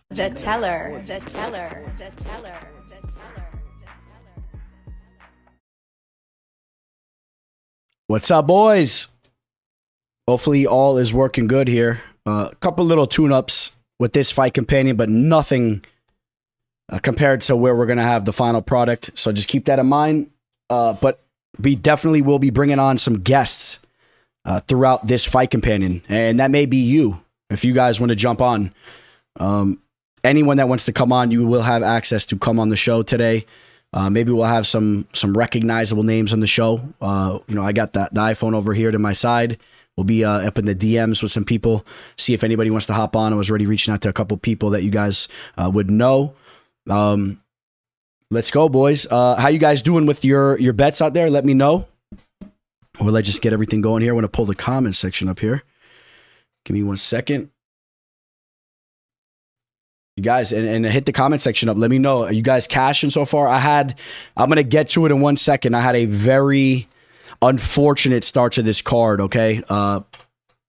The teller, the teller, the teller, the teller. What's up, boys? Hopefully all is working good here. A couple little tune-ups with this fight companion, but nothing compared to where we're going to have the final product. So just keep that in mind. But we definitely will be bringing on some guests throughout this fight companion. And that may be you, if you guys want to jump on. Anyone that wants to come on, you will have access to come on the show today. Maybe we'll have some recognizable names on the show. I got the iPhone over here to my side. We'll be up in the DMs with some people, see if anybody wants to hop on. I was already reaching out to a couple people that you guys would know. Let's go, boys. How you guys doing with your bets out there? Let me know. Well, let's just get everything going here. I want to pull the comment section up here. Give me 1 second. You guys, and hit the comment section up. Let me know. Are you guys cashing so far? I'm going to get to it in 1 second. I had a very unfortunate start to this card, okay?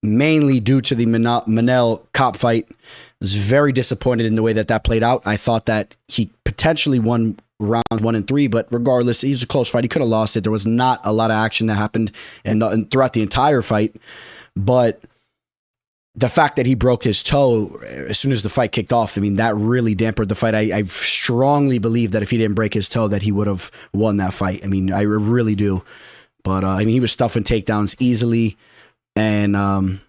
Mainly due to the Manel cop fight. I was very disappointed in the way that played out. I thought that he potentially won round 1 and 3, but regardless, it was a close fight. He could have lost it. There was not a lot of action that happened and throughout the entire fight. But the fact that he broke his toe as soon as the fight kicked off, I mean, that really dampened the fight. I strongly believe that if he didn't break his toe, that he would have won that fight. I mean, I really do. But I mean, he was stuffing takedowns easily, and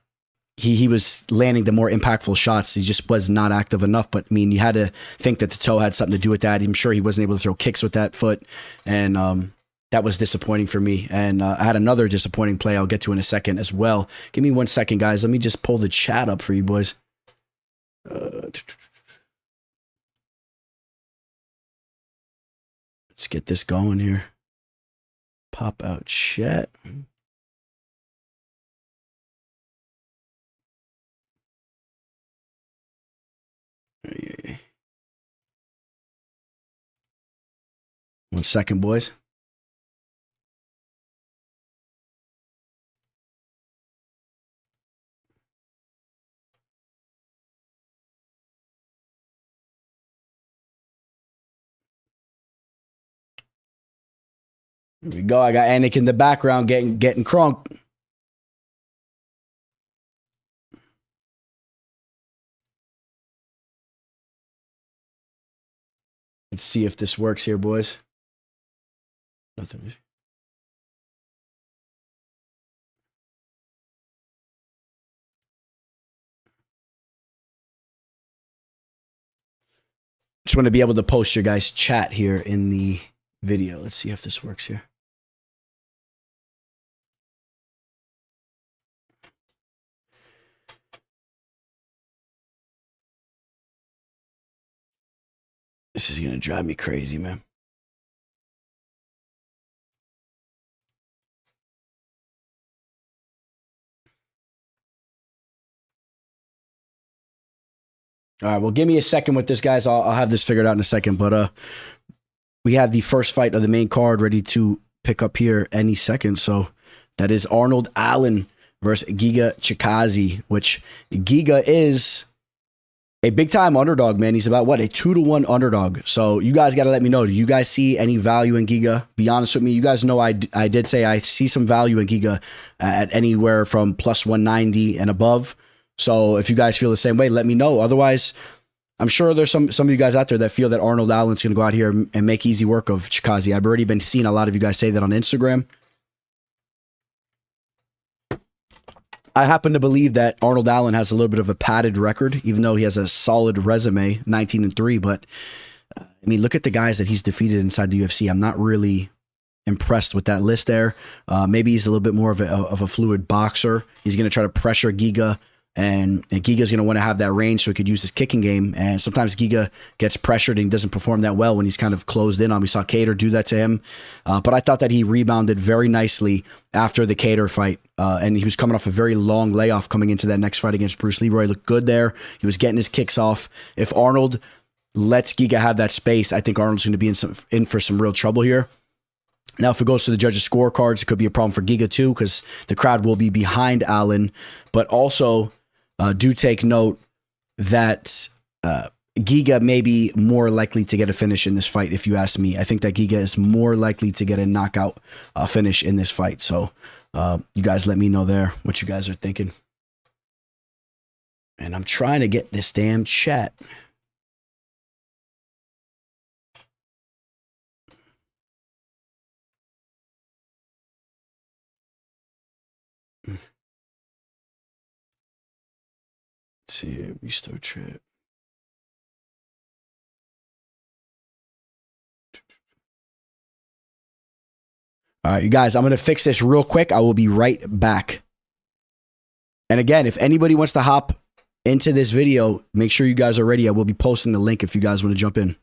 he was landing the more impactful shots. He just was not active enough. But I mean, you had to think that the toe had something to do with that. I'm sure he wasn't able to throw kicks with that foot, and that was disappointing for me. And I had another disappointing play I'll get to in a second as well. Give me 1 second, guys. Let me just pull the chat up for you boys. Let's get this going here. Pop out chat. Yeah. 1 second, boys. Here we go. I got Anik in the background getting crunk. Let's see if this works here, boys. Nothing. Just want to be able to post your guys' chat here in the video. Let's see if this works here. This is going to drive me crazy, man. All right, well, give me a second with this, guys. I'll have this figured out in a second. But we have the first fight of the main card ready to pick up here any second. So that is Arnold Allen versus Giga Chikadze, which Giga is a big-time underdog, man. He's about, what, a 2-to-1 underdog. So you guys got to let me know. Do you guys see any value in Giga? Be honest with me. You guys know I did say I see some value in Giga at anywhere from plus 190 and above. So if you guys feel the same way, let me know. Otherwise, I'm sure there's some of you guys out there that feel that Arnold Allen's going to go out here and make easy work of Chikadze. I've already been seeing a lot of you guys say that on Instagram. I happen to believe that Arnold Allen has a little bit of a padded record, even though he has a solid resume, 19-3. But I mean, look at the guys that he's defeated inside the UFC. I'm not really impressed with that list there. Maybe he's a little bit more of a fluid boxer. He's going to try to pressure Giga. And Giga's going to want to have that range so he could use his kicking game. And sometimes Giga gets pressured and doesn't perform that well when he's kind of closed in on. We saw Cater do that to him. But I thought that he rebounded very nicely after the Cater fight. And he was coming off a very long layoff coming into that next fight against Bruce Leroy. Looked good there. He was getting his kicks off. If Arnold lets Giga have that space, I think Arnold's going to be in for some real trouble here. Now, if it goes to the judges' scorecards, it could be a problem for Giga too, because the crowd will be behind Allen. But also, do take note that Giga may be more likely to get a finish in this fight, if you ask me. I think that Giga is more likely to get a knockout finish in this fight. So you guys let me know there what you guys are thinking. And I'm trying to get this damn chat. Let's see here, restart chat. All right, you guys, I'm going to fix this real quick. I will be right back. And again, if anybody wants to hop into this video, make sure you guys are ready. I will be posting the link if you guys want to jump in.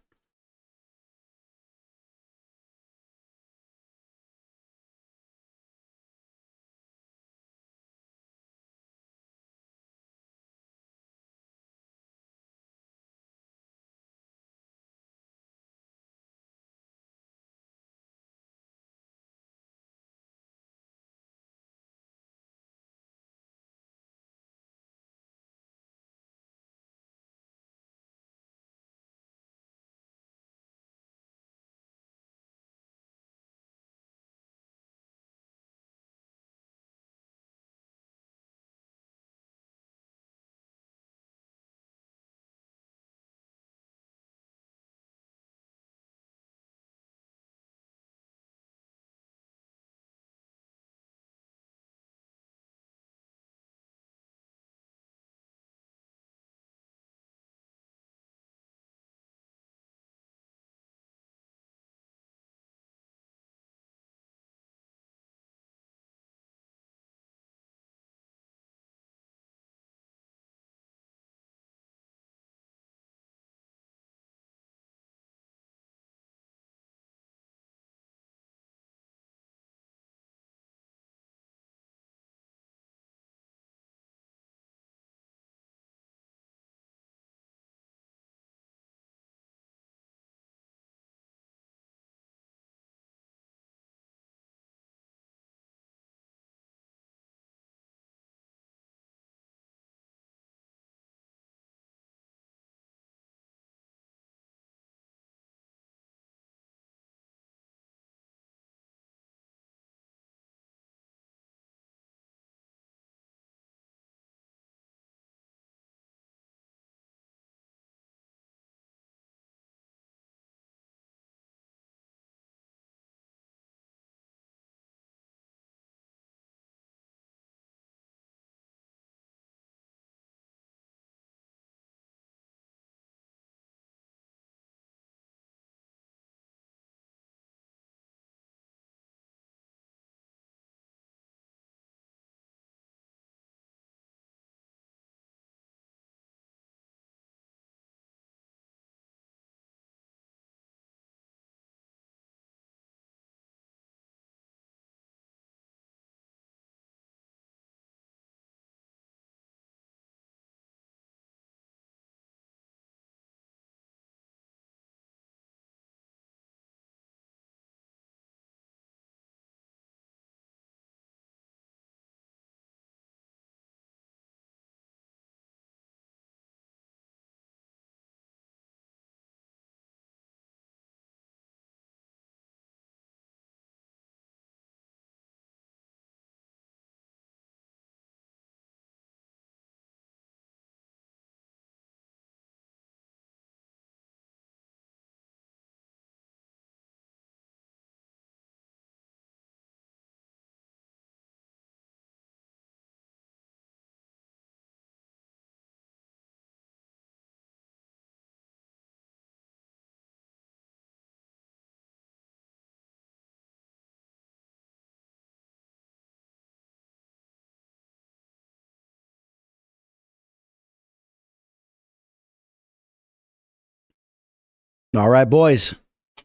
All right, boys. I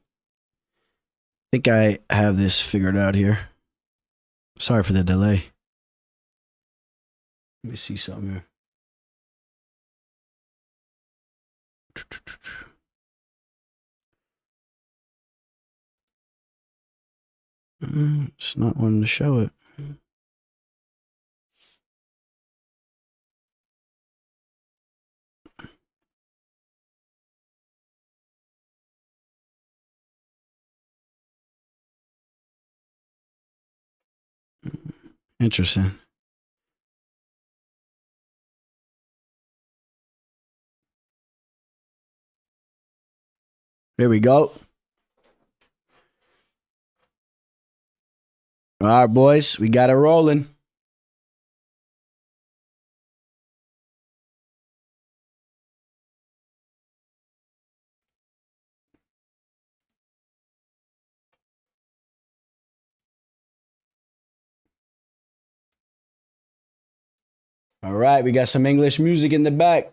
think I have this figured out here. Sorry for the delay. Let me see something here. It's not wanting to show it. Interesting. Here we go. All right, boys, we got it rolling. All right, we got some English music in the back.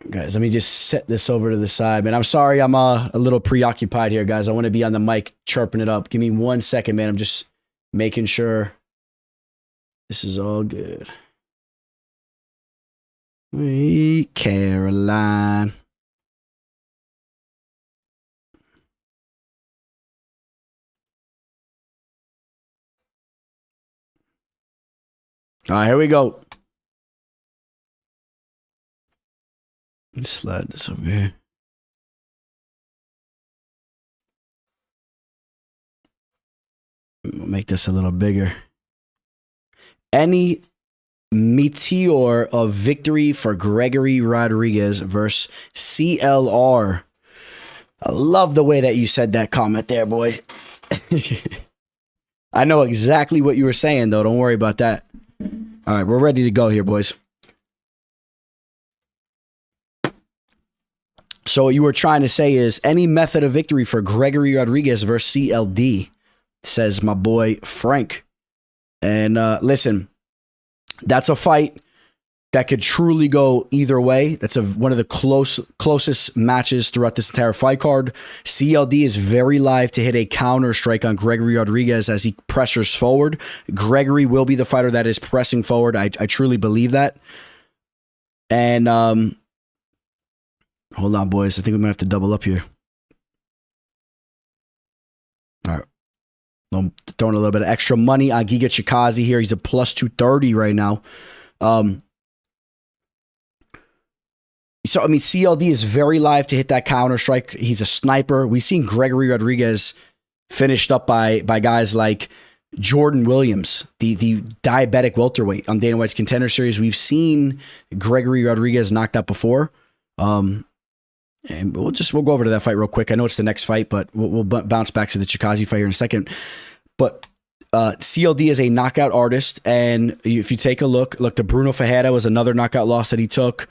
Guys, let me just set this over to the side, man. I'm sorry I'm a little preoccupied here, guys. I want to be on the mic chirping it up. Give me 1 second, man. I'm just making sure this is all good. Caroline. All right, here we go. Let's slide this over here. We'll make this a little bigger. Any meteor of victory for Gregory Rodriguez versus CLR. I love the way that you said that comment there, boy. I know exactly what you were saying, though. Don't worry about that. All right, we're ready to go here, boys. So what you were trying to say is any method of victory for Gregory Rodriguez versus CLD, says my boy Frank. And listen, that's a fight that could truly go either way. That's one of the closest matches throughout this entire fight card. CLD is very live to hit a counter strike on Gregory Rodriguez as he pressures forward. Gregory will be the fighter that is pressing forward. I truly believe that. And hold on, boys. I think we might have to double up here. All right. I'm throwing a little bit of extra money on Giga Chikadze here. He's a plus 230 right now. So, I mean, CLD is very live to hit that counter strike. He's a sniper. We've seen Gregory Rodriguez finished up by guys like Jordan Williams, the diabetic welterweight on Dana White's Contender Series. We've seen Gregory Rodriguez knocked out before. And we'll go over to that fight real quick. I know it's the next fight, but we'll bounce back to the Chikadze fight here in a second. But CLD is a knockout artist, and if you take a look, the Bruno Fajeda was another knockout loss that he took.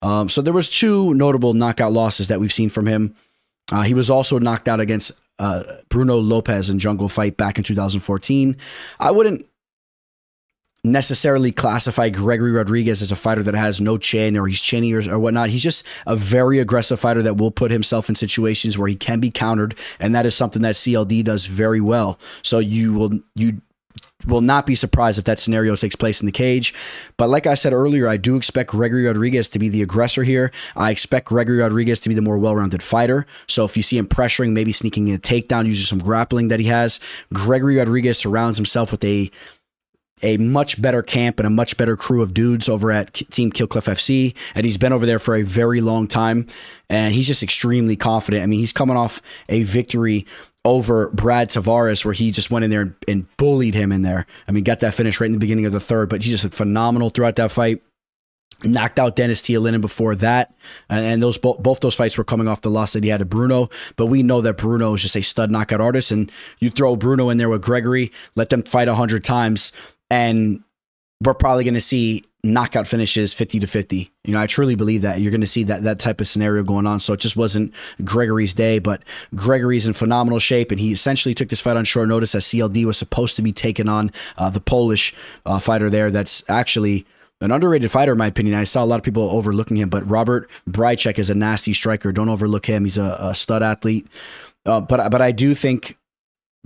So there was two notable knockout losses that we've seen from him. He was also knocked out against Bruno Lopez in Jungle Fight back in 2014. I wouldn't necessarily classify Gregory Rodriguez as a fighter that has no chin or he's chinny or whatnot. He's just a very aggressive fighter that will put himself in situations where he can be countered, and that is something that CLD does very well. So you will not be surprised if that scenario takes place in the cage. But like I said earlier, I do expect Gregory Rodriguez to be the aggressor here. I expect Gregory Rodriguez to be the more well-rounded fighter. So if you see him pressuring, maybe sneaking in a takedown, using some grappling that he has, Gregory Rodriguez surrounds himself with a much better camp and a much better crew of dudes over at Team Killcliff FC. And he's been over there for a very long time. And he's just extremely confident. I mean, he's coming off a victory over Brad Tavares where he just went in there and bullied him in there. I mean, got that finish right in the beginning of the third, but he just looked phenomenal throughout that fight. Knocked out Dennis Tialinen before that. And those both those fights were coming off the loss that he had to Bruno. But we know that Bruno is just a stud knockout artist. And you throw Bruno in there with Gregory, let them fight 100 times, and we're probably going to see knockout finishes 50-50. You know, I truly believe that you're going to see that type of scenario going on. So it just wasn't Gregory's day, but Gregory's in phenomenal shape, and he essentially took this fight on short notice as CLD was supposed to be taking on the Polish fighter there. That's actually an underrated fighter, in my opinion. I saw a lot of people overlooking him, but Robert Brychek is a nasty striker. Don't overlook him. He's a stud athlete. But I do think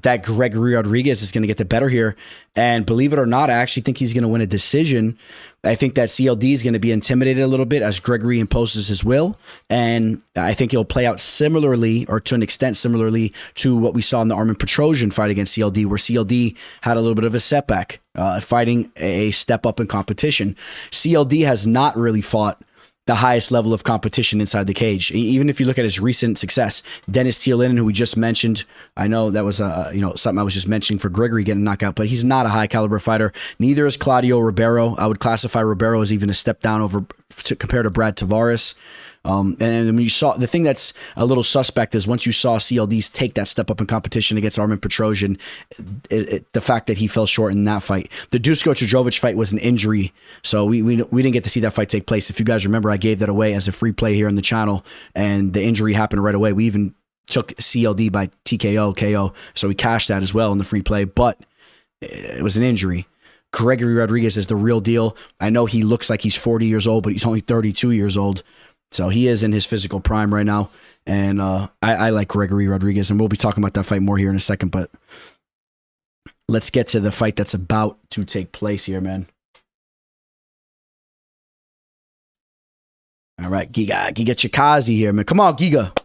that Gregory Rodriguez is going to get the better here. And believe it or not, I actually think he's going to win a decision. I think that CLD is going to be intimidated a little bit as Gregory imposes his will. And I think he'll play out similarly, or to an extent similarly, to what we saw in the Armin Petrosian fight against CLD, where CLD had a little bit of a setback, fighting a step up in competition. CLD has not really fought the highest level of competition inside the cage. Even if you look at his recent success, Dennis Thielinen, who we just mentioned, I know that was something I was just mentioning for Gregory getting knocked out, but he's not a high caliber fighter. Neither is Claudio Ribeiro. I would classify Ribeiro as even a step down compared to Brad Tavares. And when you saw, the thing that's a little suspect is once you saw CLDs take that step up in competition against Armin Petrosian, the fact that he fell short in that fight. The Dusko Todorovic fight was an injury, so we didn't get to see that fight take place. If you guys remember, I gave that away as a free play here on the channel, and the injury happened right away. We even took CLD by TKO, KO, so we cashed that as well in the free play, but it was an injury. Gregory Rodriguez is the real deal. I know he looks like he's 40 years old, but he's only 32 years old. So he is in his physical prime right now. And I like Gregory Rodriguez, and we'll be talking about that fight more here in a second. But let's get to the fight that's about to take place here, man. All right, Giga Chikadze here, man. Come on, Giga.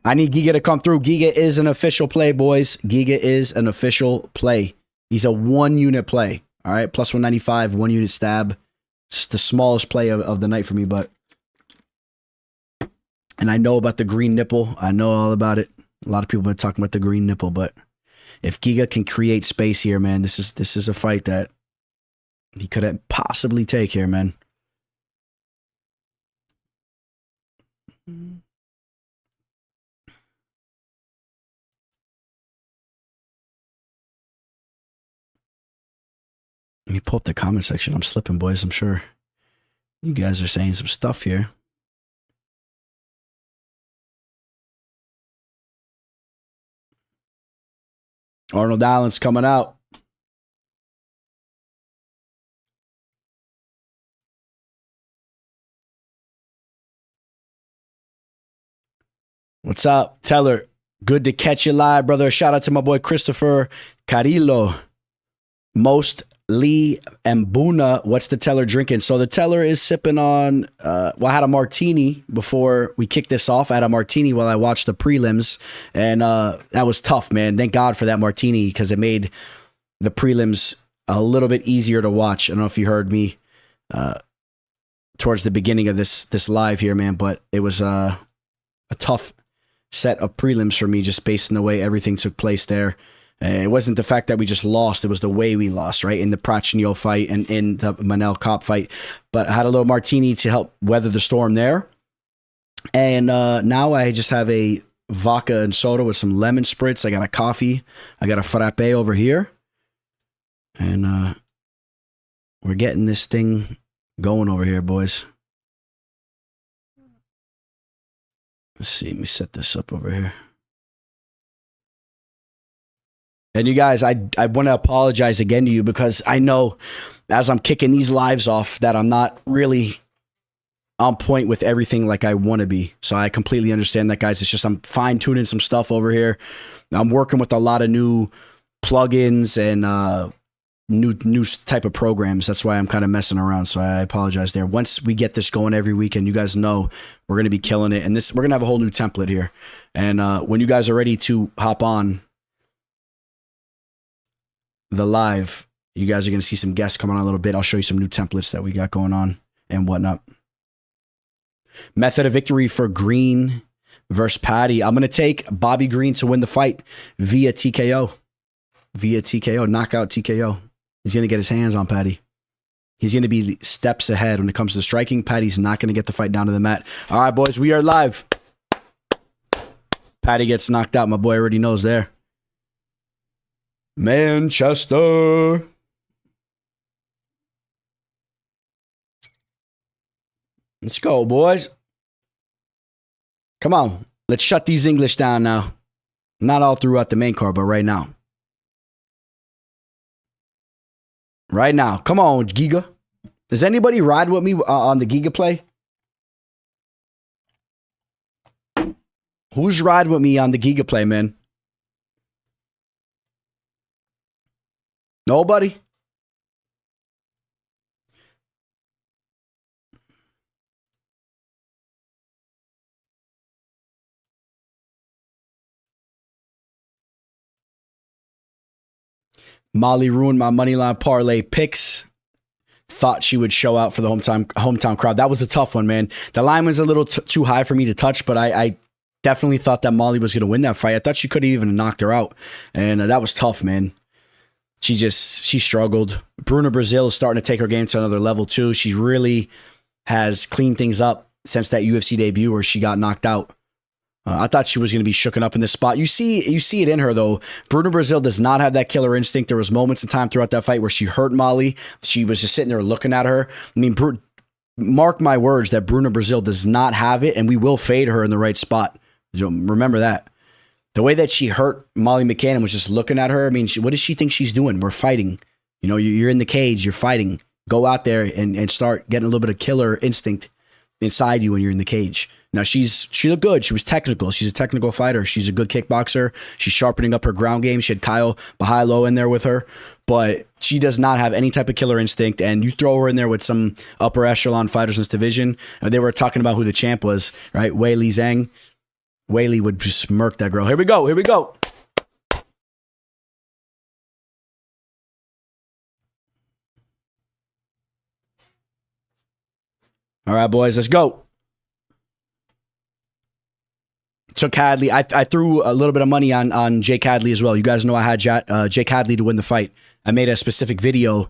I need Giga to come through. Giga is an official play, boys. Giga is an official play. He's a 1-unit play. All right, plus 195, 1-unit stab. It's the smallest play of the night for me, but... And I know about the green nipple. I know all about it. A lot of people have been talking about the green nipple, but if Giga can create space here, man, this is a fight that he could possibly take here, man. Let me pull up the comment section. I'm slipping, boys. I'm sure you guys are saying some stuff here. Arnold Allen's coming out. What's up, Teller? Good to catch you live, brother. Shout out to my boy Christopher Carillo. Most Lee and Buna, what's the Teller drinking? So the Teller is sipping on, I had a martini before we kicked this off. I had a martini while I watched the prelims, and that was tough, man. Thank God for that martini, because it made the prelims a little bit easier to watch. I don't know if you heard me towards the beginning of this live here, man, but it was a tough set of prelims for me, just based on the way everything took place there. It wasn't the fact that we just lost. It was the way we lost, right? In the Prachnio fight and in the Manel Kopp fight. But I had a little martini to help weather the storm there. And now I just have a vodka and soda with some lemon spritz. I got a coffee. I got a frappe over here. And we're getting this thing going over here, boys. Let's see. Let me set this up over here. And you guys, I want to apologize again to you, because I know as I'm kicking these lives off that I'm not really on point with everything like I want to be. So I completely understand that, guys. It's just I'm fine-tuning some stuff over here. I'm working with a lot of new plugins and new type of programs. That's why I'm kind of messing around. So I apologize there. Once we get this going every weekend, you guys know we're going to be killing it. And we're going to have a whole new template here. And when you guys are ready to hop on the live, you guys are going to see some guests coming on a little bit. I'll show you some new templates that we got going on and whatnot. Method of victory for Green versus Paddy. I'm going to take Bobby Green to win the fight via TKO. Knockout TKO. He's going to get his hands on Paddy. He's going to be steps ahead when it comes to striking. Paddy's not going to get the fight down to the mat. All right, boys, we are live. Paddy gets knocked out. My boy already knows there. Manchester. Let's go, boys. Come on. Let's shut these English down now. Not all throughout the main card, but right now. Right now. Come on, Giga. Does anybody ride with me on the Giga play? Who's riding with me on the Giga play, man? Nobody? Molly ruined my moneyline parlay picks. thought she would show out for the hometown crowd. That was a tough one, man. The line was a little too high for me to touch, but I definitely thought that Molly was going to win that fight. I thought she could have even knocked her out, and that was tough, man. She struggled. Bruna Brazil is starting to take her game to another level too. She really has cleaned things up since that UFC debut where she got knocked out. I thought she was going to be shooken up in this spot. You see it in her, though. Bruna Brazil does not have that killer instinct. There was moments in time throughout that fight where she hurt Molly. She was just sitting there looking at her. I mean, mark my words that Bruna Brazil does not have it, and we will fade her in the right spot. Remember that. The way that she hurt Molly McCann was just looking at her. I mean, what does she think she's doing? We're fighting. You know, you're in the cage. You're fighting. Go out there and start getting a little bit of killer instinct inside you when you're in the cage. Now, she looked good. She was technical. She's a technical fighter. She's a good kickboxer. She's sharpening up her ground game. She had Kyle Bahailo in there with her, but she does not have any type of killer instinct. And you throw her in there with some upper echelon fighters in this division. They were talking about who the champ was, right? Weili Zhang. Weili would just murk that girl. Here we go. Here we go. All right, boys, let's go. Took Hadley. I threw a little bit of money on Jake Hadley as well. You guys know I had Jake Hadley to win the fight. I made a specific video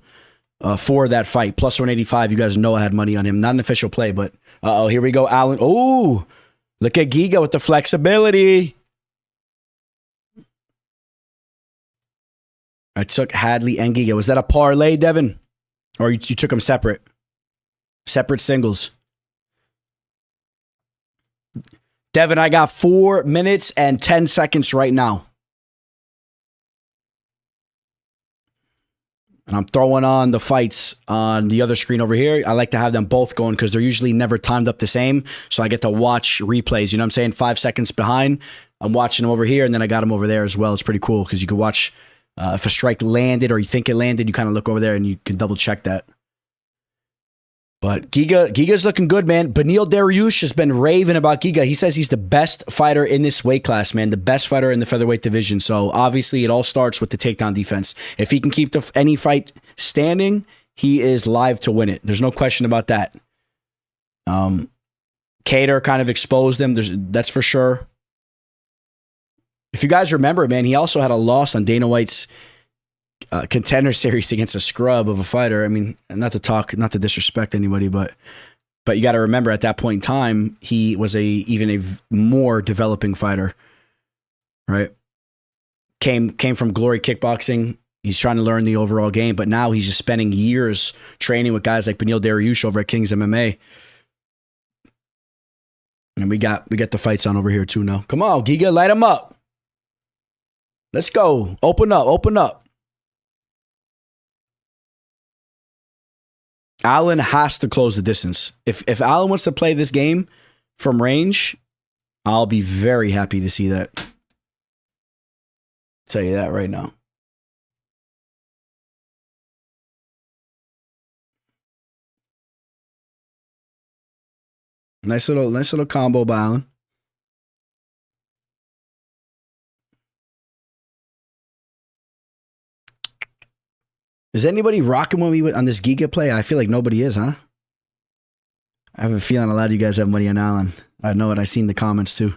for that fight. Plus 185. You guys know I had money on him. Not an official play, but here we go, Allen. Oh, look at Giga with the flexibility. I took Hadley and Giga. Was that a parlay, Devin? Or you took them separate? Separate singles. Devin, I got 4 minutes and 10 seconds right now. And I'm throwing on the fights on the other screen over here. I like to have them both going because they're usually never timed up the same. So I get to watch replays. You know what I'm saying? 5 seconds behind. I'm watching them over here, and then I got them over there as well. It's pretty cool because you can watch if a strike landed or you think it landed, you kind of look over there and you can double check that. But Giga's looking good, man. Beneil Dariush has been raving about Giga. He says he's the best fighter in this weight class, man. The best fighter in the featherweight division. So obviously it all starts with the takedown defense. If he can keep any fight standing, he is live to win it. There's no question about that. Cater kind of exposed him. That's for sure. If you guys remember, man, he also had a loss on Dana White's contender series against a scrub of a fighter. I mean, not to disrespect anybody, but you got to remember at that point in time, he was even a more developing fighter, right? Came from Glory Kickboxing. He's trying to learn the overall game, but now he's just spending years training with guys like Beneil Dariush over at Kings MMA. And we got the fights on over here too now. Come on, Giga, light him up. Let's go. Open up. Allen has to close the distance. If Allen wants to play this game from range, I'll be very happy to see that. Tell you that right now. Nice little combo by Allen. Is anybody rocking with me on this Giga play? I feel like nobody is, huh? I have a feeling a lot of you guys have money on Allen. I know it. I've seen the comments too.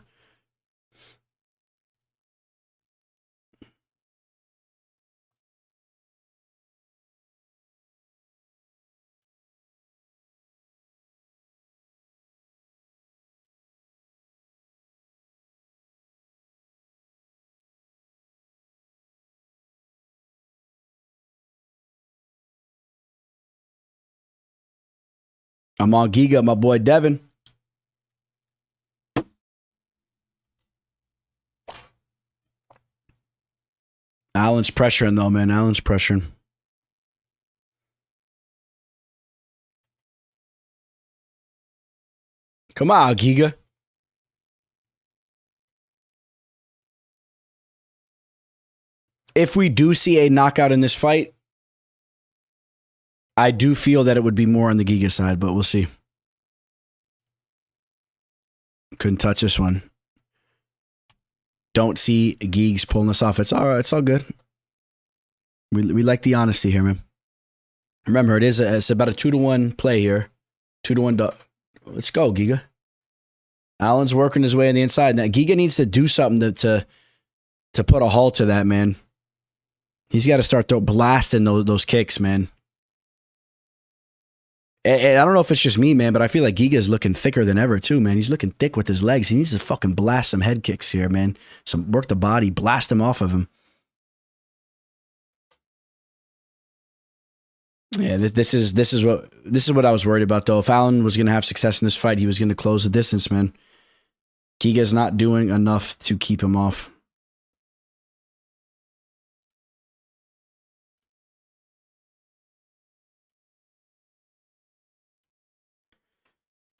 I'm on Giga, my boy Devin. Allen's pressuring though, man. Allen's pressuring. Come on, Giga. If we do see a knockout in this fight, I do feel that it would be more on the Giga side, but we'll see. Couldn't touch this one. Don't see Geeks pulling us off. It's all right. It's all good. We like the honesty here, man. Remember, it's about a 2-1 play here. 2-1. Let's go, Giga. Allen's working his way on the inside. Now, Giga needs to do something to put a halt to that, man. He's got to start blasting those kicks, man. And I don't know if it's just me, man, but I feel like Giga's looking thicker than ever, too, man. He's looking thick with his legs. He needs to fucking blast some head kicks here, man. Work the body, blast him off of him. Yeah, this is what I was worried about, though. If Allen was going to have success in this fight, he was going to close the distance, man. Giga's not doing enough to keep him off.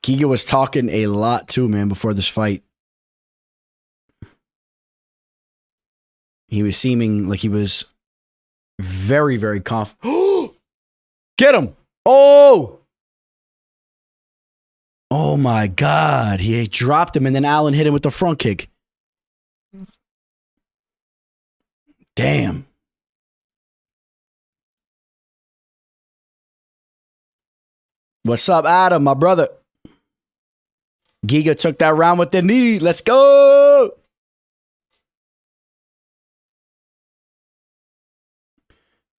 Giga was talking a lot too, man, before this fight. He was seeming like he was very, very confident. Get him! Oh! Oh my God. He dropped him and then Allen hit him with the front kick. Damn. What's up, Adam, my brother? Giga took that round with the knee. Let's go.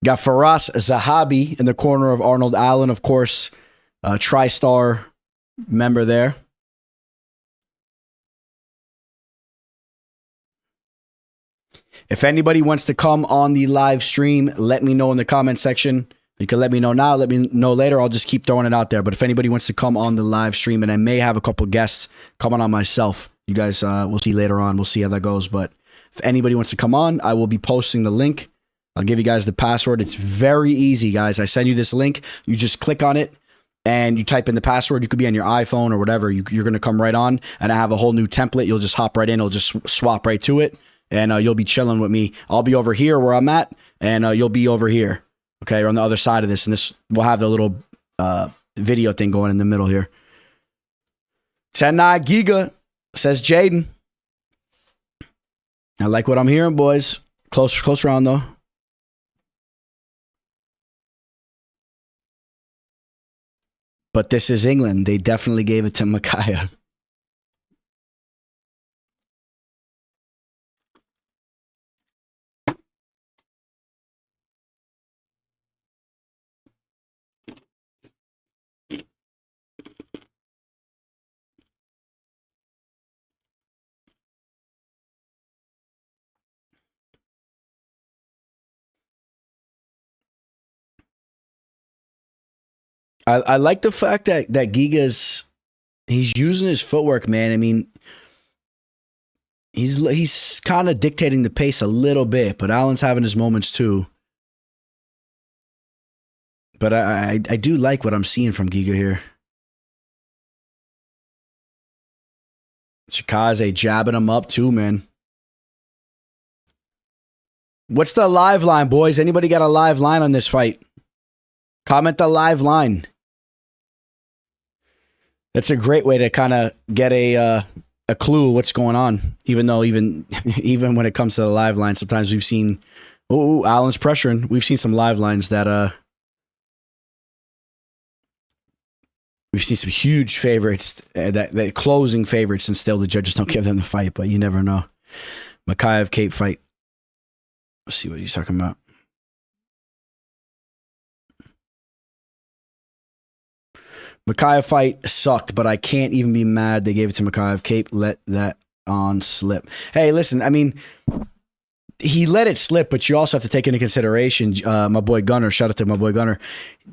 Got Faraz Zahabi in the corner of Arnold Allen, of course, TriStar member there. If anybody wants to come on the live stream, let me know in the comment section. You can let me know now, let me know later. I'll just keep throwing it out there. But if anybody wants to come on the live stream, and I may have a couple guests coming on myself, you guys, we'll see later on. We'll see how that goes. But if anybody wants to come on, I will be posting the link. I'll give you guys the password. It's very easy, guys. I send you this link. You just click on it and you type in the password. You could be on your iPhone or whatever. You're going to come right on. And I have a whole new template. You'll just hop right in. It'll just swap right to it. And you'll be chilling with me. I'll be over here where I'm at. And you'll be over here. Okay, on the other side of this, and this we'll have the little video thing going in the middle here. 10-9 Giga, says Jaden. I like what I'm hearing, boys. Close round, though. But this is England. They definitely gave it to Makayev. I like the fact that Giga's he's using his footwork, man. I mean, he's kind of dictating the pace a little bit, but Allen's having his moments too. But I do like what I'm seeing from Giga here. Chikadze jabbing him up too, man. What's the live line, boys? Anybody got a live line on this fight? Comment the live line. That's a great way to kind of get a clue what's going on. Even though even when it comes to the live line, sometimes we've seen Allen's pressuring. We've seen some live lines that we've seen some huge favorites that closing favorites, and still the judges don't give them the fight. But you never know. Makayev Cape fight. Let's see what he's talking about. Makayev fight sucked, but I can't even be mad they gave it to Makayev. Cape let that on slip. Hey, listen, I mean, he let it slip, but you also have to take into consideration my boy Gunner. Shout out to my boy Gunner.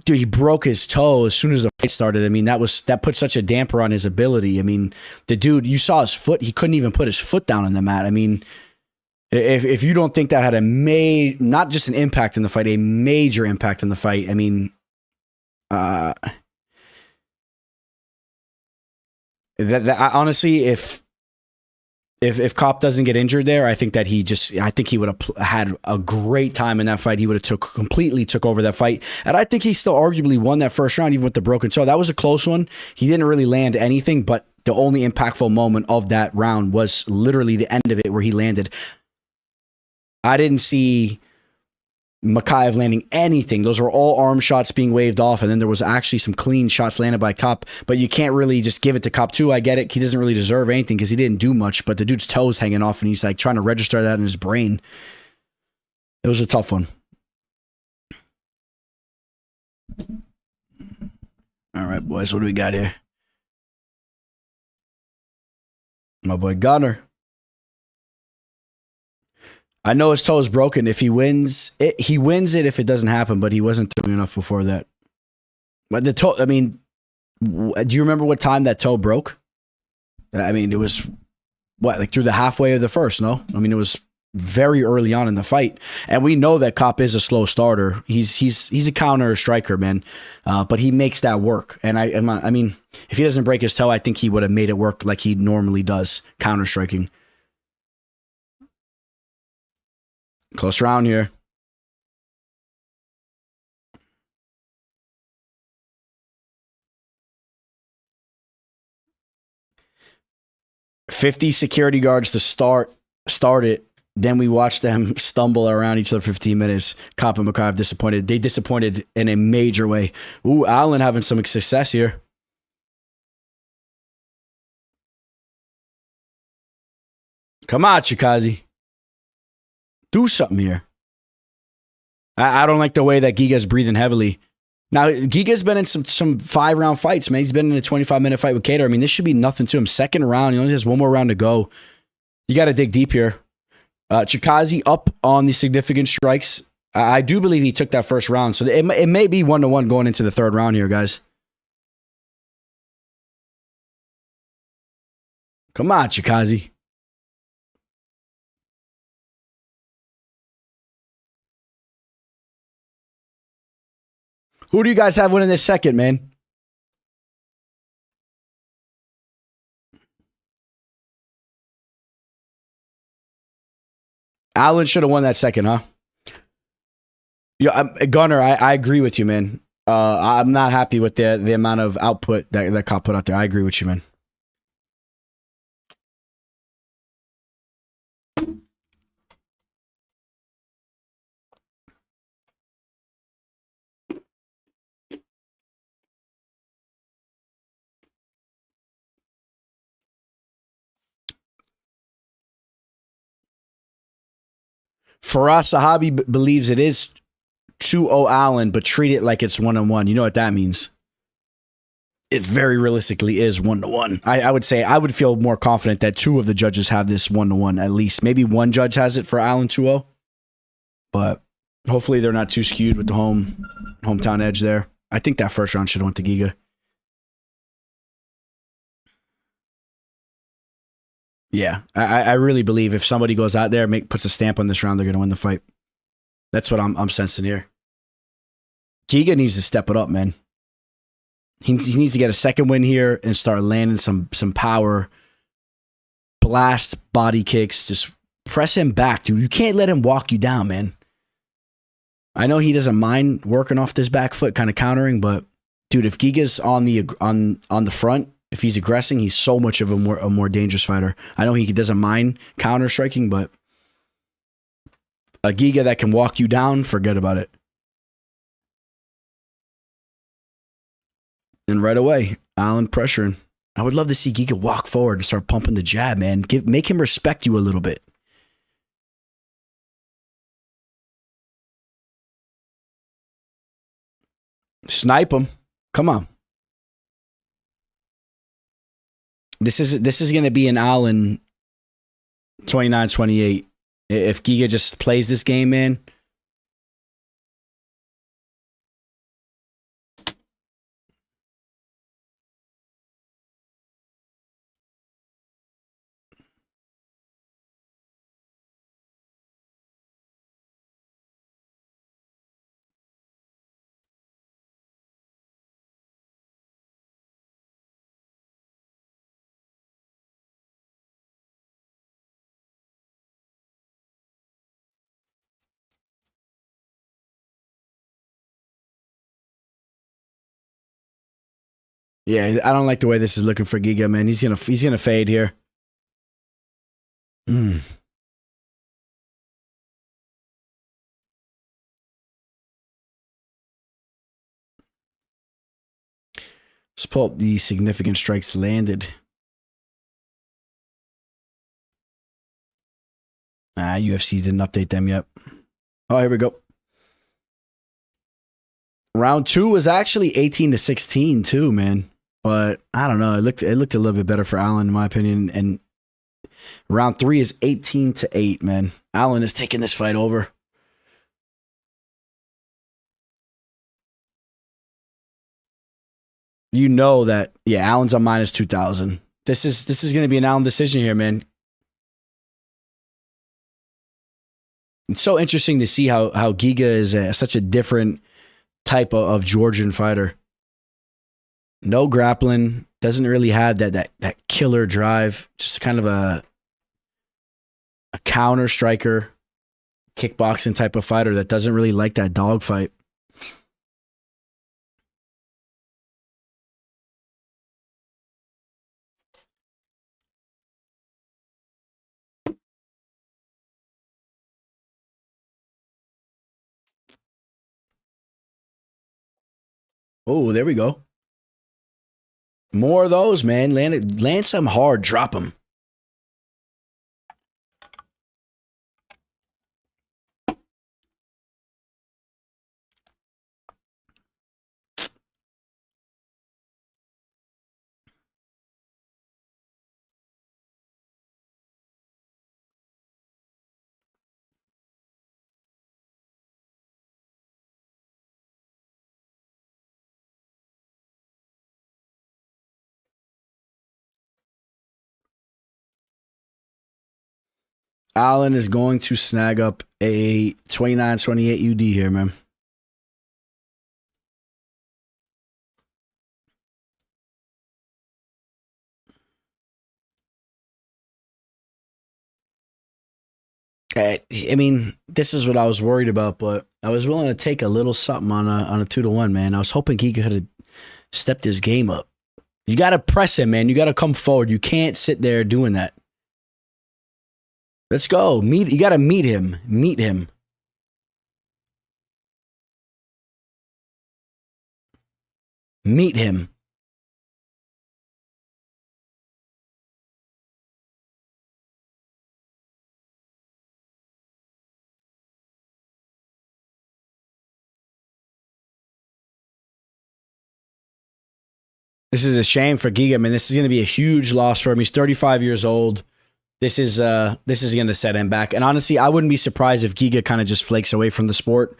Dude, he broke his toe as soon as the fight started. I mean, that put such a damper on his ability. I mean, the dude, you saw his foot. He couldn't even put his foot down on the mat. I mean, if you don't think that had not just an impact in the fight, a major impact in the fight, I mean, honestly, if Kopp doesn't get injured there, I think that I think he would have had a great time in that fight. He would have completely took over that fight. And I think he still arguably won that first round, even with the broken toe. That was a close one. He didn't really land anything, but the only impactful moment of that round was literally the end of it where he landed. I didn't see Makaev landing anything. Those were all arm shots being waved off, and then there was actually some clean shots landed by Cop, but you can't really just give it to Cop 2. I get it. He doesn't really deserve anything because he didn't do much, but the dude's toes hanging off, and he's like trying to register that in his brain. It was a tough one. All right, boys, what do we got here? My boy Gunner. I know his toe is broken. If he wins it, he wins it if it doesn't happen, but he wasn't doing enough before that. But the toe, I mean, do you remember what time that toe broke? I mean, it was, what, like through the halfway of the first, no? I mean, it was very early on in the fight. And we know that Cop is a slow starter. He's a counter striker, man. But he makes that work. And I mean, if he doesn't break his toe, I think he would have made it work like he normally does, counter striking. Close round here. $50 security guards to start it. Then we watched them stumble around each other for 15 minutes. Cop and Makaev disappointed. They disappointed in a major way. Ooh, Allen having some success here. Come on, Chikadze. Do something here. I don't like the way that Giga's breathing heavily. Now, Giga's been in some 5-round fights, man. He's been in a 25-minute fight with Cater. I mean, this should be nothing to him. Second round, he only has one more round to go. You got to dig deep here. Chikadze up on the significant strikes. I do believe he took that first round, so it may be 1-1 going into the third round here, guys. Come on, Chikadze. Who do you guys have winning this second, man? Allen should have won that second, huh? Yeah, Gunner, I agree with you, man. I'm not happy with the amount of output that Cop put out there. I agree with you, man. Faraz Sahabi believes it is 2-0 Allen, but treat it like it's 1-1. You know what that means? It very realistically is 1-1. I would say I would feel more confident that 2 of the judges have this 1-1 at least. Maybe one judge has it for Allen 2-0, but hopefully they're not too skewed with the hometown edge there. I think that first round should have went to Giga. Yeah, I really believe if somebody goes out there, puts a stamp on this round, they're going to win the fight. That's what I'm sensing here. Giga needs to step it up, man. He needs to get a second win here and start landing some power, blast body kicks. Just press him back, dude. You can't let him walk you down, man. I know he doesn't mind working off this back foot, kind of countering, but dude, if Giga's on the front, if he's aggressing, he's so much of a more dangerous fighter. I know he doesn't mind counter striking, but a Giga that can walk you down, forget about it. And right away, Allen pressuring. I would love to see Giga walk forward and start pumping the jab, man. Make him respect you a little bit. Snipe him. Come on. This is going to be an Allen 29-28. If Giga just plays this game, man. Yeah, I don't like the way this is looking for Giga, man. He's gonna fade here. Let's pull up the significant strikes landed. UFC didn't update them yet. Oh, here we go. Round 2 was actually 18-16 too, man. But I don't know. It looked a little bit better for Allen, in my opinion. And round 3 is 18-8, man. Allen is taking this fight over. You know that, yeah, Allen's on minus 2,000. This is going to be an Allen decision here, man. It's so interesting to see how Giga is such a different type of Georgian fighter. No grappling, doesn't really have that killer drive. Just kind of a counter striker, kickboxing type of fighter that doesn't really like that dogfight. Oh, there we go. More of those, man. Land some hard. Drop them. Allen is going to snag up a 29-28 UD here, man. I mean, this is what I was worried about, but I was willing to take a little something on a 2-1, man. I was hoping he could have stepped his game up. You got to press him, man. You got to come forward. You can't sit there doing that. Let's go. You got to meet him. Meet him. Meet him. This is a shame for Giga, man. This is going to be a huge loss for him. He's 35 years old. This is going to set him back. And honestly, I wouldn't be surprised if Giga kind of just flakes away from the sport.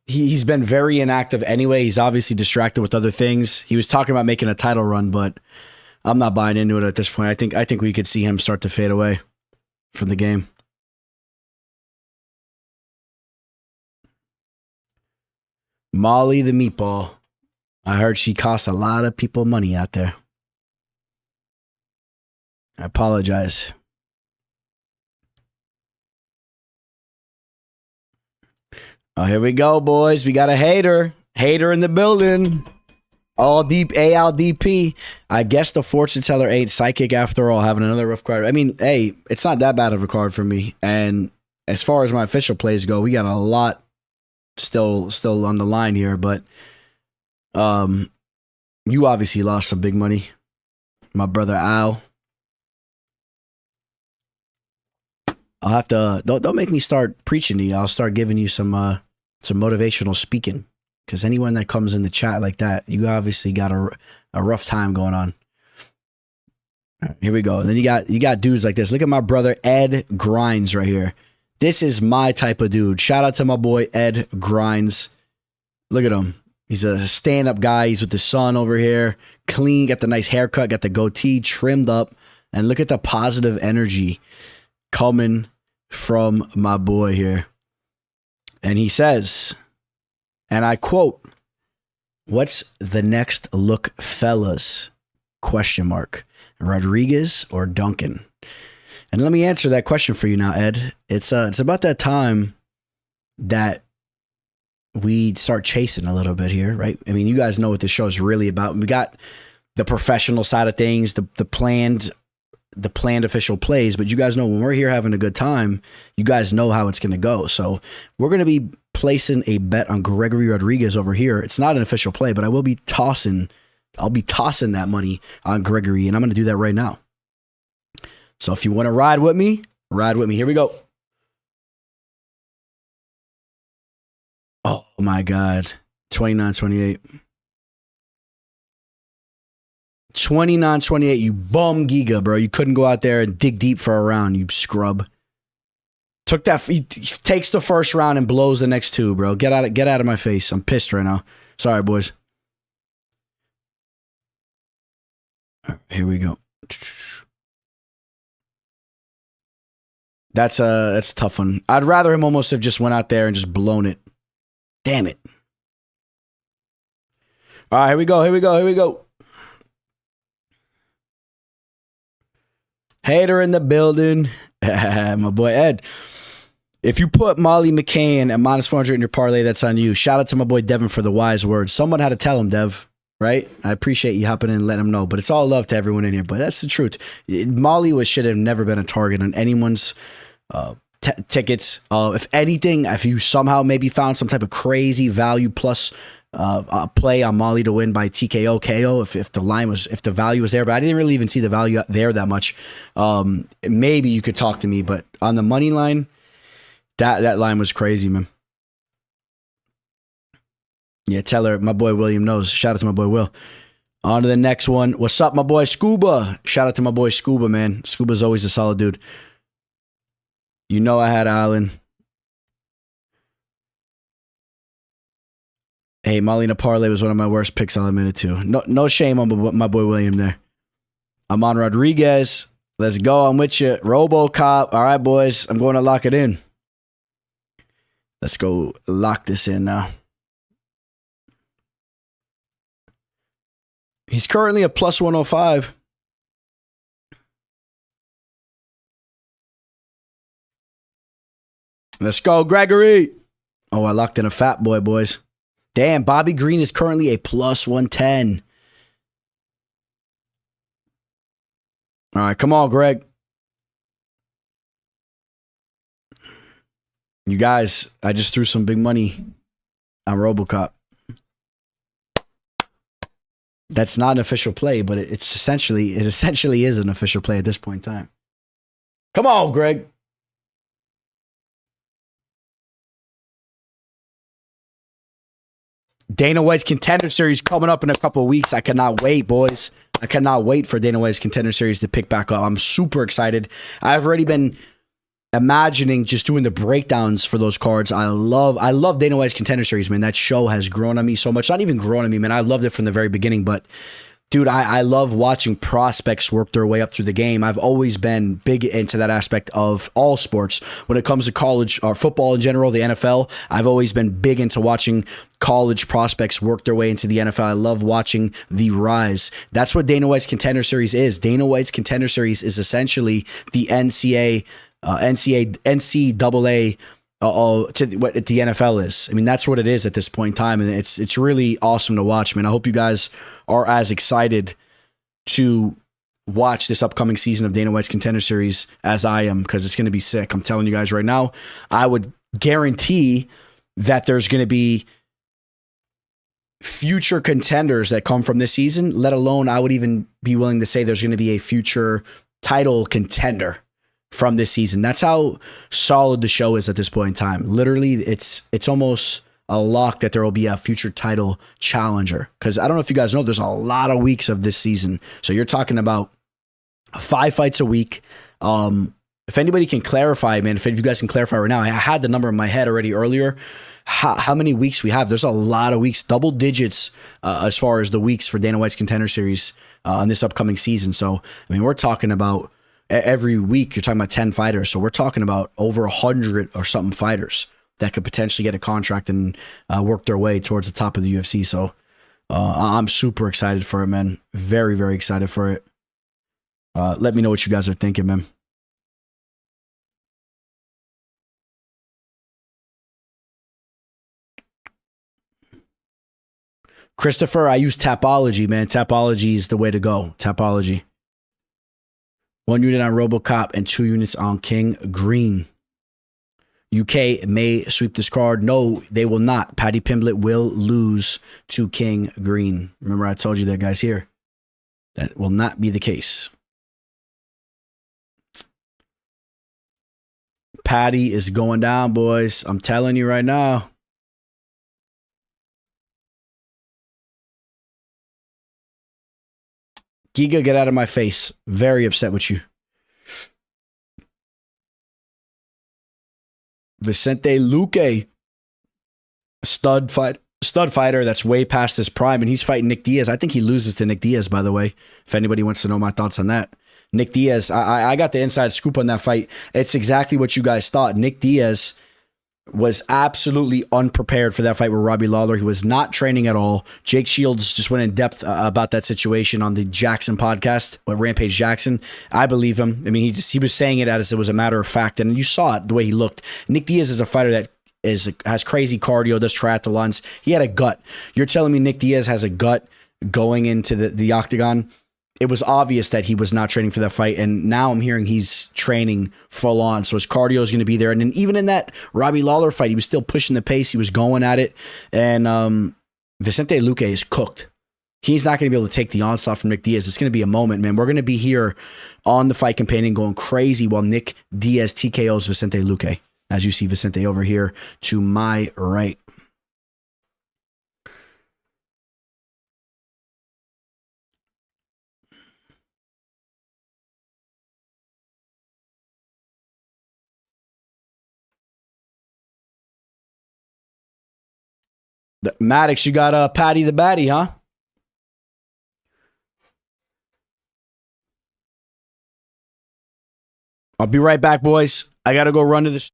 He's been very inactive anyway. He's obviously distracted with other things. He was talking about making a title run, but I'm not buying into it at this point. I think we could see him start to fade away from the game. Molly the Meatball. I heard she costs a lot of people money out there. I apologize. Oh, here we go, boys. We got a hater. Hater in the building. All deep ALDP. I guess the fortune teller ain't psychic after all, having another rough card. I mean, hey, it's not that bad of a card for me. And as far as my official plays go, we got a lot still on the line here, but you obviously lost some big money. My brother Al. I'll have to don't make me start preaching to you. I'll start giving you some motivational speaking, because anyone that comes in the chat like that, you obviously got a rough time going on. All right, here we go. And then you got dudes like this. Look at my brother Ed Grinds right here. This is my type of dude. Shout out to my boy Ed Grinds. Look at him. He's a stand-up guy. He's with the sun over here. Clean, got the nice haircut, got the goatee trimmed up. And look at the positive energy coming from my boy here. And he says, and I quote, "What's the next look, fellas? Question mark. Rodriguez or Duncan?" And let me answer that question for you now, Ed. It's about that time that we start chasing a little bit here, right? I mean, you guys know what this show is really about. We got the professional side of things, the planned official plays, but you guys know when we're here having a good time, you guys know how it's going to go. So we're going to be placing a bet on Gregory Rodriguez over here. It's not an official play, but I will be tossing I'll be tossing that money on Gregory, and I'm going to do that right now. So if you want to ride with me, ride with me. Here we go. Oh my God. 29-28. 29-28. You bum Giga, bro. You couldn't go out there and dig deep for a round, you scrub. Took that. He takes the first round and blows the next two, bro. Get out of my face. I'm pissed right now. Sorry, boys. All right, here we go. That's a tough one. I'd rather him almost have just went out there and just blown it. Damn it. All right, here we go. Here we go. Here we go. Hater in the building. My boy Ed. If you put Molly McCain at minus 400 in your parlay, that's on you. Shout out to my boy Devin for the wise words. Someone had to tell him, Dev, right? I appreciate you hopping in and letting him know. But it's all love to everyone in here. But that's the truth. Molly should have never been a target on anyone's tickets. If anything, if you somehow maybe found some type of crazy value plus play on Molly to win by TKO KO, if the value was there, but I didn't really even see the value there that much. Maybe you could talk to me, but on the money line, that line was crazy, man. Yeah, tell her my boy William knows. Shout out to my boy Will. On to the next one. What's up, my boy Scuba? Shout out to my boy Scuba, man. Scuba's always a solid dude. You know I had Alan. Hey, Molina Parlay was one of my worst picks, I'll admit it too. No shame on my boy William there. I'm on Rodriguez. Let's go. I'm with you. RoboCop. All right, boys. I'm going to lock it in. Let's go lock this in now. He's currently a plus 105. Let's go, Gregory. Oh, I locked in a fat boy, boys. Damn, Bobby Green is currently a plus 110. All right, come on, Greg. You guys, I just threw some big money on RoboCop. That's not an official play, but it essentially is an official play at this point in time. Come on, Greg. Dana White's Contender Series coming up in a couple of weeks. I cannot wait, boys. I cannot wait for Dana White's Contender Series to pick back up. I'm super excited. I've already been imagining just doing the breakdowns for those cards. I love Dana White's Contender Series, man. That show has grown on me so much. Not even grown on me, man. I loved it from the very beginning, but dude, I love watching prospects work their way up through the game. I've always been big into that aspect of all sports. When it comes to college or football in general, the NFL, I've always been big into watching college prospects work their way into the NFL. I love watching the rise. That's what Dana White's Contender Series is. Dana White's Contender Series is essentially the NCAA to what the NFL is. I mean, that's what it is at this point in time, and it's really awesome to watch, man. I hope you guys are as excited to watch this upcoming season of Dana White's Contender Series as I am, because it's going to be sick. I'm telling you guys right now, I would guarantee that there's going to be future contenders that come from this season, let alone I would even be willing to say there's going to be a future title contender from this season. That's how solid the show is at this point in time. Literally, it's almost a lock that there will be a future title challenger. Because I don't know if you guys know, there's a lot of weeks of this season. So you're talking about 5 fights a week. If anybody can clarify, man, if you guys can clarify right now, I had the number in my head already earlier. How many weeks we have? There's a lot of weeks, double digits as far as the weeks for Dana White's Contender Series on this upcoming season. So, I mean, we're talking about every week, you're talking about 10 fighters. So we're talking about over 100 or something fighters that could potentially get a contract and work their way towards the top of the UFC. So I'm super excited for it, man. Very, very excited for it. Let me know what you guys are thinking, man. Christopher, I use Tapology, man. Tapology is the way to go. Tapology. 1 unit on RoboCop and 2 units on King Green. UK may sweep this card. No, they will not. Paddy Pimblett will lose to King Green. Remember, I told you that, guys, here. That will not be the case. Paddy is going down, boys. I'm telling you right now. Giga, get out of my face. Very upset with you. Vicente Luque, stud fighter that's way past his prime, and he's fighting Nick Diaz. I think he loses to Nick Diaz, by the way, if anybody wants to know my thoughts on that. Nick Diaz, I got the inside scoop on that fight. It's exactly what you guys thought. Nick Diaz was absolutely unprepared for that fight with Robbie Lawler. He was not training at all. Jake Shields just went in depth about that situation on the Jackson podcast with Rampage Jackson. I believe him. I mean, he was saying it as it was a matter of fact, and you saw it the way he looked. Nick Diaz is a fighter that has crazy cardio, does triathlons. He had a gut. You're telling me Nick Diaz has a gut going into the octagon? It was obvious that he was not training for that fight, and now I'm hearing he's training full on, so his cardio is going to be there. And then even in that Robbie Lawler fight, he was still pushing the pace. He was going at it, and Vicente Luque is cooked. He's not going to be able to take the onslaught from Nick Diaz. It's going to be a moment, man. We're going to be here on the Fight Companion going crazy while Nick Diaz TKOs Vicente Luque, as you see Vicente over here to my right. Maddox, you got Paddy the Batty, huh? I'll be right back, boys. I got to go run to the...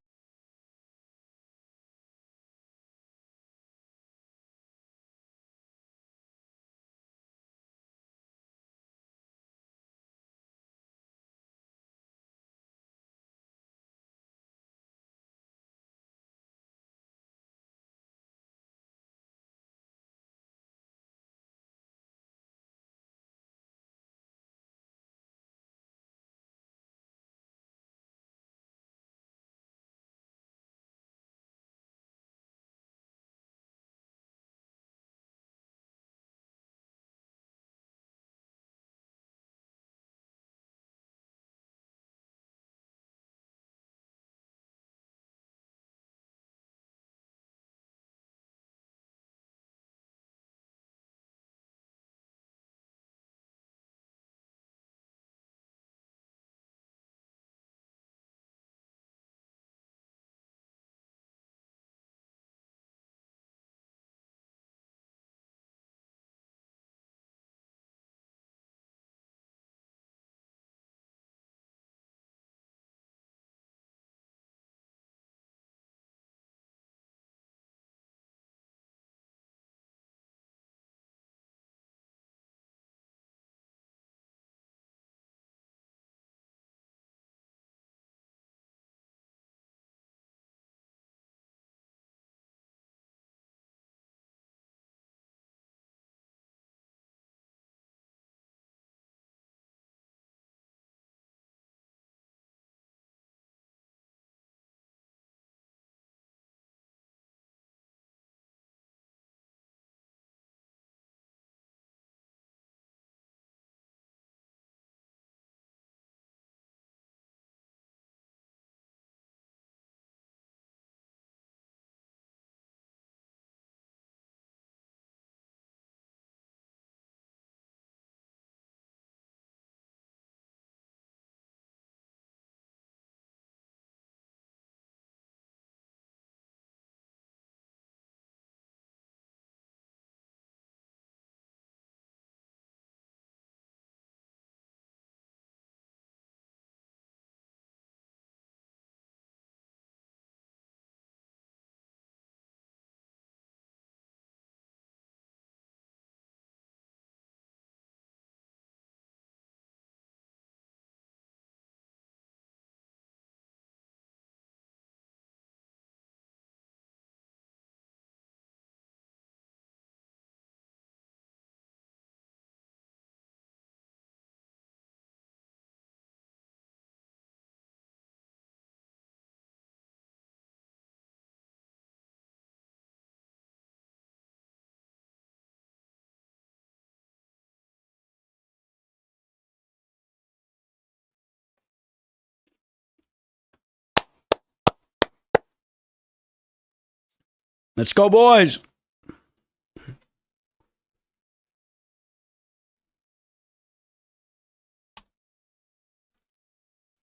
Let's go, boys.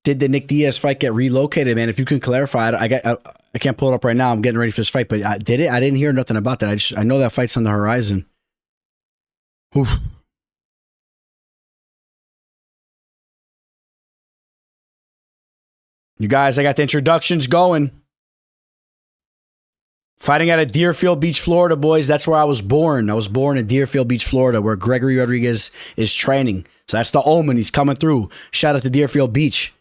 Did the Nick Diaz fight get relocated, man? If you can clarify, I can't pull it up right now. I'm getting ready for this fight, but did it? I didn't hear nothing about that. I know that fight's on the horizon. Oof. You guys, I got the introductions going. Fighting out of Deerfield Beach, Florida, boys. That's where I was born. I was born in Deerfield Beach, Florida, where Gregory Rodriguez is training. So that's the omen. He's coming through. Shout out to Deerfield Beach.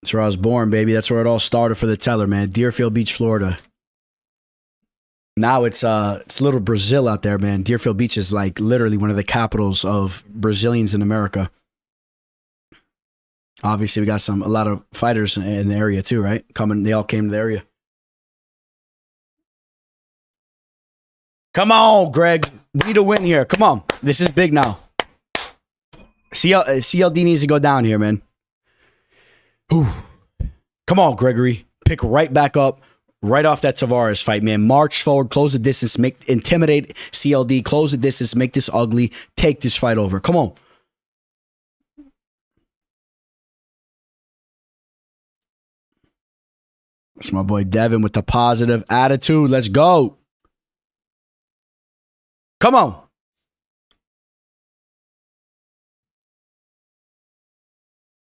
That's where I was born, baby. That's where it all started for the teller, man. Deerfield Beach, Florida. Now it's little Brazil out there, man. Deerfield Beach is like literally one of the capitals of Brazilians in America. Obviously, we got a lot of fighters in the area too, right? They all came to the area. Come on, Greg. We need a win here. Come on. This is big now. CLD needs to go down here, man. Whew. Come on, Gregory. Pick right back up, right off that Tavares fight, man. March forward, close the distance, intimidate CLD, close the distance, make this ugly, take this fight over. Come on. That's my boy Devin with the positive attitude. Let's go. Come on.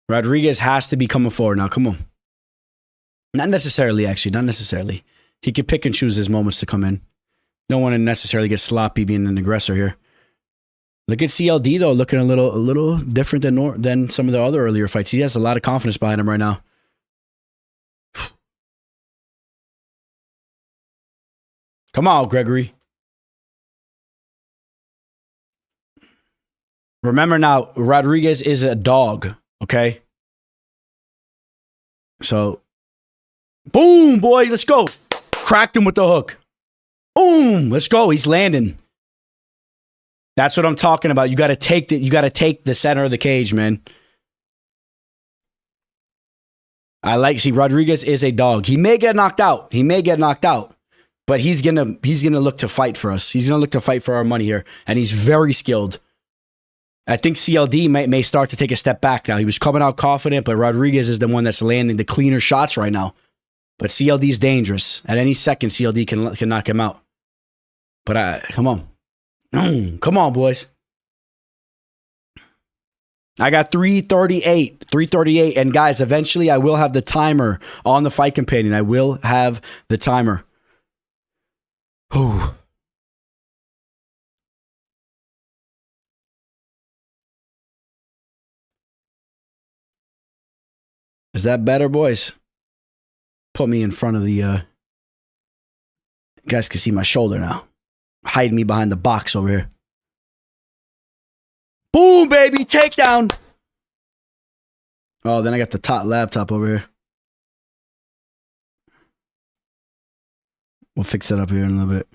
Rodriguez has to be coming forward now. Come on. Not necessarily, actually. Not necessarily. He could pick and choose his moments to come in. Don't want to necessarily get sloppy being an aggressor here. Look at CLD, though, looking a little different than some of the other earlier fights. He has a lot of confidence behind him right now. Come on, Gregory. Remember now, Rodriguez is a dog, okay? So, boom, boy, let's go. Cracked him with the hook. Boom, let's go. He's landing. That's what I'm talking about. You got to take the center of the cage, man. See, Rodriguez is a dog. He may get knocked out. But he's gonna look to fight for us. He's gonna look to fight for our money here, and he's very skilled. I think CLD may start to take a step back now. He was coming out confident, but Rodriguez is the one that's landing the cleaner shots right now. But CLD's dangerous. At any second, CLD can knock him out. But come on. Come on, boys. I got 338. And guys, eventually I will have the timer on the Fight Companion. I will have the timer. Whew. Is that better, boys? Put me in front of the... You guys can see my shoulder now. Hide me behind the box over here. Boom, baby! Takedown! Oh, then I got the top laptop over here. We'll fix it up here in a little bit.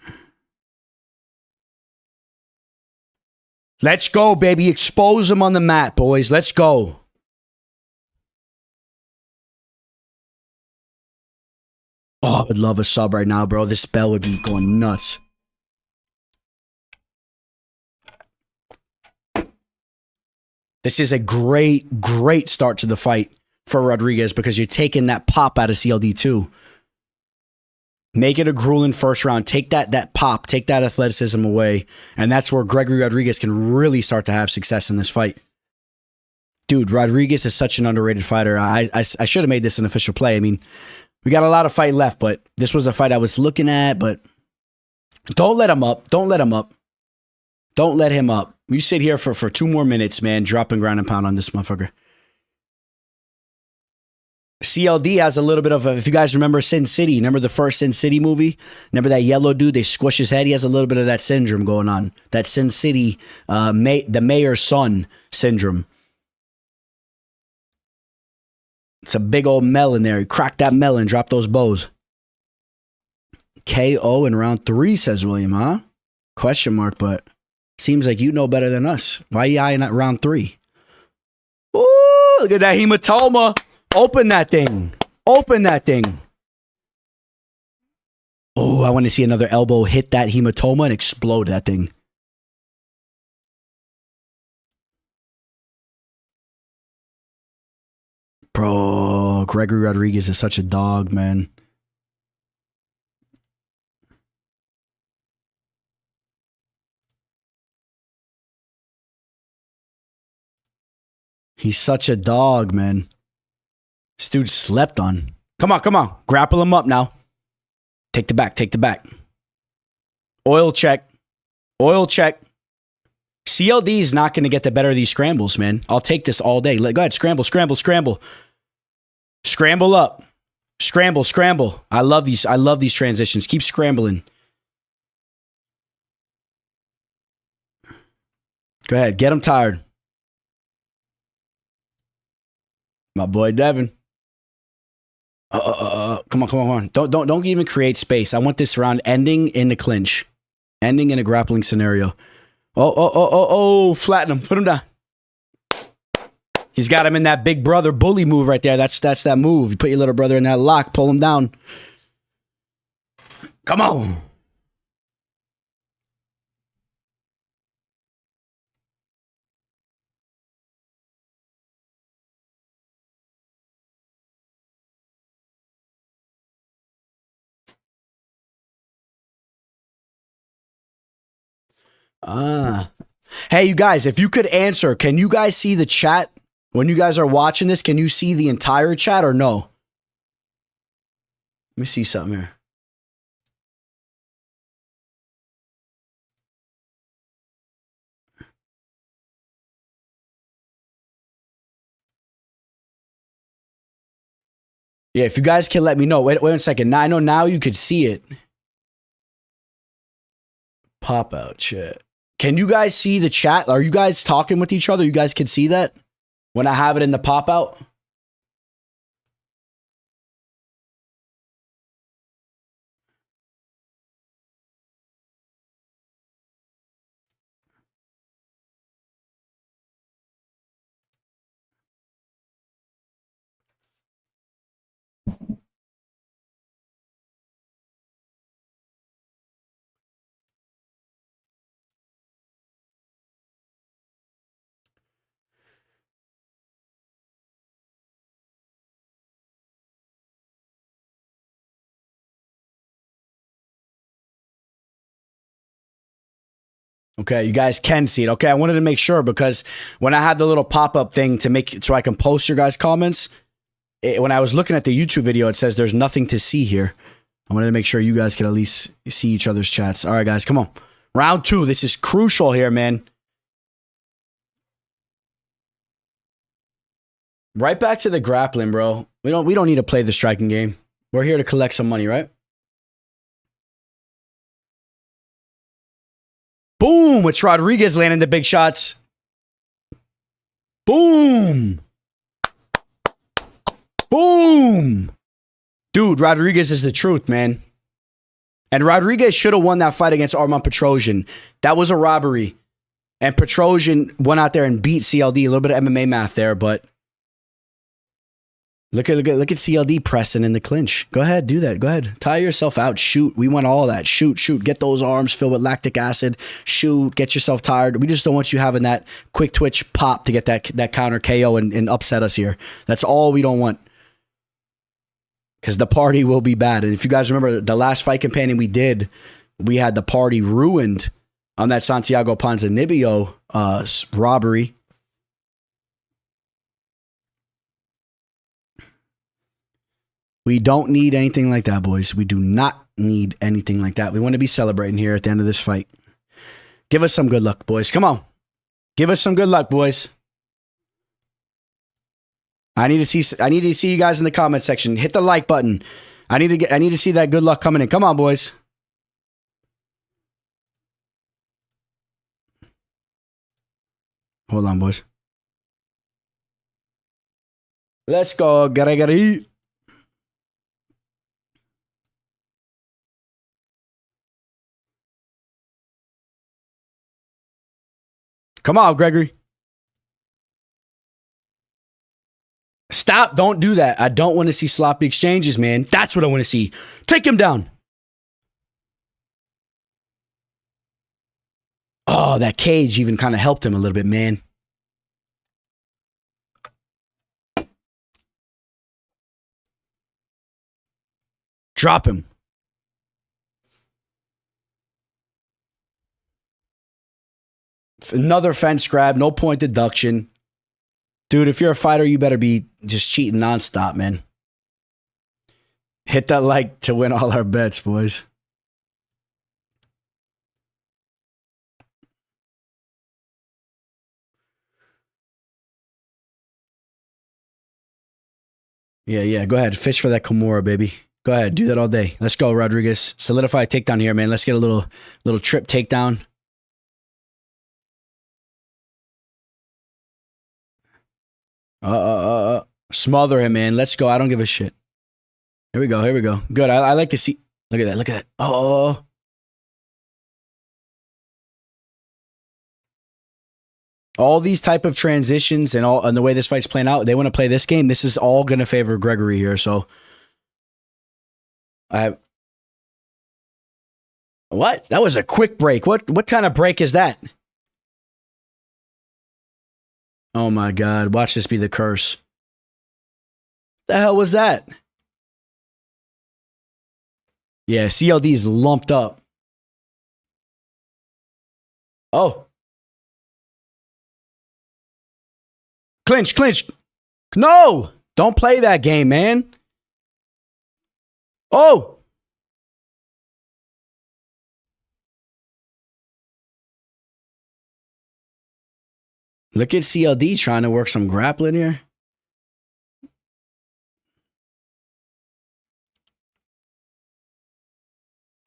Let's go, baby. Expose him on the mat, boys. Let's go. Oh, I would love a sub right now, bro. This bell would be going nuts. This is a great start to the fight for Rodriguez because you're taking that pop out of CLD too. Make it a grueling first round. Take that pop, take that athleticism away. And that's where Gregory Rodriguez can really start to have success in this fight. Dude, Rodriguez is such an underrated fighter. I should have made this an official play. I mean, we got a lot of fight left, but this was a fight I was looking at, but don't let him up. Don't let him up. Don't let him up. You sit here for 2 more minutes, man, dropping ground and pound on this motherfucker. CLD has a little bit of, if you guys remember Sin City, remember the first Sin City movie? Remember that yellow dude, they squish his head? He has a little bit of that syndrome going on. That Sin City, the mayor's son syndrome. It's a big old melon there. He cracked that melon, dropped those bows. KO in round 3, says William, huh? Question mark, but seems like you know better than us. Why are you eyeing at round 3? Ooh, look at that hematoma. Open that thing. Open that thing. Oh, I want to see another elbow hit that hematoma and explode that thing. Bro, Gregory Rodriguez is such a dog, man. He's such a dog, man. This dude slept on. Come on, come on. Grapple him up now. Take the back, take the back. Oil check. Oil check. CLD is not going to get the better of these scrambles, man. I'll take this all day. Go ahead, scramble, scramble, scramble. Scramble up. Scramble, scramble. I love these transitions. Keep scrambling. Go ahead, get him tired. My boy Devin. Come on, come on, come on. Don't even create space. I want this round ending in the clinch. Ending in a grappling scenario. Oh, flatten him. Put him down. He's got him in that big brother bully move right there. That's that move. You put your little brother in that lock, pull him down. Come on. Hey, you guys, if you could answer, can you guys see the chat? When you guys are watching this, can you see the entire chat or no? Let me see something here. Yeah, if you guys can let me know. Wait a second. Now I know now you could see it. Pop out chat. Can you guys see the chat? Are you guys talking with each other? You guys can see that when I have it in the pop out? Okay, you guys can see it. Okay, I wanted to make sure because when I had the little pop-up thing to make it so I can post your guys' comments, when I was looking at the YouTube video, it says there's nothing to see here. I wanted to make sure you guys could at least see each other's chats. All right, guys, come on. Round 2. This is crucial here, man. Right back to the grappling, bro. We don't need to play the striking game. We're here to collect some money, right? Boom! It's Rodriguez landing the big shots. Boom! Boom! Dude, Rodriguez is the truth, man. And Rodriguez should have won that fight against Armand Petrosian. That was a robbery. And Petrosian went out there and beat CLD. A little bit of MMA math there, but look at CLD pressing in the clinch. Go ahead, do that. Go ahead. Tire yourself out. Shoot. We want all that. Shoot. Get those arms filled with lactic acid. Shoot. Get yourself tired. We just don't want you having that quick twitch pop to get that counter KO and upset us here. That's all we don't want. Because the party will be bad. And if you guys remember the last fight companion we did, we had the party ruined on that Santiago Ponzinibbio robbery. We don't need anything like that, boys. We do not need anything like that. We want to be celebrating here at the end of this fight. Give us some good luck, boys. Come on. Give us some good luck, boys. I need to see you guys in the comment section. Hit the like button. I need to see that good luck coming in. Come on, boys. Hold on, boys. Let's go, Gregory. Come on, Gregory. Stop. Don't do that. I don't want to see sloppy exchanges, man. That's what I want to see. Take him down. Oh, that cage even kind of helped him a little bit, man. Drop him. Another fence grab, no point deduction. Dude, if you're a fighter, you better be just cheating nonstop, man. Hit that like to win all our bets, boys. Yeah. Go ahead. Fish for that Kimura, baby. Go ahead. Do that all day. Let's go, Rodriguez. Solidify a takedown here, man. Let's get a little trip takedown. Smother him, man. Let's go. I don't give a shit. Here we go. Good. I like to see. Look at that. Oh. All these type of transitions and the way this fight's playing out, they want to play this game. This is all going to favor Gregory here. So, what? That was a quick break. What kind of break is that? Oh my God! Watch this be the curse. The hell was that? Yeah, CLD's lumped up. Oh. Clinch. No! Don't play that game, man. Oh! Look at CLD trying to work some grappling here.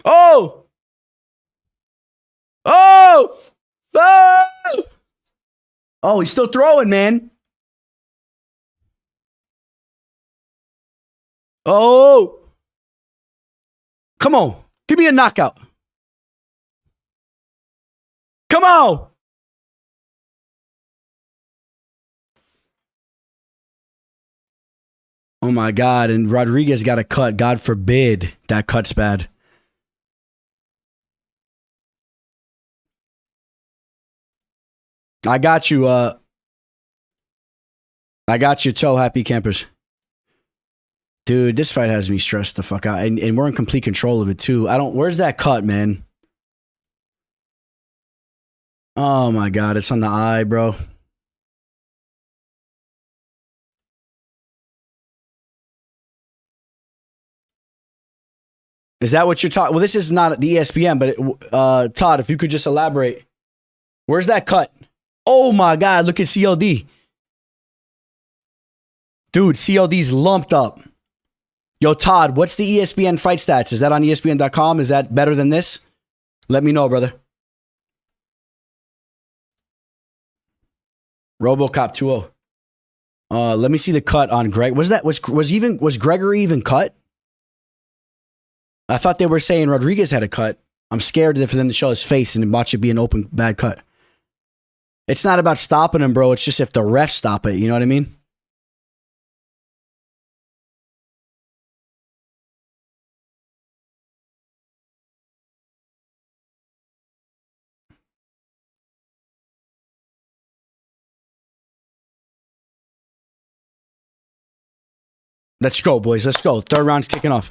Oh! Oh! Oh! Oh, he's still throwing, man. Oh! Come on. Give me a knockout. Come on! Oh my God. And Rodriguez got a cut. God forbid that cut's bad. I got you. I got you, toe happy campers. Dude, this fight has me stressed the fuck out. And we're in complete control of it too. Where's that cut, man? Oh my God, it's on the eye, bro. Is that what you're talking? Well, this is not the ESPN, but Todd, if you could just elaborate. Where's that cut? Oh my God, look at CLD. Dude, CLD's lumped up. Yo, Todd, what's the ESPN fight stats? Is that on ESPN.com? Is that better than this? Let me know, brother. RoboCop 2-0. Let me see the cut on Greg. Was Gregory even cut? I thought they were saying Rodriguez had a cut. I'm scared for them to show his face and watch it be an open bad cut. It's not about stopping him, bro. It's just if the refs stop it. You know what I mean? Let's go, boys. Let's go. Third round's kicking off.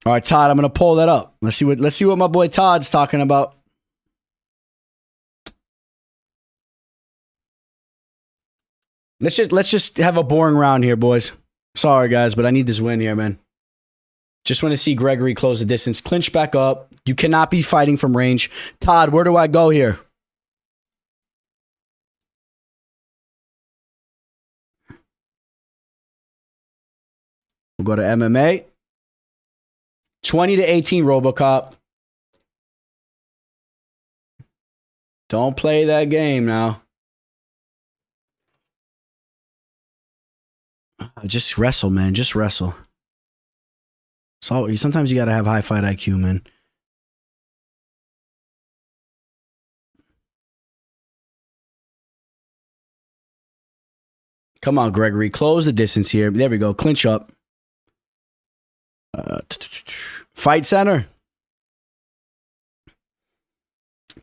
All right, Todd, I'm going to pull that up. Let's see what my boy Todd's talking about. Let's just have a boring round here, boys. Sorry, guys, but I need this win here, man. Just want to see Gregory close the distance. Clinch back up. You cannot be fighting from range. Todd, where do I go here? We'll go to MMA. 20-18 RoboCop. Don't play that game now. Just wrestle, man. Just wrestle. So sometimes you gotta have high fight IQ, man. Come on, Gregory. Close the distance here. There we go. Clinch up. Fight center.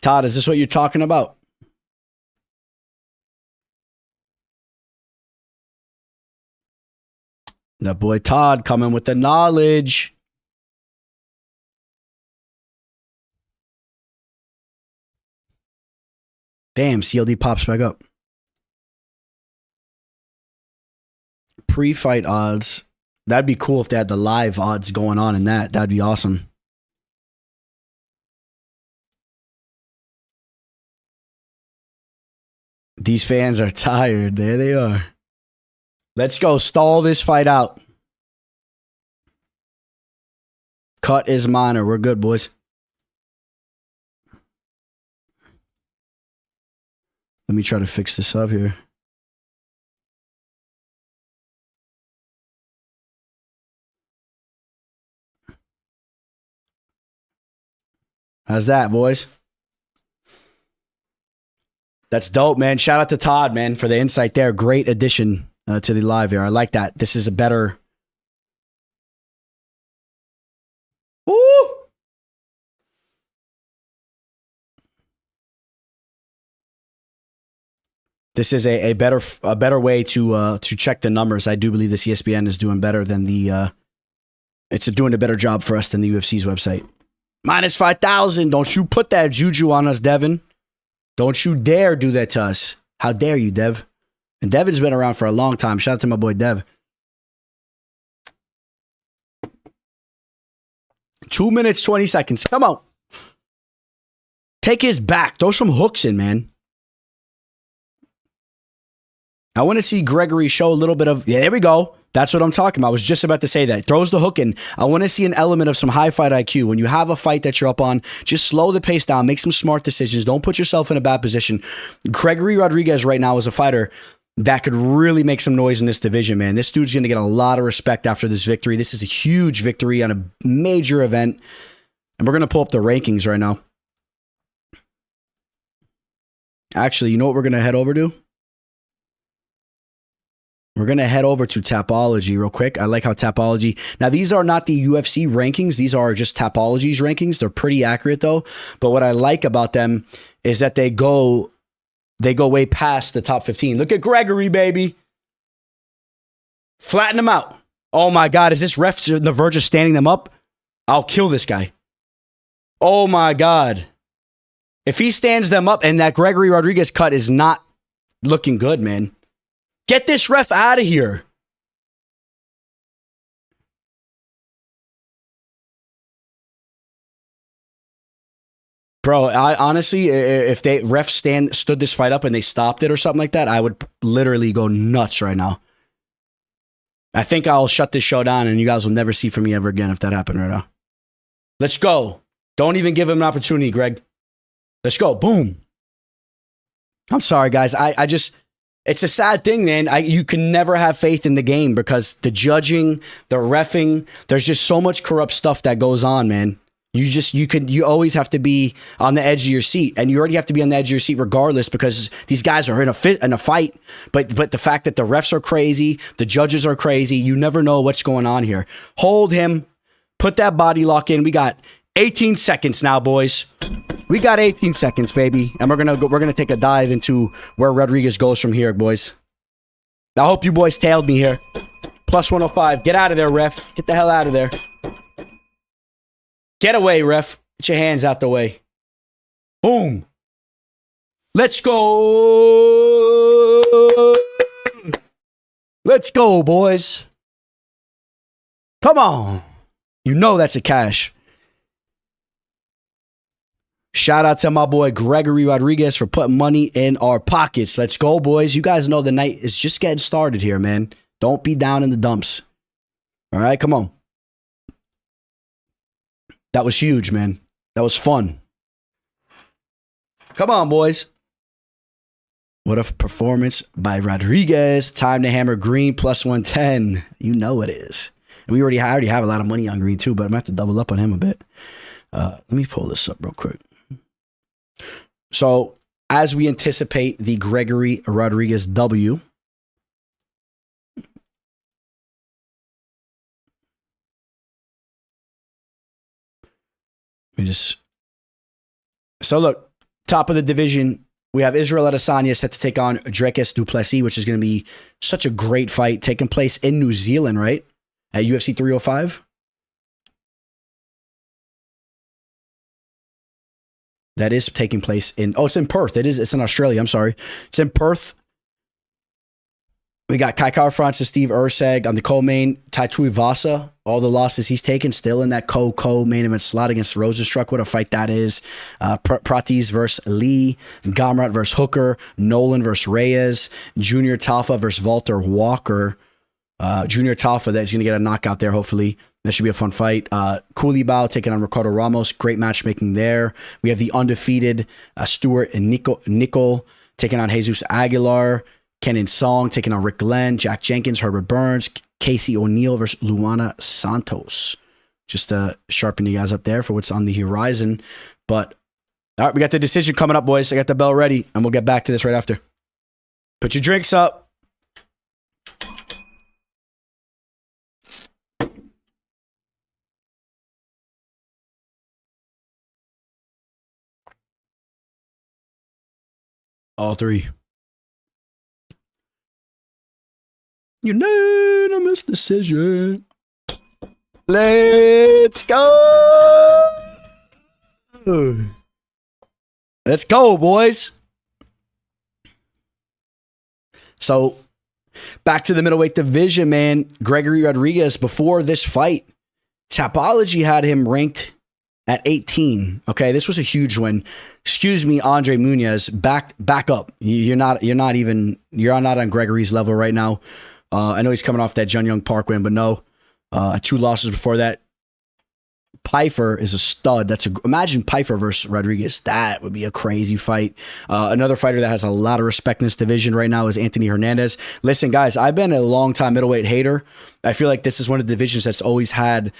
Todd, is this what you're talking about? That boy Todd coming with the knowledge. Damn, CLD pops back up. Pre-fight odds. That'd be cool if they had the live odds going on in that. That'd be awesome. These fans are tired. There they are. Let's go. Stall this fight out. Cut is minor. We're good, boys. Let me try to fix this up here. How's that, boys? That's dope, man. Shout out to Todd, man, for the insight there. Great addition to the live here. I like that. This is a better... Woo! This is a better way to check the numbers. I do believe this ESPN is doing better than the... it's doing a better job for us than the UFC's website. Minus 5,000. Don't you put that juju on us, Devin. Don't you dare do that to us. How dare you, Dev? And Devin's been around for a long time. Shout out to my boy, Dev. 2 minutes, 20 seconds. Come on. Take his back. Throw some hooks in, man. I want to see Gregory show a little bit of... Yeah, there we go. That's what I'm talking about. I was just about to say that. Throws the hook in. I want to see an element of some high fight IQ. When you have a fight that you're up on, just slow the pace down. Make some smart decisions. Don't put yourself in a bad position. Gregory Rodriguez right now is a fighter that could really make some noise in this division, man. This dude's going to get a lot of respect after this victory. This is a huge victory on a major event. And we're going to pull up the rankings right now. Actually, you know what we're going to head over to? We're going to head over to Tapology real quick. I like how Tapology... Now, these are not the UFC rankings. These are just Tapology's rankings. They're pretty accurate, though. But what I like about them is that they go way past the top 15. Look at Gregory, baby. Flatten them out. Oh, my God. Is this ref on the verge of standing them up? I'll kill this guy. Oh, my God. If he stands them up, and that Gregory Rodriguez cut is not looking good, man. Get this ref out of here. Bro, I honestly, if they refs stood this fight up and they stopped it or something like that, I would literally go nuts right now. I think I'll shut this show down and you guys will never see from me ever again if that happened right now. Let's go. Don't even give him an opportunity, Greg. Let's go. Boom. I'm sorry, guys. I just... It's a sad thing, man. You can never have faith in the game because the judging, the reffing, there's just so much corrupt stuff that goes on, man. You always have to be on the edge of your seat, and you already have to be on the edge of your seat regardless because these guys are in a fight. But the fact that the refs are crazy, the judges are crazy, you never know what's going on here. Hold him, put that body lock in. We got 18 seconds now, boys. We got 18 seconds, baby, and we're gonna take a dive into where Rodriguez goes from here, boys. I hope you boys tailed me here. Plus 105. Get out of there, ref. Get the hell out of there. Get away, ref. Get your hands out the way. Boom. Let's go. Let's go, boys. Come on. You know that's a cash. Shout out to my boy Gregory Rodriguez for putting money in our pockets. Let's go, boys. You guys know the night is just getting started here, man. Don't be down in the dumps. All right, come on. That was huge, man. That was fun. Come on, boys. What a performance by Rodriguez. Time to hammer green plus 110. You know it is. I already have a lot of money on green too, but I'm going to have to double up on him a bit. Let me pull this up real quick. So, as we anticipate the Gregory Rodriguez W, so look, Top of the division, we have Israel Adesanya set to take on Dricus du Plessis, which is going to be such a great fight taking place in New Zealand, right? At UFC 305. That is taking place in, it's in Perth. It's in Australia. I'm sorry. It's in Perth. We got Kai Kara-France, Steve Erceg on the co-main. Tai Tuivasa, all the losses he's taken, still in that co-main event slot against Rosenstruck. What a fight that is. Pratis versus Lee. Gamrat versus Hooker. Nolan versus Reyes. Junior Talfa versus Walter Walker. Junior Talfa, that's going to get a knockout there, hopefully. That should be a fun fight. Koulibaly taking on Ricardo Ramos. Great matchmaking there. We have the undefeated Stuart and Nicol taking on Jesus Aguilar. Kenan Song taking on Rick Glenn. Jack Jenkins, Herbert Burns. Casey O'Neill versus Luana Santos. Just sharpen you guys up there for what's on the horizon. But, all right, we got the decision coming up, boys. I got the bell ready, and we'll get back to this right after. Put your drinks up. All three. Unanimous decision. Let's go. Let's go, boys. So, back to the middleweight division, man. Gregory Rodriguez, before this fight, Tapology had him ranked at 18. Okay, this was a huge win. Excuse me, Andre Muniz, back up. You're not on Gregory's level right now. I know he's coming off that Jun Young Park win, but no, 2 losses before that. Pfeiffer is a stud. Imagine Pfeiffer versus Rodriguez. That would be a crazy fight. Another fighter that has a lot of respect in this division right now is Anthony Hernandez. Listen, guys, I've been a long-time middleweight hater. I feel like this is one of the divisions that's always had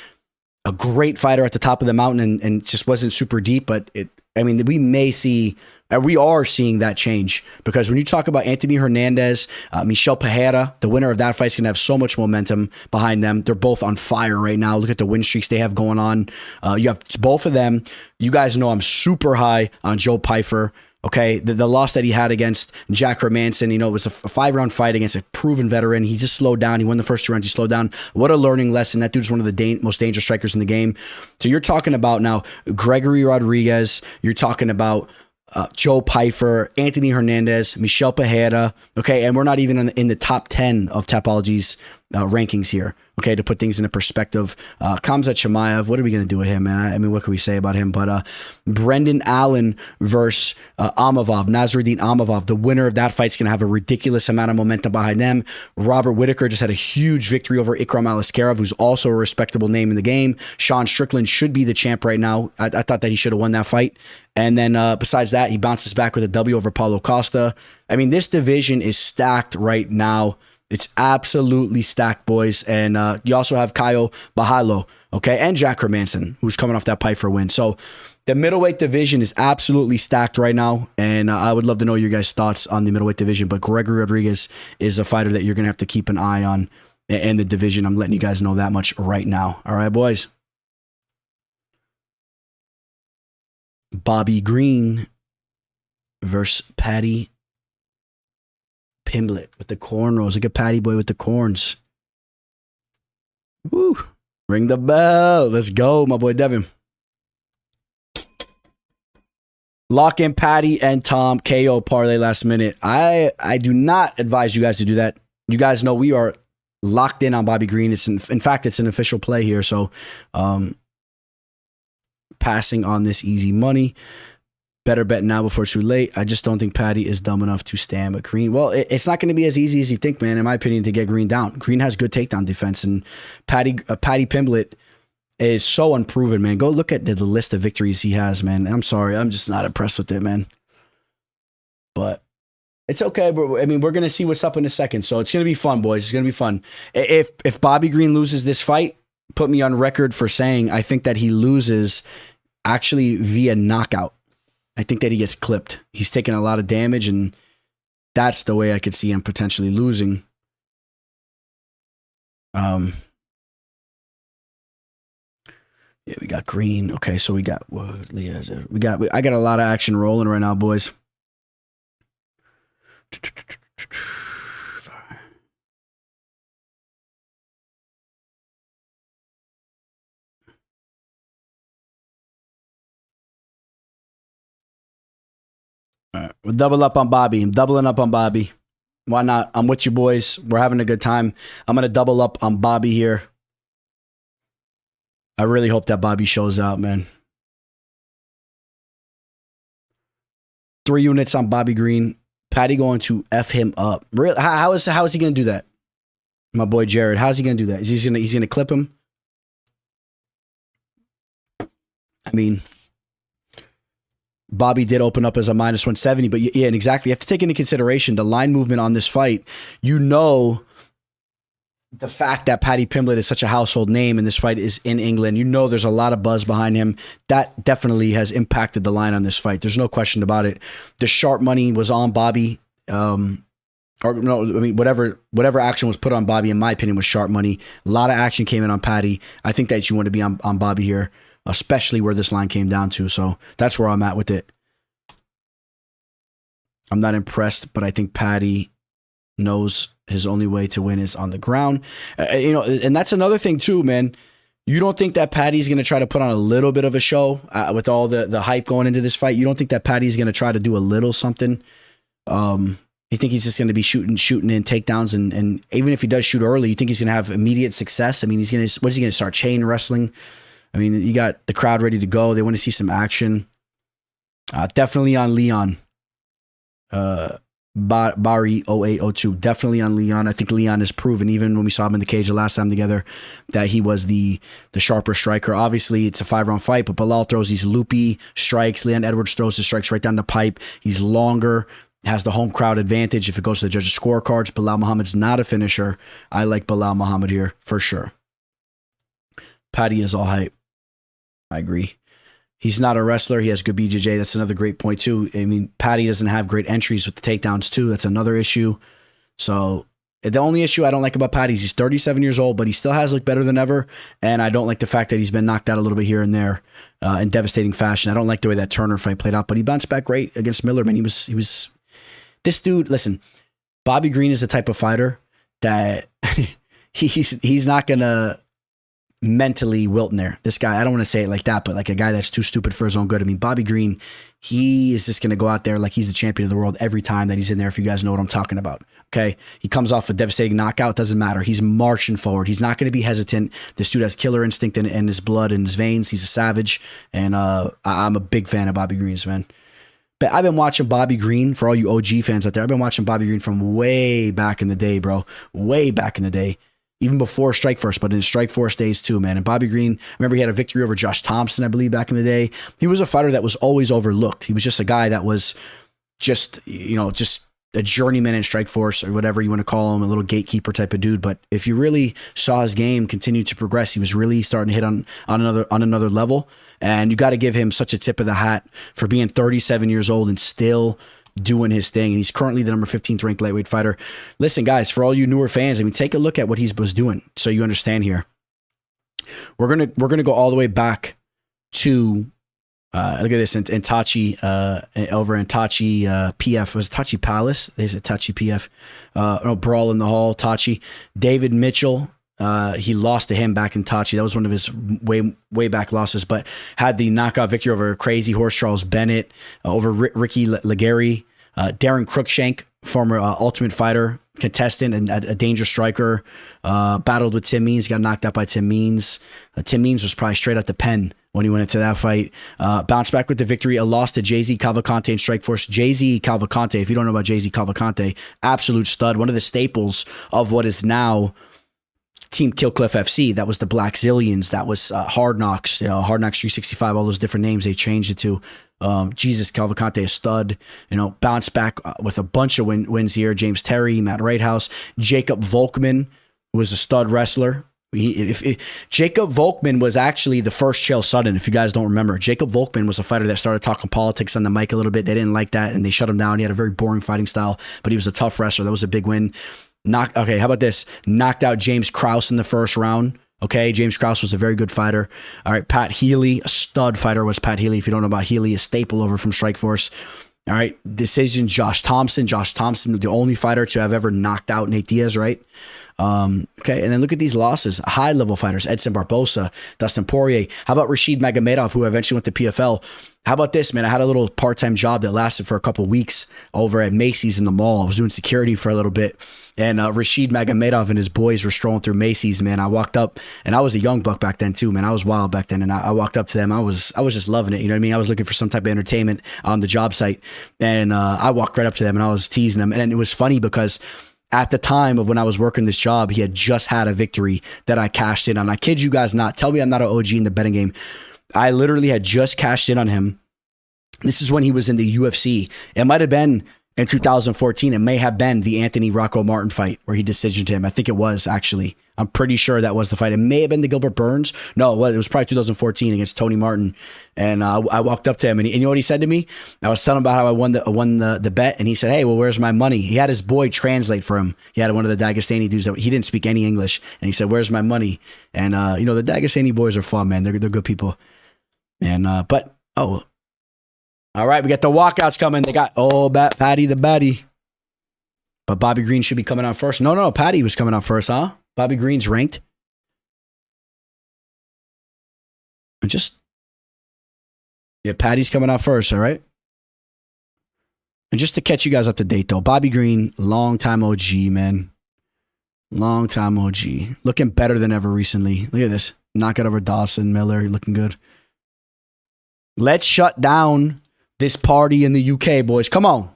a great fighter at the top of the mountain and just wasn't super deep, but we are seeing that change, because when you talk about Anthony Hernandez, Michel Pereira, the winner of that fight is going to have so much momentum behind them. They're both on fire right now. Look at the win streaks they have going on. You have both of them. You guys know I'm super high on Joe Pyfer. Okay, the loss that he had against Jack Hermanson, it was a 5-round fight against a proven veteran. He just slowed down. He won the first 2 rounds. He slowed down. What a learning lesson. That dude's one of the most dangerous strikers in the game. So you're talking about now Gregory Rodriguez. You're talking about Joe Pyfer, Anthony Hernandez, Michel Pereira. Okay, and we're not even in the top 10 of Tapology's rankings here. Okay, to put things into perspective, Khamzat Chimaev, what are we going to do with him, man? I mean, what can we say about him? But Brendan Allen versus Amavov, Nasruddin Amavov, the winner of that fight is going to have a ridiculous amount of momentum behind them. Robert Whitaker just had a huge victory over Ikram Aliskerov, who's also a respectable name in the game. Sean Strickland should be the champ right now. I thought that he should have won that fight. And then besides that, he bounces back with a W over Paulo Costa. I mean, this division is stacked right now. It's absolutely stacked, boys. And you also have Caio Bahalo, okay, and Jack Hermanson, who's coming off that Pyfer win. So the middleweight division is absolutely stacked right now, and I would love to know your guys' thoughts on the middleweight division. But Gregory Rodriguez is a fighter that you're going to have to keep an eye on in the division. I'm letting you guys know that much right now. All right, boys. Bobby Green versus Paddy Pimblett with the cornrows. Look at Paddy boy with the corns. Woo. Ring the bell. Let's go, my boy Devin. Lock in Paddy and Tom KO parlay last minute. I do not advise you guys to do that. You guys know we are locked in on Bobby Green. In fact, it's an official play here. So passing on this easy money. Better bet now before it's too late. I just don't think Paddy is dumb enough to stand with Green. Well, it's not going to be as easy as you think, man, in my opinion, to get Green down. Green has good takedown defense, and Paddy Pimblett is so unproven, man. Go look at the list of victories he has, man. I'm sorry. I'm just not impressed with it, man. But it's okay. But I mean, we're going to see what's up in a second. So it's going to be fun, boys. It's going to be fun. If Bobby Green loses this fight, put me on record for saying I think that he loses actually via knockout. I think that he gets clipped. He's taking a lot of damage, and that's the way I could see him potentially losing. Yeah, we got green. Okay, so we got I got a lot of action rolling right now, boys. All right, we'll double up on Bobby. I'm doubling up on Bobby. Why not? I'm with you, boys. We're having a good time. I'm gonna double up on Bobby here. I really hope that Bobby shows out, man. 3 units on Bobby Green. Paddy going to F him up. Really? How is he going to do that? My boy Jared. How's he going to do that? He's going to clip him? I mean, Bobby did open up as a minus 170, but yeah, and exactly. You have to take into consideration the line movement on this fight. You know, the fact that Paddy Pimblett is such a household name and this fight is in England, you know there's a lot of buzz behind him. That definitely has impacted the line on this fight. There's no question about it. The sharp money was on Bobby. Whatever action was put on Bobby, in my opinion, was sharp money. A lot of action came in on Paddy. I think that you want to be on Bobby here, especially where this line came down to. So that's where I'm at with it. I'm not impressed, but I think Paddy knows his only way to win is on the ground. And that's another thing too, man. You don't think that Paddy's going to try to put on a little bit of a show with all the hype going into this fight? You don't think that Paddy's going to try to do a little something? You think he's just going to be shooting in takedowns, and even if he does shoot early, you think he's going to have immediate success? I mean, what is he going to start chain wrestling? I mean, you got the crowd ready to go. They want to see some action. Definitely on Leon. Bari 0802, definitely on Leon. I think Leon has proven, even when we saw him in the cage the last time together, that he was the sharper striker. Obviously, it's a 5-round fight, but Belal throws these loopy strikes. Leon Edwards throws the strikes right down the pipe. He's longer, has the home crowd advantage if it goes to the judges' scorecards. Belal Muhammad's not a finisher. I like Belal Muhammad here for sure. Paddy is all hype. I agree. He's not a wrestler. He has good BJJ. That's another great point too. I mean, Paddy doesn't have great entries with the takedowns too. That's another issue. So the only issue I don't like about Paddy is he's 37 years old, but he still has looked better than ever. And I don't like the fact that he's been knocked out a little bit here and there in devastating fashion. I don't like the way that Turner fight played out, but he bounced back great against Miller. Man, he was this dude. Listen, Bobby Green is the type of fighter that he's not gonna mentally wilt in there. This guy, I don't want to say it like that, but like a guy that's too stupid for his own good. I mean, Bobby Green, he is just going to go out there like he's the champion of the world every time that he's in there, if you guys know what I'm talking about. Okay? He comes off a devastating knockout, doesn't matter. He's marching forward. He's not going to be hesitant. This dude has killer instinct in his blood and his veins. He's a savage, and I'm a big fan of Bobby Green's, man. But I've been watching Bobby Green, for all you OG fans out there, I've been watching Bobby Green from way back in the day, bro. Way back in the day. Even before Strikeforce, but in Strikeforce days too, man. And Bobby Green, remember he had a victory over Josh Thompson, I believe, back in the day. He was a fighter that was always overlooked. He was just a guy that was just a journeyman in Strikeforce, or whatever you want to call him, a little gatekeeper type of dude. But if you really saw his game continue to progress, he was really starting to hit on another level. And you got to give him such a tip of the hat for being 37 years old and still doing his thing. And he's currently the number 15th ranked lightweight fighter. Listen, guys, for all you newer fans, I mean, take a look at what he was doing so you understand here. We're gonna go all the way back to look at this in Tachi over in Tachi PF. Was it Tachi Palace? There's a Tachi PF. Brawl in the Hall. Tachi. David Mitchell. He lost to him back in Tachi. That was one of his way back losses, but had the knockout victory over Crazy Horse Charles Bennett, over Ricky Legary, Darren Cruikshank, former Ultimate Fighter contestant and a dangerous striker, battled with Tim Means, got knocked out by Tim Means. Tim Means was probably straight out the pen when he went into that fight. Bounced back with the victory, a loss to Jay-Z Cavalcante in Strikeforce. Jay-Z Cavalcante, if you don't know about Jay-Z Cavalcante, absolute stud, one of the staples of what is now Team Killcliff FC. That was the Black Zillions. That was Hard Knocks, Hard Knocks 365, all those different names they changed it to. Jesus Cavalcante, a stud, bounced back with a bunch of wins here. James Terry, Matt Righthouse, Jacob Volkman was a stud wrestler. Jacob Volkman was actually the first Chael Sonnen, if you guys don't remember. Jacob Volkman was a fighter that started talking politics on the mic a little bit. They didn't like that, and they shut him down. He had a very boring fighting style, but he was a tough wrestler. That was a big win. Okay, how about this? Knocked out James Krause in the first round. Okay, James Krause was a very good fighter. All right, Pat Healy, a stud fighter was Pat Healy. If you don't know about Healy, a staple over from Strikeforce. All right, decision, Josh Thompson. Josh Thompson, the only fighter to have ever knocked out Nate Diaz, right? Okay, and then look at these losses. High-level fighters, Edson Barbosa, Dustin Poirier. How about Rashid Magomedov, who eventually went to PFL? How about this, man? I had a little part-time job that lasted for a couple weeks over at Macy's in the mall. I was doing security for a little bit. And Rashid Magomedov and his boys were strolling through Macy's, man. I walked up, and I was a young buck back then too, man. I was wild back then, and I walked up to them. I was just loving it, you know what I mean? I was looking for some type of entertainment on the job site, and I walked right up to them, and I was teasing them. And it was funny because at the time of when I was working this job, he had just had a victory that I cashed in on. I kid you guys not. Tell me I'm not an OG in the betting game. I literally had just cashed in on him. This is when he was in the UFC. It might have been in 2014. It may have been the Anthony Rocco Martin fight where he decisioned him. I think it was, actually. I'm pretty sure that was the fight. It may have been the Gilbert Burns. No, it was probably 2014 against Tony Martin. And I walked up to him, and you know what he said to me? I was telling him about how I won the bet, and he said, hey, well, where's my money? He had his boy translate for him. He had one of the Dagestani dudes. He didn't speak any English, and he said, where's my money? And, the Dagestani boys are fun, man. They're good people. And, all right, we got the walkouts coming. They got, Paddy the baddie. But Bobby Green should be coming out first. No, Paddy was coming out first, huh? Bobby Green's ranked. Paddy's coming out first, all right? And just to catch you guys up to date, though, Bobby Green, long-time OG, man. Long-time OG. Looking better than ever recently. Look at this. Knockout over Dawson, Miller, looking good. Let's shut down this party in the UK, boys. Come on.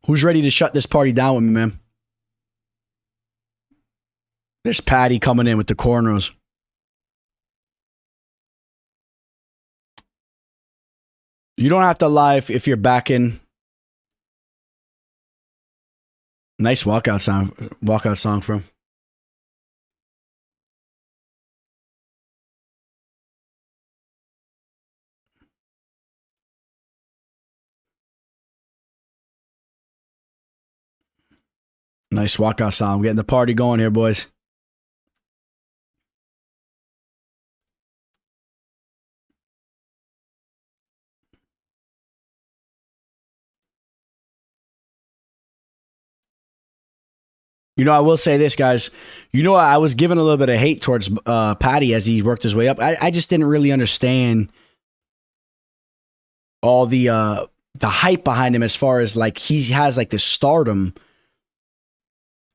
Who's ready to shut this party down with me, man? There's Paddy coming in with the cornrows. You don't have to lie if you're backing. Nice walkout song from. Nice walkout song. We're getting the party going here, boys. I will say this, guys. I was giving a little bit of hate towards Paddy as he worked his way up. I just didn't really understand all the hype behind him as far as like he has like this stardom.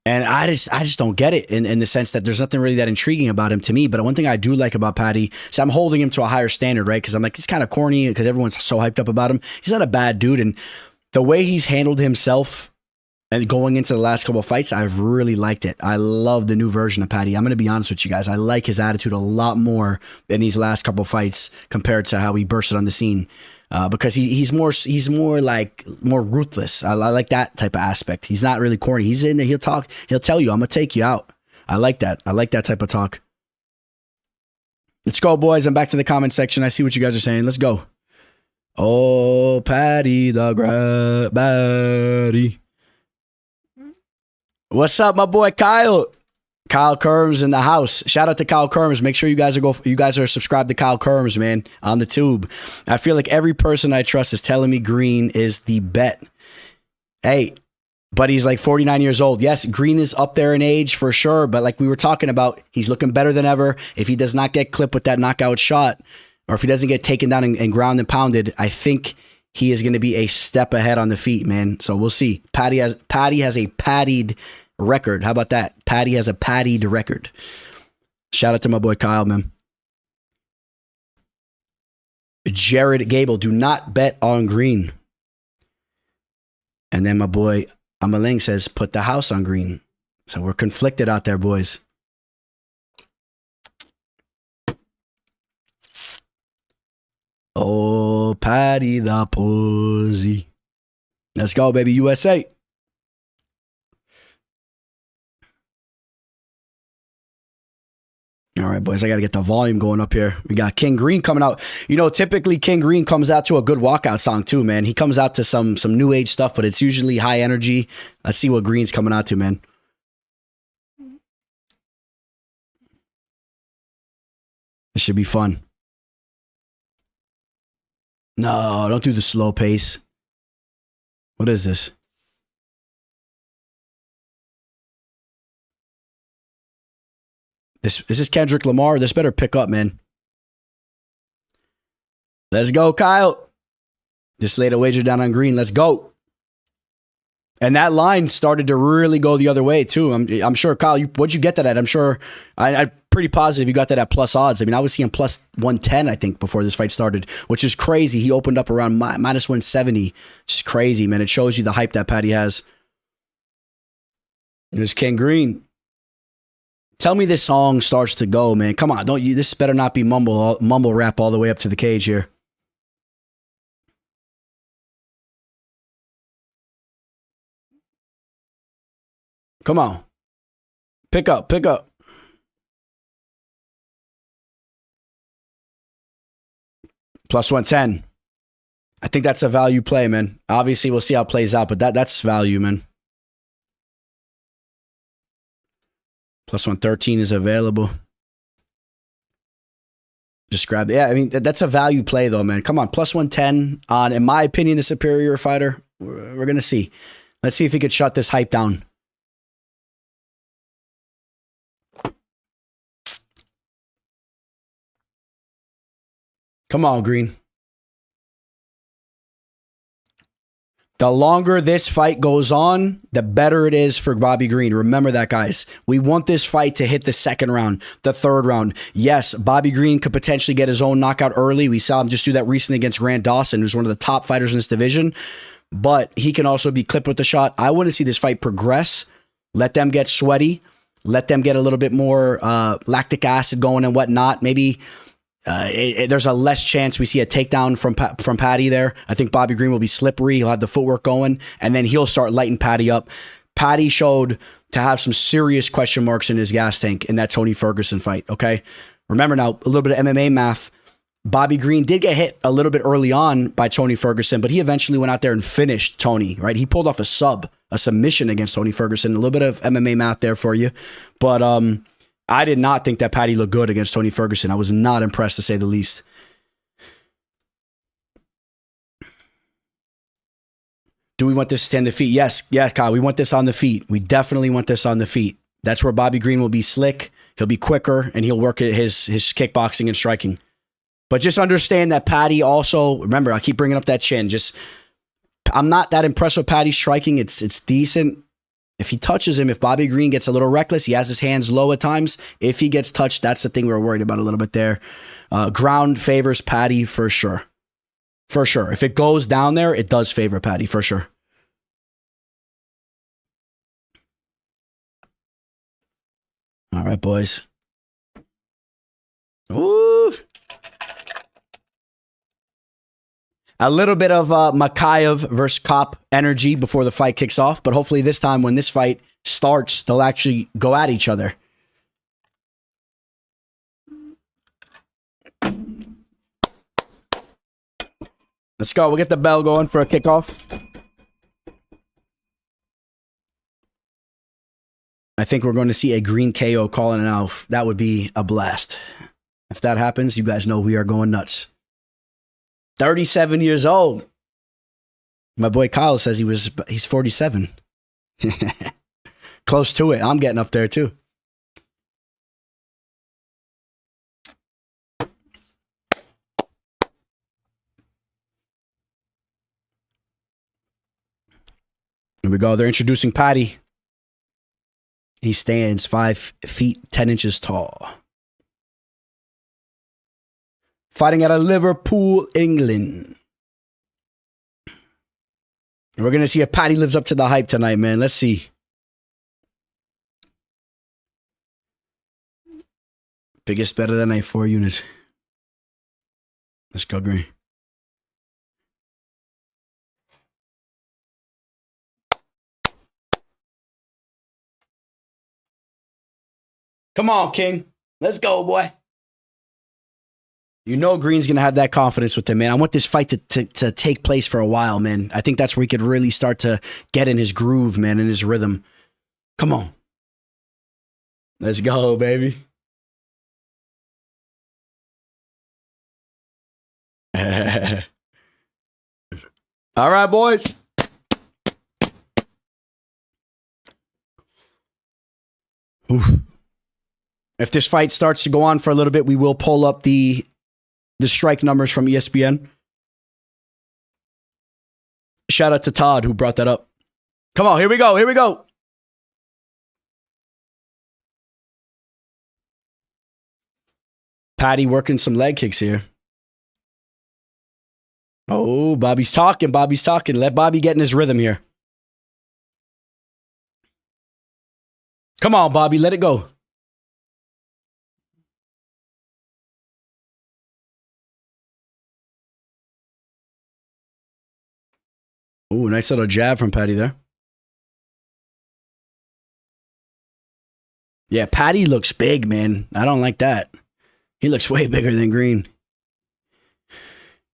And I just don't get it in the sense that there's nothing really that intriguing about him to me. But one thing I do like about Paddy, so I'm holding him to a higher standard, right? Because I'm like, he's kind of corny because everyone's so hyped up about him. He's not a bad dude. And the way he's handled himself and going into the last couple of fights, I've really liked it. I love the new version of Paddy. I'm going to be honest with you guys. I like his attitude a lot more in these last couple of fights compared to how he bursted on the scene. Because he's more ruthless. I like that type of aspect. He's not really corny. He's in there. He'll talk. He'll tell you, I'm going to take you out. I like that. I like that type of talk. Let's go, boys. I'm back to the comment section. I see what you guys are saying. Let's go. Oh, Paddy the Paddy. What's up, my boy Kyle? Kyle Kerms in the house. Shout out to Kyle Kerms. Make sure you guys are subscribed to Kyle Kerms, man, on the tube. I feel like every person I trust is telling me Green is the bet. Hey, but he's like 49 years old. Yes, Green is up there in age for sure, but like we were talking about, he's looking better than ever. If he does not get clipped with that knockout shot, or if he doesn't get taken down and ground and pounded, I think he is going to be a step ahead on the feet, man. So we'll see. Paddy has a paddied record. How about that? Paddy has a paddied record. Shout out to my boy Kyle, man. Jared Gable, do not bet on Green. And then my boy Amaling says, put the house on Green. So we're conflicted out there, boys. Oh, Paddy the pussy. Let's go, baby. USA. All right, boys, I got to get the volume going up here. We got King Green coming out. You know, typically King Green comes out to a good walkout song too, man. He comes out to some new age stuff, but it's usually high energy. Let's see what Green's coming out to, man. It should be fun. No, don't do the slow pace. What is this? Is this Kendrick Lamar? This better pick up, man. Let's go, Kyle. Just laid a wager down on Green. Let's go. And that line started to really go the other way, too. I'm sure, Kyle, what'd you get that at? I'm sure, I'm pretty positive you got that at plus odds. I mean, I was seeing plus 110, I think, before this fight started, which is crazy. He opened up around minus 170. It's crazy, man. It shows you the hype that Paddy has. There's King Green. Tell me this song starts to go, man. Come on, don't you? This better not be mumble rap all the way up to the cage here. Come on. Pick up, pick up. Plus 110. I think that's a value play, man. Obviously, we'll see how it plays out, but that's value, man. Plus 113 is available. Just grab it. Yeah, I mean, that's a value play, though, man. Come on, plus 110 on, in my opinion, the superior fighter. We're going to see. Let's see if he could shut this hype down. Come on, Green. The longer this fight goes on, the better it is for Bobby Green. Remember that, guys. We want this fight to hit the second round, the third round. Yes, Bobby Green could potentially get his own knockout early. We saw him just do that recently against Grant Dawson, who's one of the top fighters in this division. But he can also be clipped with the shot. I want to see this fight progress. Let them get sweaty. Let them get a little bit more lactic acid going and whatnot. Maybe... there's a less chance we see a takedown from Paddy there. I think Bobby Green will be slippery. He'll have the footwork going, and then he'll start lighting Paddy up. Paddy showed to have some serious question marks in his gas tank in that Tony Ferguson fight, okay? Remember now, a little bit of MMA math. Bobby Green did get hit a little bit early on by Tony Ferguson, but he eventually went out there and finished Tony, right? He pulled off a submission against Tony Ferguson. A little bit of MMA math there for you. But I did not think that Paddy looked good against Tony Ferguson. I was not impressed, to say the least. Do we want this to stand the feet? Yes, Kyle, we want this on the feet. We definitely want this on the feet. That's where Bobby Green will be slick. He'll be quicker, and he'll work at his kickboxing and striking. But just understand that Paddy also, remember, I keep bringing up that chin. I'm not that impressed with Paddy's striking. It's decent. If he touches him, if Bobby Green gets a little reckless, he has his hands low at times. If he gets touched, that's the thing we're worried about a little bit there. Ground favors Paddy for sure. For sure. If it goes down there, it does favor Paddy for sure. All right, boys. Ooh. A little bit of Makayev versus Kopp energy before the fight kicks off, but hopefully this time when this fight starts, they'll actually go at each other. Let's go. We'll get the bell going for a kickoff. I think we're going to see a green KO calling it out. That would be a blast. If that happens, you guys know we are going nuts. 37 years old. My boy Kyle says he's 47. Close to it. I'm getting up there too. Here we go. They're introducing Paddy. He stands 5 feet 10 inches tall. Fighting out of Liverpool, England. And we're going to see if Paddy lives up to the hype tonight, man. Let's see. Biggest better than a 4 unit. Let's go, Green. Come on, King. Let's go, boy. You know Green's going to have that confidence with him, man. I want this fight to take place for a while, man. I think that's where he could really start to get in his groove, man, in his rhythm. Come on. Let's go, baby. All right, boys. Oof. If this fight starts to go on for a little bit, we will pull up the strike numbers from ESPN. Shout out to Todd who brought that up. Come on, here we go. Here we go. Paddy working some leg kicks here. Oh, Bobby's talking. Bobby's talking. Let Bobby get in his rhythm here. Come on, Bobby. Let it go. Oh, nice little jab from Paddy there. Yeah, Paddy looks big, man. I don't like that. He looks way bigger than Green.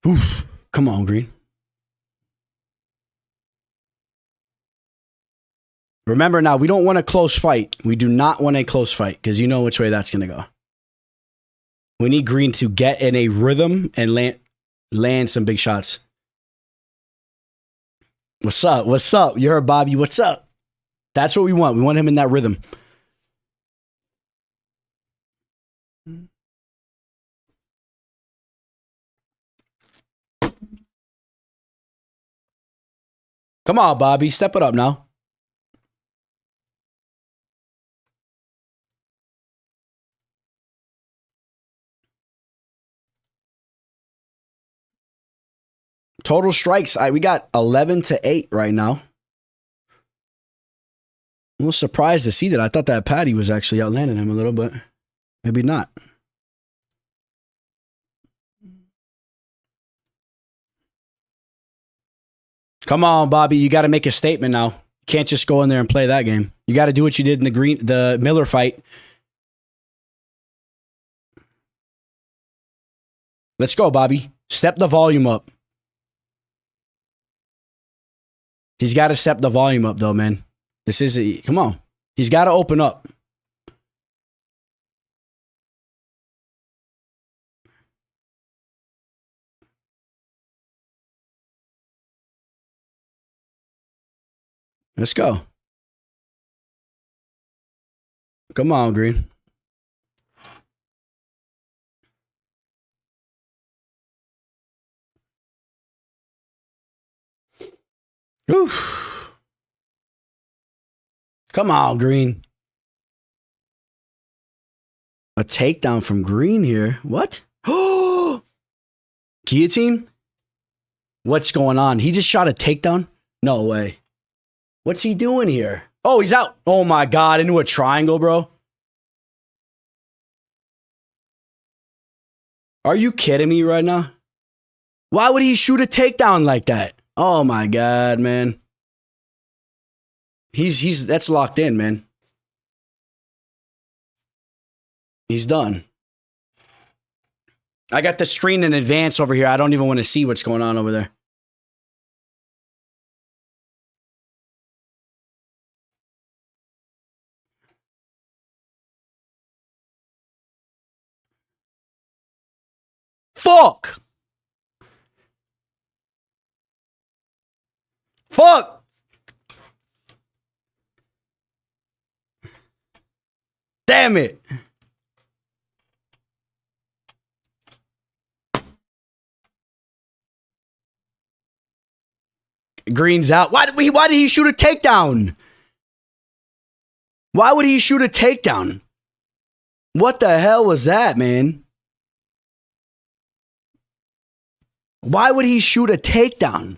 Oof. Come on, Green. Remember now, we don't want a close fight. We do not want a close fight because you know which way that's going to go. We need Green to get in a rhythm and land some big shots. What's up? What's up? You heard Bobby. What's up? That's what we want. We want him in that rhythm. Come on, Bobby. Step it up now. Total strikes. We got 11-8 right now. I'm a little surprised to see that. I thought that Paddy was actually outlanding him a little, but maybe not. Come on, Bobby. You got to make a statement now. You can't just go in there and play that game. You got to do what you did in the Miller fight. Let's go, Bobby. Step the volume up. He's got to step the volume up, though, man. This is come on. He's got to open up. Let's go. Come on, Green. Whew. Come on, Green. A takedown from Green here. What? Oh, guillotine? What's going on? He just shot a takedown? No way. What's he doing here? Oh, he's out. Oh my God, into a triangle, bro. Are you kidding me right now? Why would he shoot a takedown like that? Oh my God, man. That's locked in, man. He's done. I got the screen in advance over here. I don't even want to see what's going on over there. Fuck! Fuck! Damn it! Green's out. Why did he shoot a takedown? Why would he shoot a takedown? What the hell was that, man? Why would he shoot a takedown?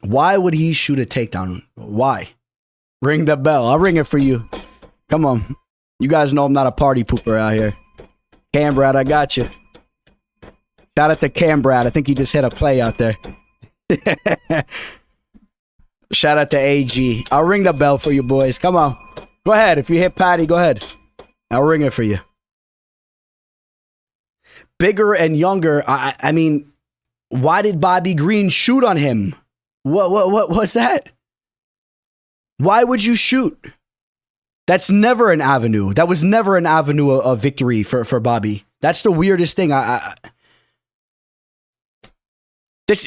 Why would he shoot a takedown? Why? Ring the bell. I'll ring it for you. Come on. You guys know I'm not a party pooper out here. Cam Brad, I got you. Shout out to Cam Brad. I think he just hit a play out there. Shout out to AG. I'll ring the bell for you boys. Come on. Go ahead. If you hit Paddy, go ahead. I'll ring it for you. Bigger and younger. I mean, why did Bobby Green shoot on him? What was that? Why would you shoot? That's never an avenue. That was never an avenue of victory for Bobby. That's the weirdest thing.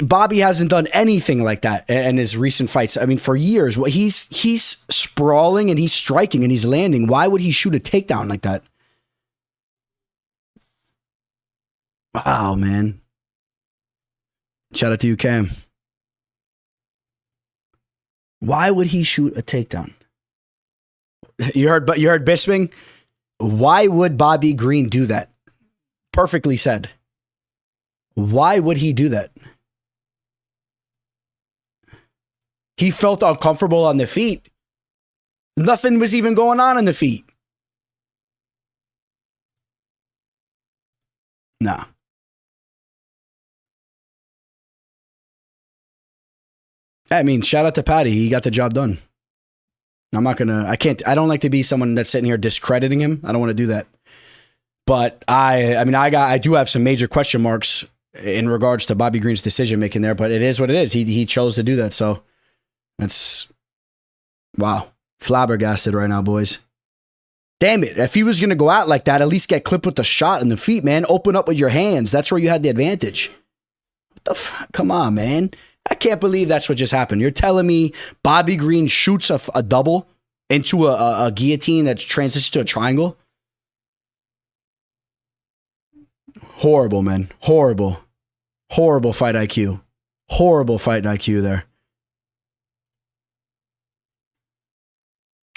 Bobby hasn't done anything like that in his recent fights. I mean, for years, he's sprawling and he's striking and he's landing. Why would he shoot a takedown like that? Wow, man. Shout out to you, Cam. Why would he shoot a takedown? You heard Bisping? Why would Bobby Green do that? Perfectly said. Why would he do that? He felt uncomfortable on the feet. Nothing was even going on the feet. Nah. I mean, shout out to Paddy. He got the job done. I don't like to be someone that's sitting here discrediting him. I don't want to do that. But I do have some major question marks in regards to Bobby Green's decision making there, but it is what it is. He chose to do that. So that's, wow. Flabbergasted right now, boys. Damn it. If he was going to go out like that, at least get clipped with the shot in the feet, man. Open up with your hands. That's where you had the advantage. What the fuck? Come on, man. I can't believe that's what just happened. You're telling me Bobby Green shoots a double into a guillotine that transitions to a triangle? Horrible, man. Horrible. Horrible fight IQ. Horrible fight IQ there.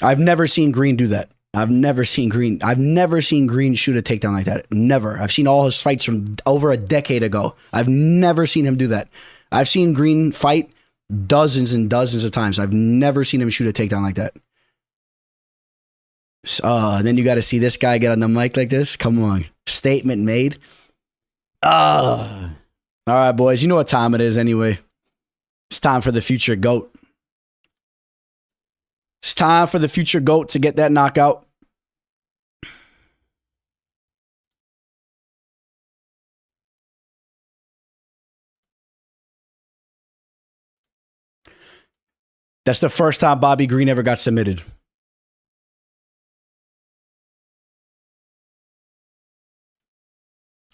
I've never seen Green do that. I've never seen Green shoot a takedown like that. Never. I've seen all his fights from over a decade ago. I've never seen him do that. I've seen Green fight dozens and dozens of times. I've never seen him shoot a takedown like that. And then you got to see this guy get on the mic like this. Come on. Statement made. All right, boys. You know what time it is anyway. It's time for the future GOAT. It's time for the future GOAT to get that knockout. That's the first time Bobby Green ever got submitted.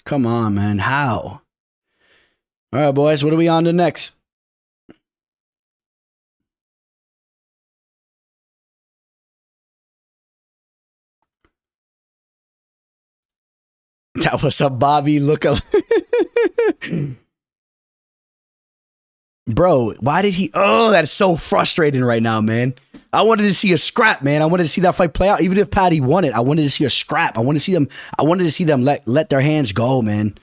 Come on, man. How? All right, boys. What are we on to next? That was a Bobby look-alike. Bro, why did he... Oh, that's so frustrating right now, man. I wanted to see a scrap, man. I wanted to see that fight play out. Even if Paddy won it, I wanted to see a scrap. I wanted to see them let their hands go, man.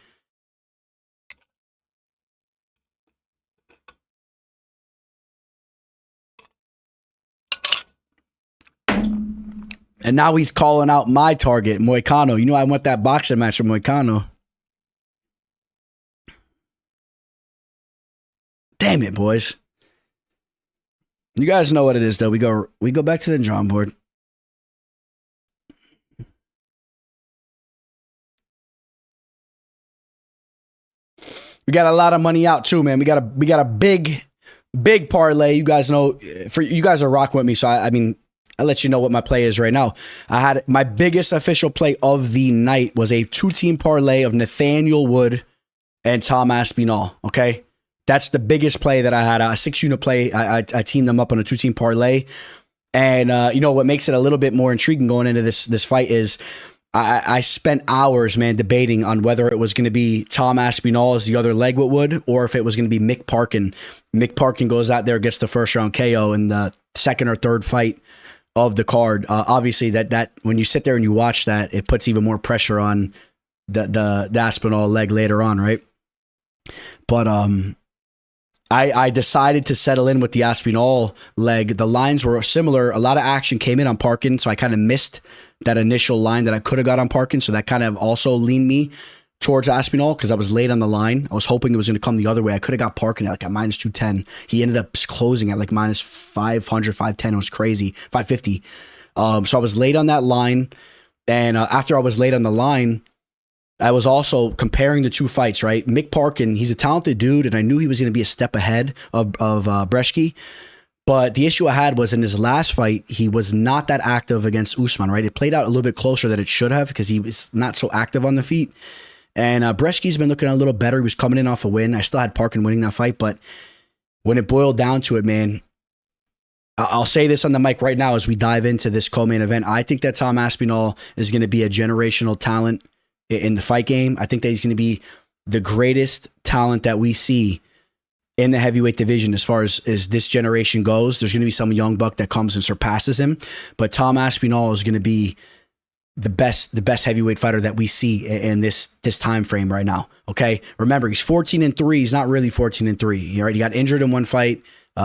And now he's calling out my target, Moicano. You know I want that boxing match with Moicano. Damn it, boys. You guys know what it is, though. We go back to the drawing board. We got a lot of money out too, man. We got a big parlay. You guys know, you guys are rocking with me, so I'll let you know what my play is right now. I had my biggest official play of the night was a 2-team parlay of Nathaniel Wood and Tom Aspinall. Okay. That's the biggest play that I had. A 6-unit play. I teamed them up on a 2-team parlay. And you know what makes it a little bit more intriguing going into this fight is I spent hours, man, debating on whether it was going to be Tom Aspinall as the other leg with Wood, or if it was going to be Mick Parkin. Mick Parkin goes out there, gets the first round KO in the second or third fight of the card. Obviously, that when you sit there and you watch that, it puts even more pressure on the Aspinall leg later on, right? But I decided to settle in with the Aspinall leg. The lines were similar. A lot of action came in on Parkin, so I kind of missed that initial line that I could have got on Parkin. So that kind of also leaned me towards Aspinall because I was late on the line. I was hoping it was going to come the other way. I could have got parking at like a minus 210. He ended up closing at like minus 500, 510. It was crazy. 550. So I was late on that line. And after I was late on the line, I was also comparing the two fights, right? Mick Parkin, he's a talented dude, and I knew he was going to be a step ahead of Brzeski. But the issue I had was in his last fight, he was not that active against Usman, right? It played out a little bit closer than it should have because he was not so active on the feet. And Brzeski's been looking a little better. He was coming in off a win. I still had Parkin winning that fight, but when it boiled down to it, man, I'll say this on the mic right now as we dive into this co-main event. I think that Tom Aspinall is going to be a generational talent in the fight game. I think that he's going to be the greatest talent that we see in the heavyweight division as far as this generation goes. There's going to be some young buck that comes and surpasses him, but Tom Aspinall is going to be the best heavyweight fighter that we see in this time frame right now. Okay, remember he's 14-3. He's not really 14-3. Right? He got injured in one fight.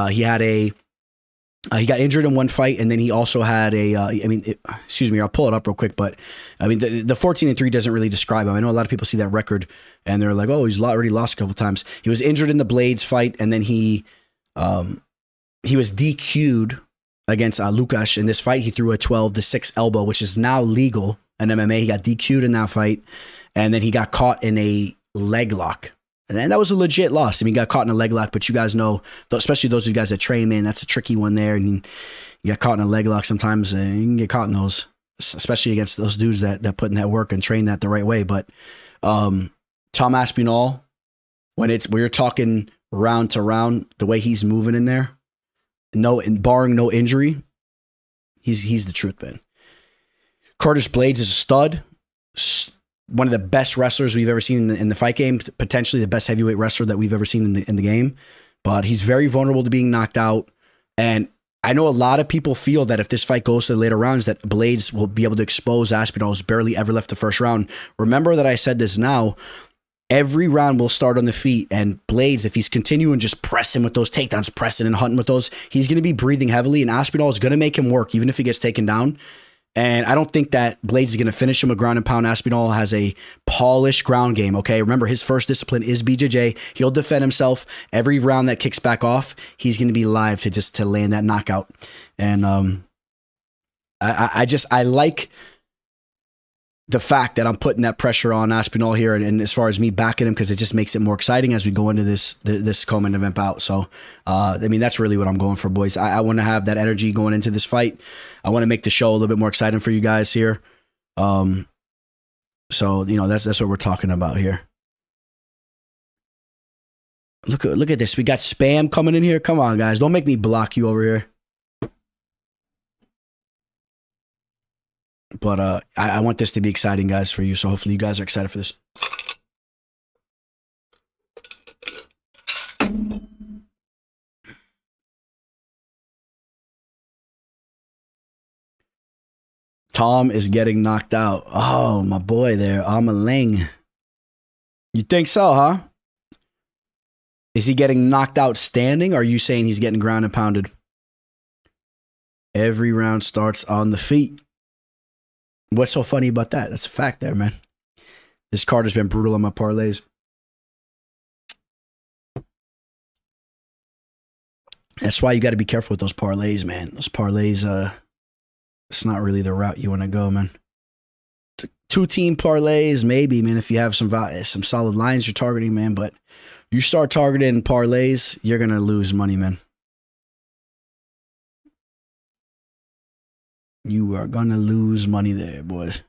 He got injured in one fight, and then he also had excuse me, I'll pull it up real quick, but I mean, the 14-3 doesn't really describe him. I know a lot of people see that record, and they're like, oh, he's already lost a couple times. He was injured in the Blaydes fight, and then he was DQ'd against Lukash in this fight. He threw a 12-6 elbow, which is now legal in MMA. He got DQ'd in that fight, and then he got caught in a leg lock. And that was a legit loss. I mean, he got caught in a leg lock, but you guys know, especially those of you guys that train, man, that's a tricky one there. And you get caught in a leg lock sometimes, and you can get caught in those, especially against those dudes that put in that work and train that the right way. But Tom Aspinall, when you're talking round to round, the way he's moving in there, barring no injury, he's the truth, man. Curtis Blaydes is a stud. One of the best wrestlers we've ever seen in the fight game, potentially the best heavyweight wrestler that we've ever seen in the game. But he's very vulnerable to being knocked out. And I know a lot of people feel that if this fight goes to the later rounds, that Blaydes will be able to expose Aspinall, who's barely ever left the first round. Remember that I said this now. Every round will start on the feet, and Blaydes, if he's continuing just pressing with those takedowns, pressing and hunting with those, he's going to be breathing heavily, and Aspinall is going to make him work, even if he gets taken down. And I don't think that Blaydes is going to finish him with ground and pound. Aspinall has a polished ground game, okay? Remember, his first discipline is BJJ. He'll defend himself. Every round that kicks back off, he's going to be live to land that knockout. And I like the fact that I'm putting that pressure on Aspinall here, and as far as me backing him, because it just makes it more exciting as we go into this co-main event bout. So, I mean, that's really what I'm going for, boys. I want to have that energy going into this fight. I want to make the show a little bit more exciting for you guys here. So, that's what we're talking about here. Look at this. We got spam coming in here. Come on, guys. Don't make me block you over here. But I want this to be exciting, guys, for you. So hopefully you guys are excited for this. Tom is getting knocked out. Oh, my boy there. Amaling. You think so, huh? Is he getting knocked out standing, or are you saying he's getting ground and pounded? Every round starts on the feet. What's so funny about that? That's a fact there, man. This card has been brutal on my parlays. That's why you got to be careful with those parlays, man. Those parlays, it's not really the route you want to go, man. Two-team parlays, maybe, man, if you have some solid lines you're targeting, man. But you start targeting parlays, you're going to lose money, man. You are going to lose money there, boys.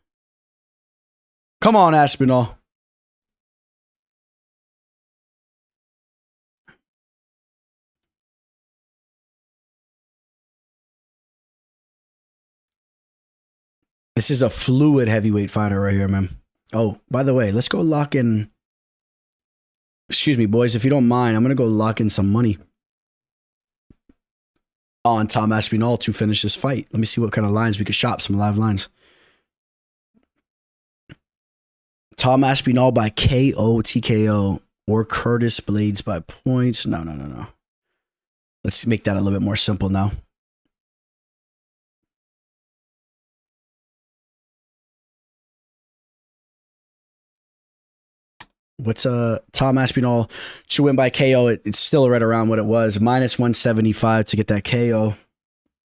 Come on, Aspinall. This is a fluid heavyweight fighter right here, man. Oh, by the way, let's go lock in. Excuse me, boys, if you don't mind, I'm going to go lock in some money on Tom Aspinall to finish this fight. Let me see what kind of lines we could shop, some live lines. Tom Aspinall by KO, TKO, or Curtis Blaydes by points. No. Let's make that a little bit more simple now. What's Tom Aspinall to win by KO? It's still right around what it was. Minus 175 to get that KO.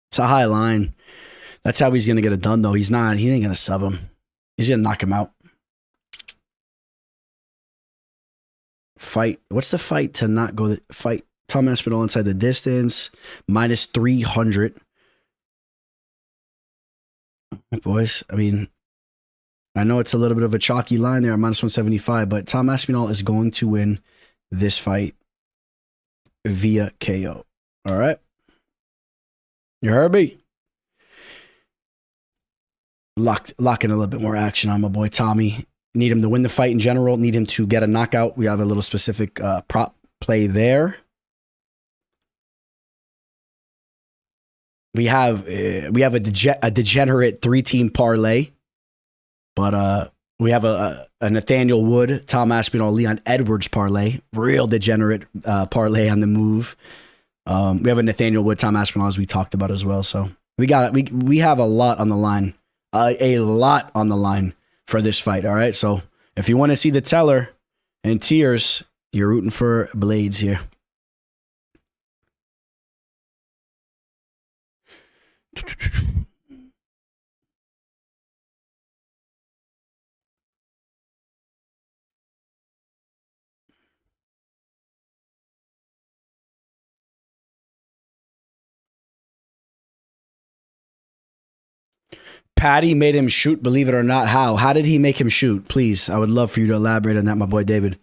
It's a high line. That's how he's gonna get it done, though. He ain't gonna sub him. He's gonna knock him out. Fight. What's the fight to not go fight? Tom Aspinall inside the distance. Minus 300. Boys, I mean, I know it's a little bit of a chalky line there, minus 175, but Tom Aspinall is going to win this fight via KO. All right. You heard me? Lock in a little bit more action on my boy Tommy. Need him to win the fight in general. Need him to get a knockout. We have a little specific prop play there. We have a degenerate 3-team parlay, but we have a Nathaniel Wood, Tom Aspinall, Leon Edwards parlay, real degenerate parlay on the move. We have a Nathaniel Wood, Tom Aspinall, as we talked about as well. So we have a lot on the line, a lot on the line for this fight. All right, so if you want to see the teller in tears, you're rooting for Blaydes here. Paddy made him shoot, believe it or not. How did he make him shoot? Please, I would love for you to elaborate on that, my boy David.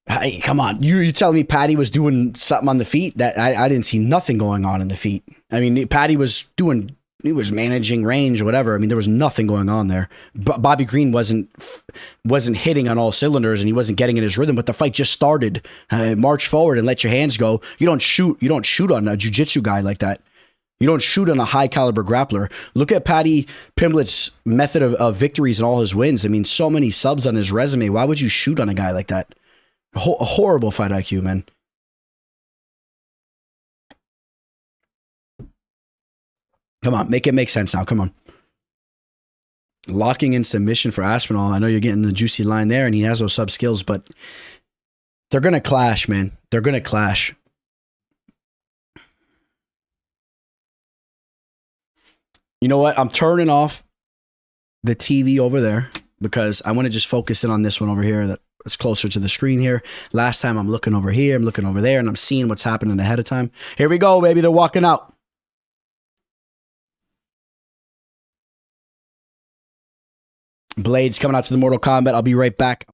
Hey, come on. You telling me Paddy was doing something on the feet? That I didn't see nothing going on in the feet. I mean, Paddy was managing range or whatever. I mean, there was nothing going on there. Bobby Green wasn't hitting on all cylinders and he wasn't getting in his rhythm, but the fight just started. March forward and let your hands go. You don't shoot on a jiu-jitsu guy like that. You don't shoot on a high caliber grappler. Look at Paddy Pimblett's method of victories and all his wins. I mean, so many subs on his resume. Why would you shoot on a guy like that? A horrible fight IQ, man. Come on, make it make sense now. Come on. Locking in submission for Aspinall. I know you're getting the juicy line there, and he has those sub skills, but they're going to clash, man. They're going to clash. You know what? I'm turning off the TV over there because I want to just focus in on this one over here that's closer to the screen here. Last time I'm looking over here, I'm looking over there, and I'm seeing what's happening ahead of time. Here we go, baby. They're walking out. Blaydes coming out to the Mortal Kombat. I'll be right back.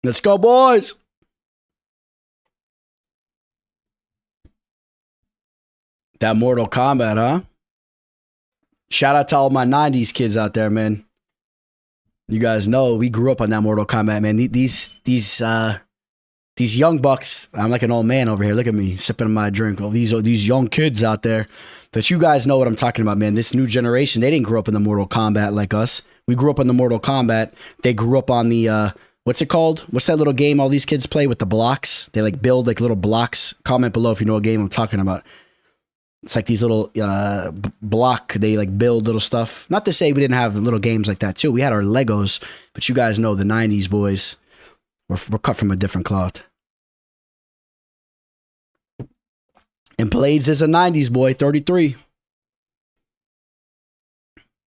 Let's go, boys. That Mortal Kombat, huh? Shout out to all my 90s kids out there, man. You guys know we grew up on that Mortal Kombat, man. These young bucks, I'm like an old man over here. Look at me sipping on my drink. Oh, these young kids out there. But you guys know what I'm talking about, man. This new generation, they didn't grow up in the Mortal Kombat like us. We grew up in the Mortal Kombat. They grew up on the what's it called? What's that little game all these kids play with the blocks? They like build like little blocks. Comment below if you know what game I'm talking about. It's like these little block. They like build little stuff. Not to say we didn't have little games like that too. We had our Legos, but you guys know the 90s boys were cut from a different cloth. And Blaydes is a 90s boy, 33.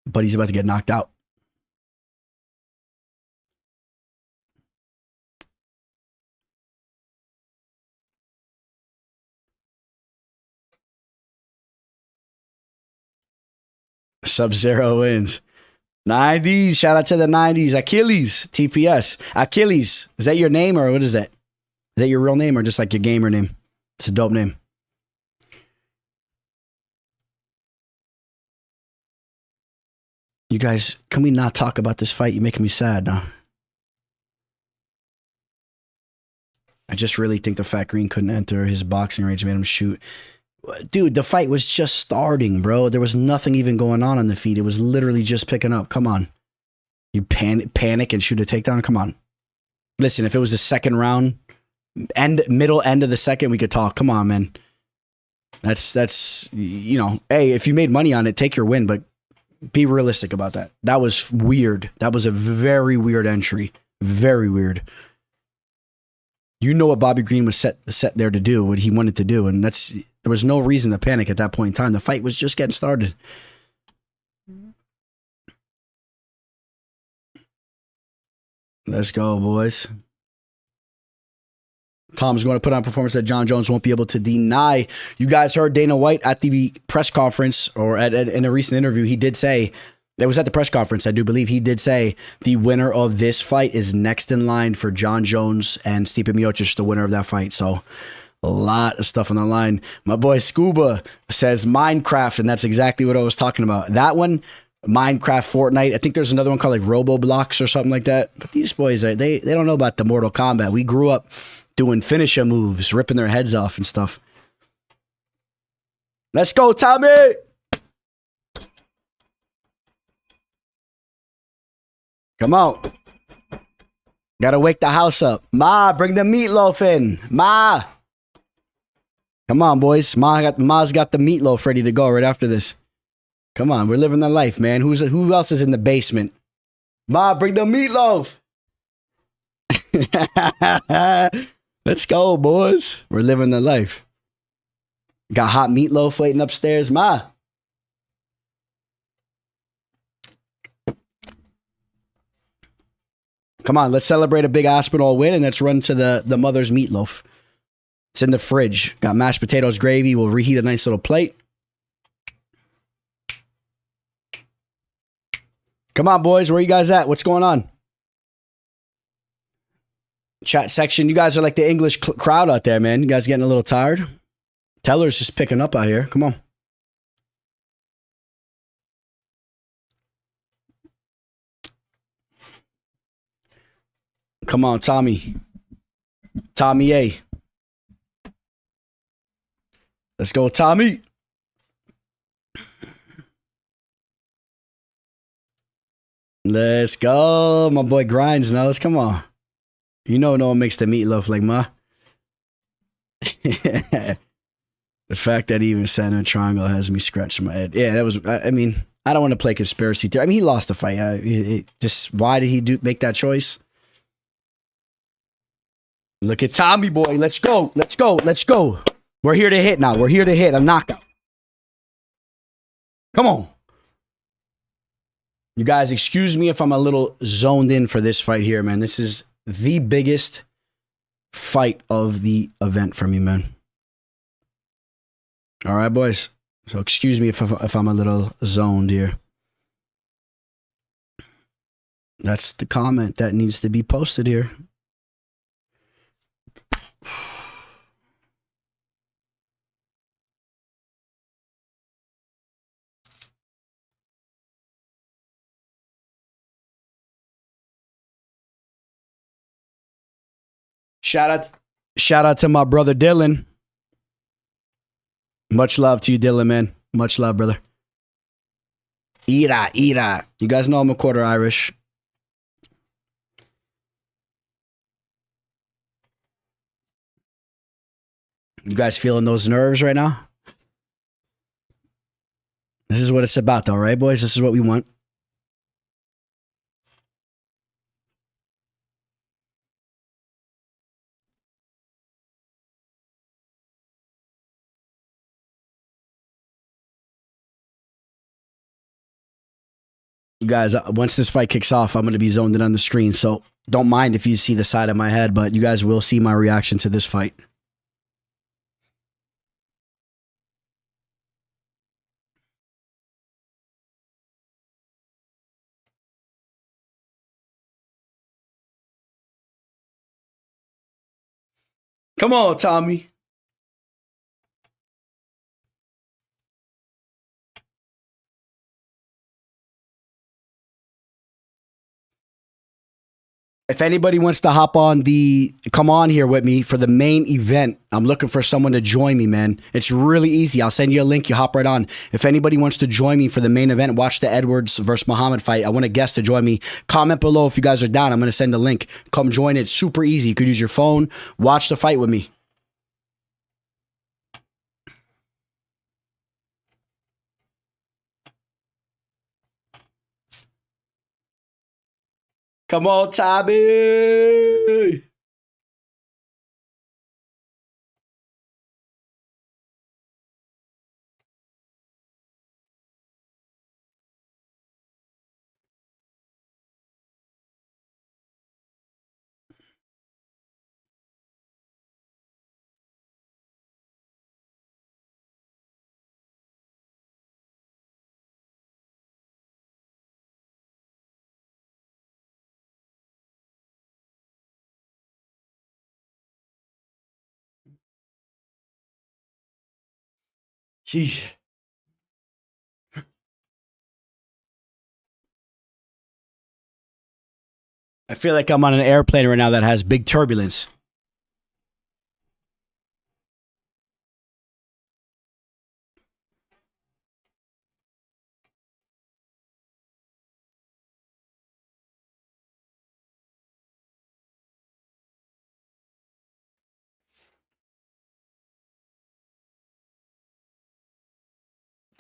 But he's about to get knocked out. Sub-Zero wins. 90s. Shout out to the 90s. Achilles. TPS. Achilles. Is that your name or what is that? Is that your real name or just like your gamer name? It's a dope name. You guys, can we not talk about this fight? You're making me sad now. I just really think the Fat Green couldn't enter. His boxing range made him shoot. Dude, the fight was just starting, bro. There was nothing even going on the feet. It was literally just picking up. Come on. You panic and shoot a takedown? Come on. Listen, if it was the second round, middle end of the second, we could talk. Come on, man. That's you know, hey, if you made money on it, take your win, but be realistic about that. That was weird. That was a very weird entry. Very weird. You know what Bobby Green was set there to do, what he wanted to do, and there was no reason to panic at that point in time. The fight was just getting started. Let's go, boys. Tom's going to put on a performance that John Jones won't be able to deny. You guys heard Dana White at the press conference or in a recent interview. He did say, it was at the press conference, I do believe he did say the winner of this fight is next in line for John Jones and Stipe Miocic, the winner of that fight. So a lot of stuff on the line. My boy Scuba says Minecraft, and that's exactly what I was talking about. That one, Minecraft, Fortnite. I think there's another one called like Roboblocks or something like that. But these boys, they don't know about the Mortal Kombat. We grew up doing finisher moves, ripping their heads off and stuff. Let's go, Tommy! Come on. Gotta wake the house up. Ma, bring the meatloaf in. Ma. Come on, boys. Ma's got the meatloaf ready to go right after this. Come on, we're living the life, man. Who else is in the basement? Ma, bring the meatloaf. Let's go, boys. We're living the life. Got hot meatloaf waiting upstairs. Ma. Come on, let's celebrate a big Aspinall win and let's run to the mother's meatloaf. It's in the fridge. Got mashed potatoes, gravy. We'll reheat a nice little plate. Come on, boys. Where you guys at? What's going on? Chat section. You guys are like the English crowd out there, man. You guys getting a little tired? Teller's just picking up out here. Come on. Come on, Tommy. Tommy A. Let's go, Tommy. Let's go. My boy Grinds knows. Come on. You know no one makes the meatloaf like Ma. The fact that he even sat in a triangle has me scratching my head. Yeah, that was, I mean, I don't want to play conspiracy theory. I mean, he lost the fight. Just why did he make that choice? Look at Tommy boy. Let's go. Let's go. Let's go. We're here to hit now. We're here to hit a knockout. Come on. You guys, excuse me if I'm a little zoned in for this fight here, man. This is the biggest fight of the event for me, man. All right, boys. So excuse me if I'm a little zoned here. That's the comment that needs to be posted here. Shout out to my brother Dylan. Much love to you, Dylan, man. Much love, brother. Ira. You guys know I'm a quarter Irish. You guys feeling those nerves right now? This is what it's about, though, right, boys? This is what we want. guys, once this fight kicks off, I'm going to be zoned in on the screen. So don't mind if you see the side of my head, but you guys will see my reaction to this fight. Come on, Tommy. If anybody wants to come on here with me for the main event, I'm looking for someone to join me, man. It's really easy. I'll send you a link. You hop right on. If anybody wants to join me for the main event, watch the Edwards versus Muhammad fight. I want a guest to join me. Comment below if you guys are down. I'm going to send a link. Come join it. Super easy. You could use your phone. Watch the fight with me. Come on, Tommy. Jeez. I feel like I'm on an airplane right now that has big turbulence.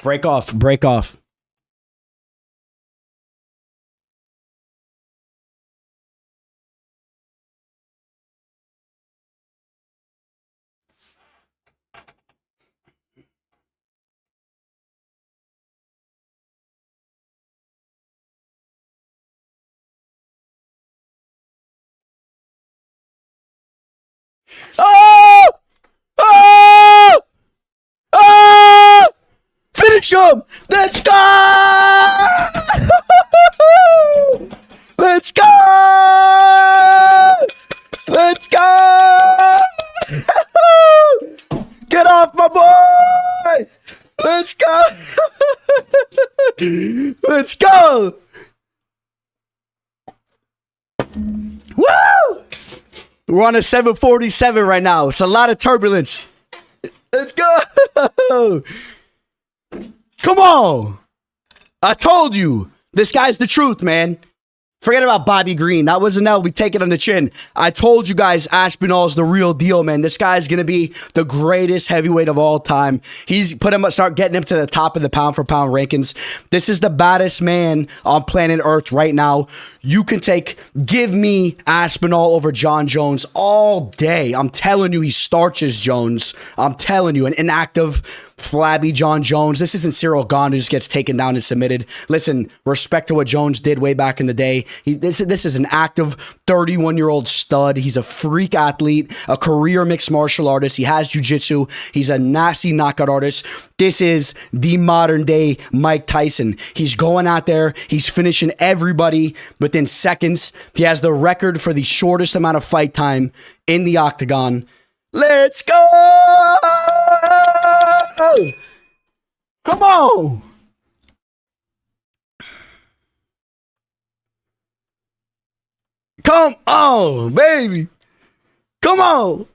Break off. Break off. Oh! Oh! Oh! Finish him! Let's go! Let's go! Let's go! Get off my boy! Let's go! Let's go! Woo! We're on a 747 right now. It's a lot of turbulence. Let's go! Come on! I told you. This guy's the truth, man. Forget about Bobby Green. That was an L. We take it on the chin. I told you guys Aspinall's the real deal, man. This guy's going to be the greatest heavyweight of all time. Start getting him to the top of the pound for pound rankings. This is the baddest man on planet Earth right now. You can give me Aspinall over John Jones all day. I'm telling you, he starches Jones. I'm telling you, an inactive, flabby John Jones. This isn't Cyril Gane who just gets taken down and submitted. Listen, respect to what Jones did way back in the day. This is an active 31-year-old stud. He's a freak athlete, a career mixed martial artist. He has jiu-jitsu. He's a nasty knockout artist. This is the modern day Mike Tyson. He's going out there. He's finishing everybody within seconds. He has the record for the shortest amount of fight time in the octagon. Let's go! Come on! Come on, baby! Come on!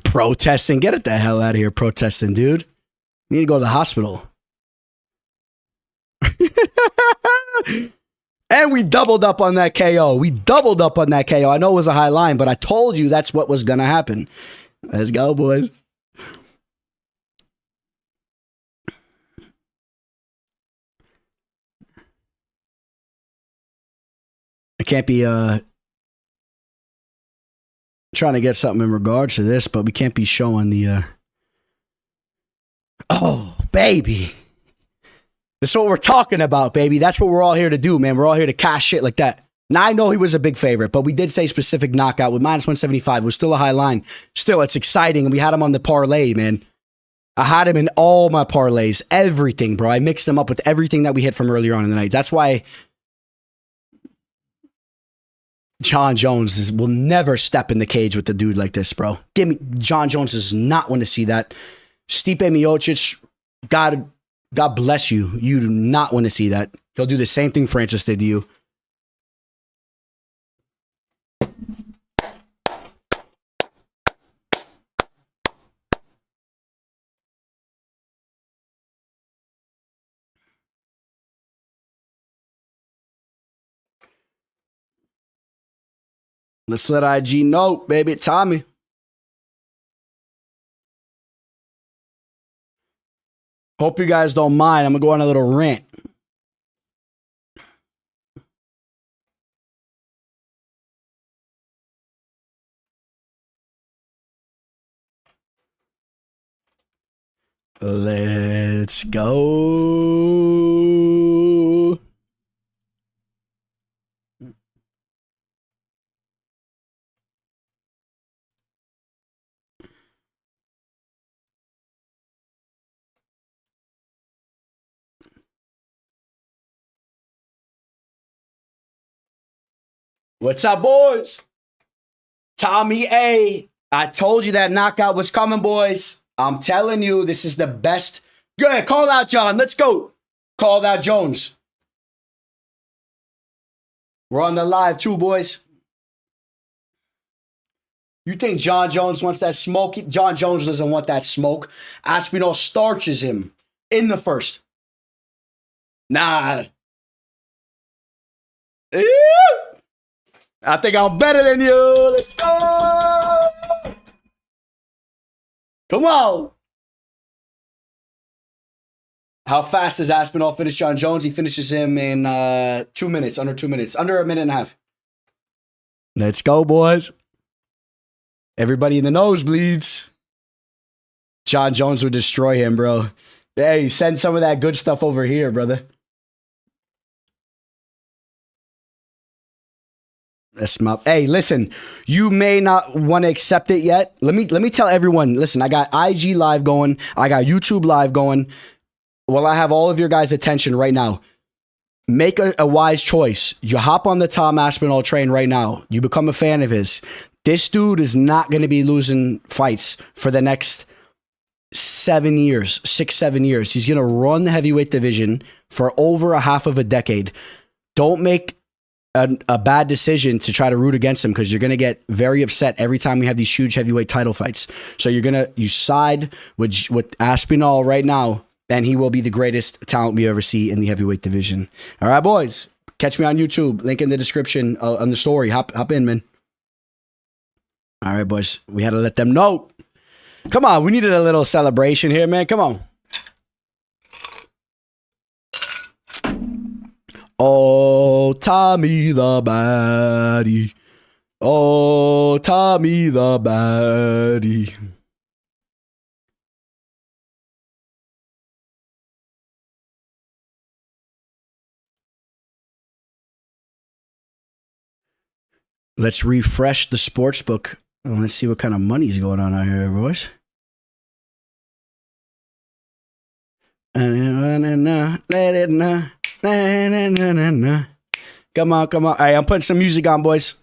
Protesting. Get it the hell out of here, protesting, dude. You need to go to the hospital. And we doubled up on that KO. We doubled up on that KO. I know it was a high line, but I told you that's what was going to happen. Let's go, boys. I can't be trying to get something in regards to this, but we can't be showing the oh, baby. That's what we're talking about, baby. That's what we're all here to do, man. We're all here to cash shit like that. Now, I know he was a big favorite, but we did say specific knockout with minus 175. It was still a high line. Still, it's exciting, and we had him on the parlay, man. I had him in all my parlays, everything, bro. I mixed him up with everything that we hit from earlier on in the night. That's why John Jones will never step in the cage with a dude like this, bro. John Jones does not want to see that. Stipe Miocic, God bless you. You do not want to see that. He'll do the same thing Francis did to you. Let's let IG know, baby. Tommy. Hope you guys don't mind. I'm going to go on a little rant. Let's go. What's up, boys? Tommy A. I told you that knockout was coming, boys. I'm telling you, this is the best. Go ahead, call out John. Let's go. Call out Jones. We're on the live too, boys. You think John Jones wants that smoke? John Jones doesn't want that smoke. Aspinall starches him in the first. Nah. I think I'm better than you. Let's go. Come on. How fast does Aspinall finish John Jones? He finishes him in 2 minutes, under 2 minutes, under a minute and a half. Let's go, boys. Everybody in the nosebleeds. John Jones would destroy him, bro. Hey, send some of that good stuff over here, brother. That's my. Hey, listen. You may not want to accept it yet. Let me tell everyone. Listen, I got IG live going. I got YouTube live going. Well, I have all of your guys' attention right now. Make a wise choice. You hop on the Tom Aspinall train right now. You become a fan of his. This dude is not going to be losing fights for the next 7 years, 6, 7 years. He's going to run the heavyweight division for over a half of a decade. Don't make a bad decision to try to root against him, because you're going to get very upset every time we have these huge heavyweight title fights. So you side with Aspinall right now, and he will be the greatest talent we ever see in the heavyweight division. All right, boys. Catch me on YouTube. Link in the description on the story. Hop in, man. All right, boys. We had to let them know. Come on. We needed a little celebration here, man. Come on. Oh, Tommy the baddie. Oh, Tommy the baddie. Let's refresh the sports book. I want to see what kind of money's going on out here, boys. Let it know. Come on, come on. All right, I'm putting some music on, boys.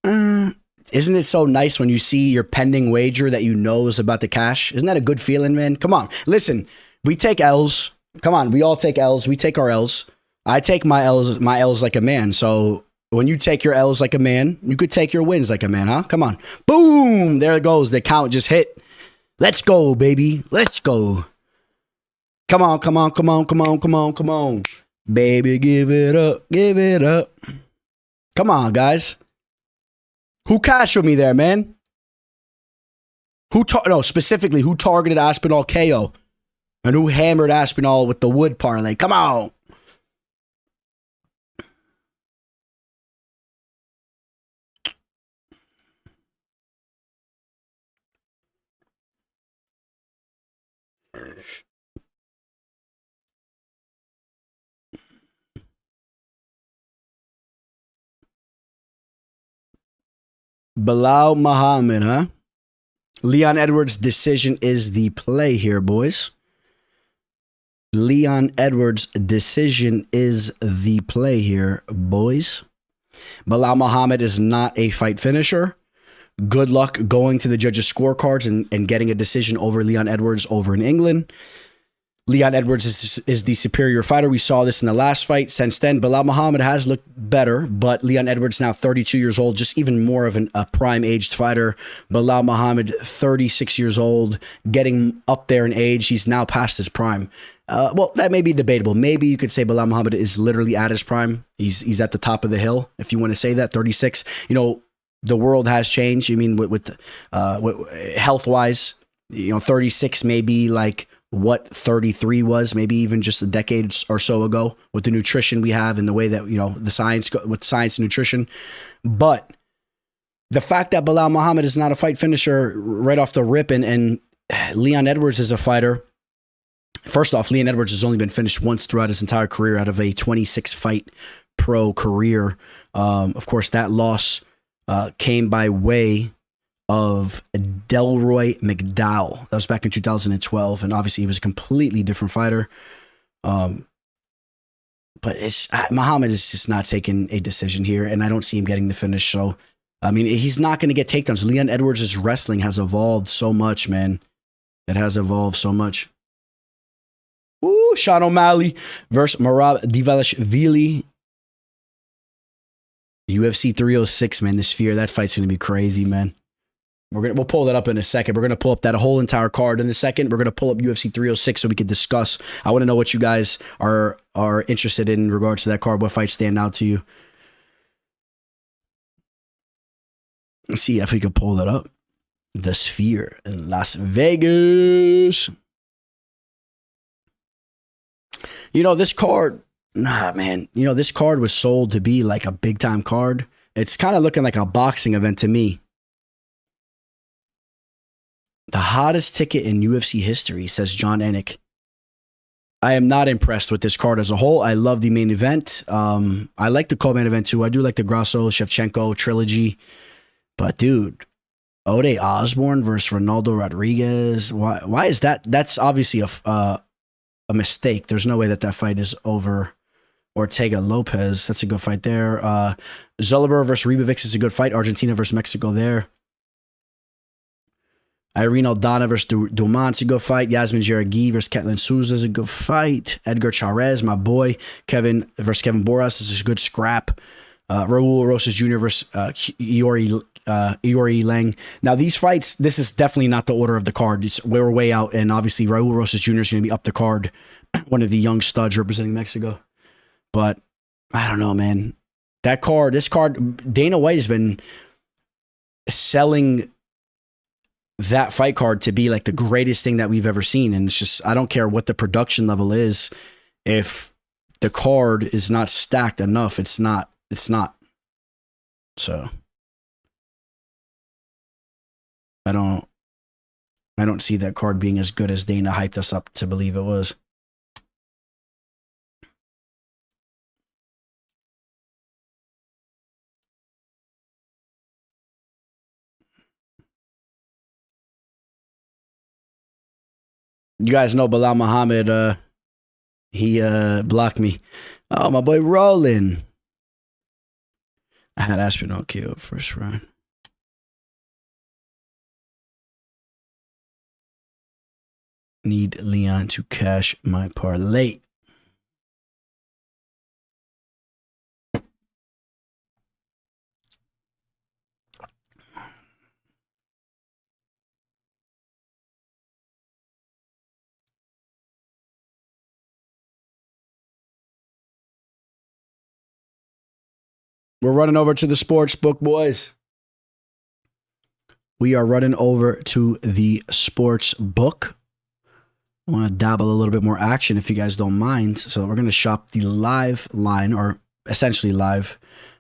Isn't it so nice when you see your pending wager that you know is about to cash? Isn't that a good feeling, man? Come on. Listen, we take L's. Come on, we all take L's. We take our L's. I take my L's like a man. So when you take your L's like a man, you could take your wins like a man, huh? Come on. Boom! There it goes. The count just hit. Let's go, baby. Let's go. Come on, come on, come on, come on, come on, come on. Baby, give it up, give it up. Come on, guys. Who cashed with me there, man? Specifically, who targeted Aspinall KO? And who hammered Aspinall with the wood parlay? Come on. Belal Muhammad, huh? Leon Edwards' decision is the play here, boys. Leon Edwards' decision is the play here, boys. Belal Muhammad is not a fight finisher. Good luck going to the judges' scorecards and getting a decision over Leon Edwards over in England. Leon Edwards is the superior fighter. We saw this in the last fight. Since then, Belal Muhammad has looked better, but Leon Edwards now 32 years old, just even more of a prime-aged fighter. Belal Muhammad, 36 years old, getting up there in age. He's now past his prime. Well, that may be debatable. Maybe you could say Belal Muhammad is literally at his prime. He's at the top of the hill, if you want to say that. 36. You know, the world has changed. I mean, with health-wise, 36 may be like what 33 was, maybe even just a decade or so ago, with the nutrition we have and the way that, the science, with science and nutrition. But the fact that Belal Muhammad is not a fight finisher right off the rip, and Leon Edwards is a fighter. First off, Leon Edwards has only been finished once throughout his entire career out of a 26 fight pro career. Of course, that loss came by way of Delroy McDowell. That was back in 2012, and obviously he was a completely different fighter. But Muhammad is just not taking a decision here, and I don't see him getting the finish. So, I mean, he's not going to get takedowns. Leon Edwards' wrestling has evolved so much, man. It has evolved so much. Ooh, Sean O'Malley versus Merab Dvalishvili. UFC 306, man. The Sphere, that fight's going to be crazy, man. We'll pull that up in a second. We're going to pull up that whole entire card in a second. We're going to pull up UFC 306 so we can discuss. I want to know what you guys are interested in regards to that card. What fights stand out to you? Let's see if we can pull that up. The Sphere in Las Vegas. This card, man. This card was sold to be like a big time card. It's kind of looking like a boxing event to me. The hottest ticket in UFC history, says John Enick. I am not impressed with this card as a whole. I love the main event. I like the co-main event too. I do like the Grasso Shevchenko trilogy. But dude, Ode Osborne versus Ronaldo Rodriguez. Why is that? That's obviously a mistake. There's no way that fight is over. Ortega Lopez. That's a good fight there. Zoliber versus Ribovics is a good fight. Argentina versus Mexico there. Irene Aldana versus Dumont is a good fight. Yasmin Jauregui versus Ketlin Souza is a good fight. Edgar Chairez, my boy. Kevin versus Kevin Boras is a good scrap. Raul Rosas Jr. versus Iori Lang. Now, these fights, this is definitely not the order of the card. We're way out, and obviously Raul Rosas Jr. is going to be up the card. One of the young studs representing Mexico. But I don't know, man. This card, Dana White has been selling that fight card to be like the greatest thing that we've ever seen. And it's just, I don't care what the production level is. If the card is not stacked enough, it's not. So I don't see that card being as good as Dana hyped us up to believe it was. You guys know Belal Muhammad, he blocked me. Oh, my boy Roland. I had Aspinall killed first round. Need Leon to cash my parlay. We're running over to the sports book, boys. We are running over to the sports book. I want to dabble a little bit more action if you guys don't mind. So we're going to shop the live line, or essentially live,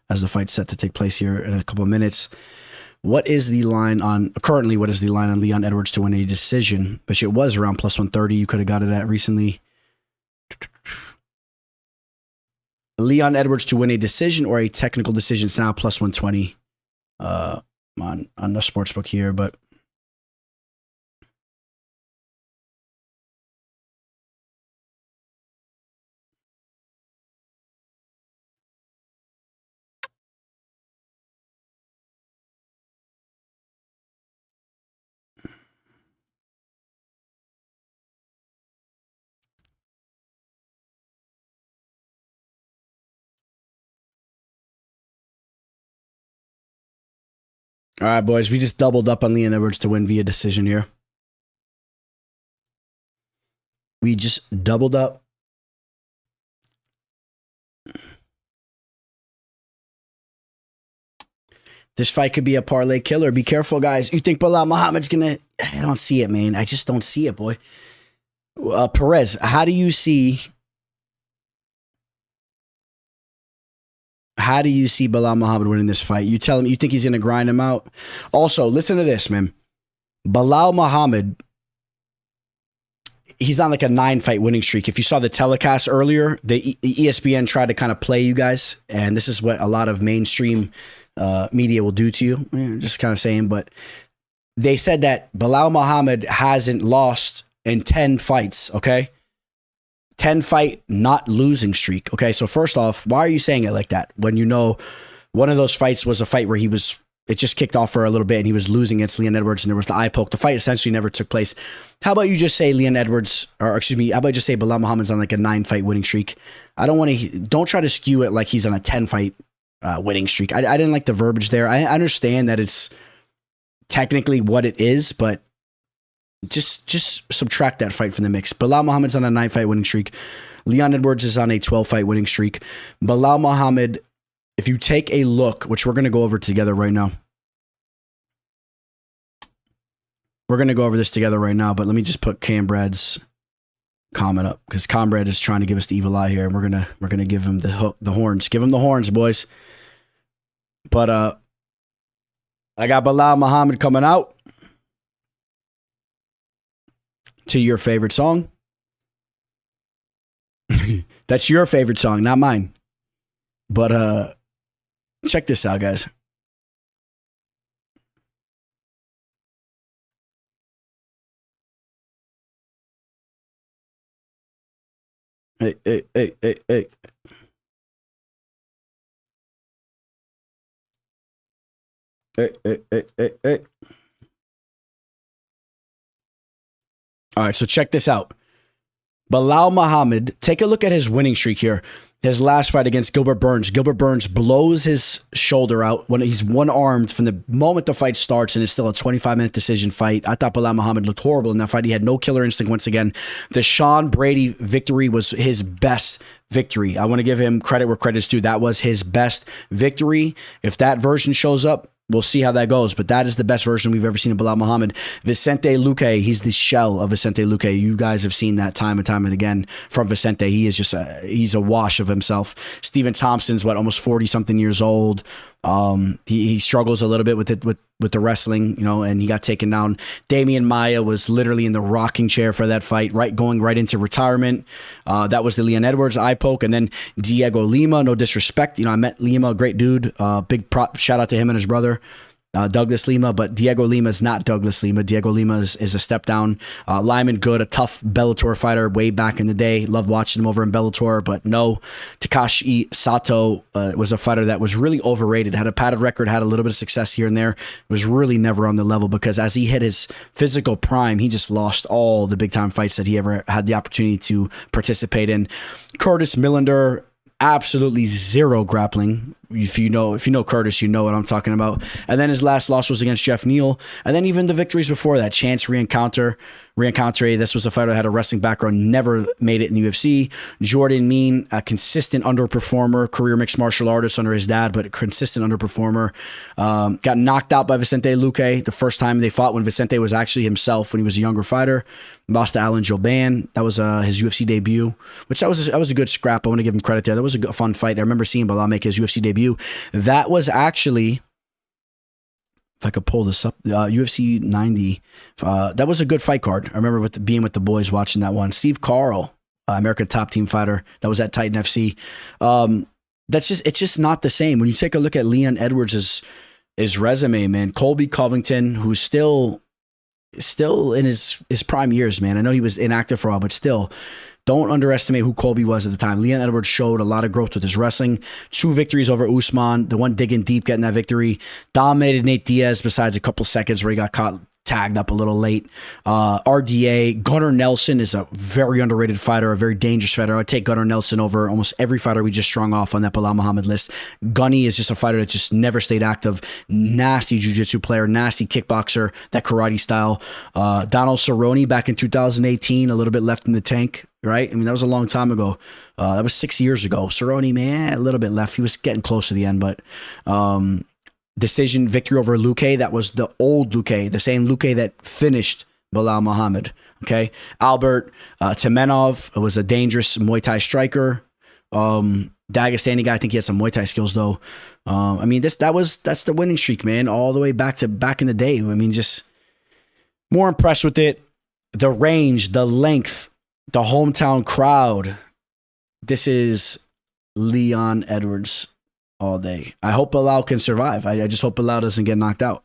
as the fight's set to take place here in a couple of minutes. What is the line on, currently, what is the line on Leon Edwards to win a decision? Which it was around plus 130. You could have got it at recently. Leon Edwards to win a decision or a technical decision. It's now plus 120. on the sportsbook here, but all right, boys, we just doubled up on Leon Edwards to win via decision here. We just doubled up. This fight could be a parlay killer. Be careful, guys. You think Belal Muhammad's gonna? I don't see it, man. I just don't see it, boy. Perez, how do you see? How do you see Belal Muhammad winning this fight? You tell him you think he's gonna grind him out. Also, listen to this, man. Belal Muhammad, he's on like a 9-fight winning streak. If you saw the telecast earlier, the ESPN tried to kind of play you guys, and this is what a lot of mainstream media will do to you. Just kind of saying, but they said that Belal Muhammad hasn't lost in 10 fights, okay? 10-fight not losing streak, okay? So first off, why are you saying it like that when you know one of those fights was a fight where it just kicked off for a little bit and he was losing against Leon Edwards and there was the eye poke. The fight essentially never took place. How about you just say Leon Edwards, or excuse me, how about you just say Belal Muhammad's on like a 9-fight winning streak? Don't try to skew it like he's on a 10-fight winning streak. I didn't like the verbiage there. I understand that it's technically what it is, but just subtract that fight from the mix. Belal Muhammad's on a 9-fight winning streak. Leon Edwards is on a 12-fight winning streak. Belal Muhammad, if you take a look, which we're going to go over together right now. We're going to go over this together right now, but let me just put Cambrad's comment up because Comrade is trying to give us the evil eye here, and we're gonna give him the horns. Give him the horns, boys. But I got Belal Muhammad coming out to your favorite song. That's your favorite song, not mine. But check this out, guys. Hey. Hey. All right, so check this out. Belal Muhammad, take a look at his winning streak here. His last fight against Gilbert Burns. Gilbert Burns blows his shoulder out when he's one-armed from the moment the fight starts, and it's still a 25-minute decision fight. I thought Belal Muhammad looked horrible in that fight. He had no killer instinct once again. The Sean Brady victory was his best victory. I want to give him credit where credit's due. That was his best victory. If that version shows up, we'll see how that goes, but that is the best version we've ever seen of Belal Muhammad. Vicente Luque, he's the shell of Vicente Luque. You guys have seen that time and time and again from Vicente. He is just he's a wash of himself. Stephen Thompson's almost 40-something years old. He struggles a little bit with the wrestling, and he got taken down. Damian Maia was literally in the rocking chair for that fight, going right into retirement. That was the Leon Edwards eye poke, and then Diego Lima. No disrespect, I met Lima, great dude. Big shout out to him and his brother. Douglas Lima, but Diego Lima is not Douglas Lima. Diego Lima is a step down. Lyman Good, a tough Bellator fighter way back in the day. Loved watching him over in Bellator, but no. Takashi Sato was a fighter that was really overrated. Had a padded record, had a little bit of success here and there. Was really never on the level because as he hit his physical prime, he just lost all the big time fights that he ever had the opportunity to participate in. Curtis Millender, absolutely zero grappling. If you know Curtis, you know what I'm talking about. And then his last loss was against Jeff Neal. And then even the victories before that, Chance Reencountre. This was a fighter that had a wrestling background, never made it in the UFC. Jordan Mean, a consistent underperformer, career mixed martial artist under his dad, but a consistent underperformer. Got knocked out by Vicente Luque the first time they fought when Vicente was actually himself when he was a younger fighter. Lost to Alan Joban. That was his UFC debut, which that was a good scrap. I want to give him credit there. That was a fun fight. I remember seeing Belal make his UFC debut. That was actually, if I could pull this up, UFC 90. That was a good fight card. I remember being with the boys watching that one. Steve Carl, American Top Team fighter, that was at Titan FC. It's just not the same. When you take a look at Leon Edwards' his resume, man. Colby Covington, who's still in his prime years, man. I know he was inactive for a while, but still, don't underestimate who Colby was at the time. Leon Edwards showed a lot of growth with his wrestling. 2 victories over Usman. The one digging deep, getting that victory. Dominated Nate Diaz besides a couple seconds where he got caught tagged up a little late. RDA. Gunnar Nelson is a very underrated fighter, a very dangerous fighter. I'd take Gunnar Nelson over almost every fighter we just strung off on that Belal Muhammad list. Gunny is just a fighter that just never stayed active. Nasty jiu-jitsu player, nasty kickboxer, that karate style. Donald Cerrone back in 2018, a little bit left in the tank, right? I mean, that was a long time ago. That was 6 years ago. Cerrone, man, a little bit left. He was getting close to the end, but decision victory over Luque. That was the old Luque, the same Luque that finished Belal Muhammad. Okay. Albert Temenov was a dangerous Muay Thai striker. Dagestani guy. I think he had some Muay Thai skills though. I mean, that's the winning streak, man. All the way back in the day. I mean, just more impressed with it. The range, the length, the hometown crowd. This is Leon Edwards all day. I hope Belal can survive. I just hope Belal doesn't get knocked out.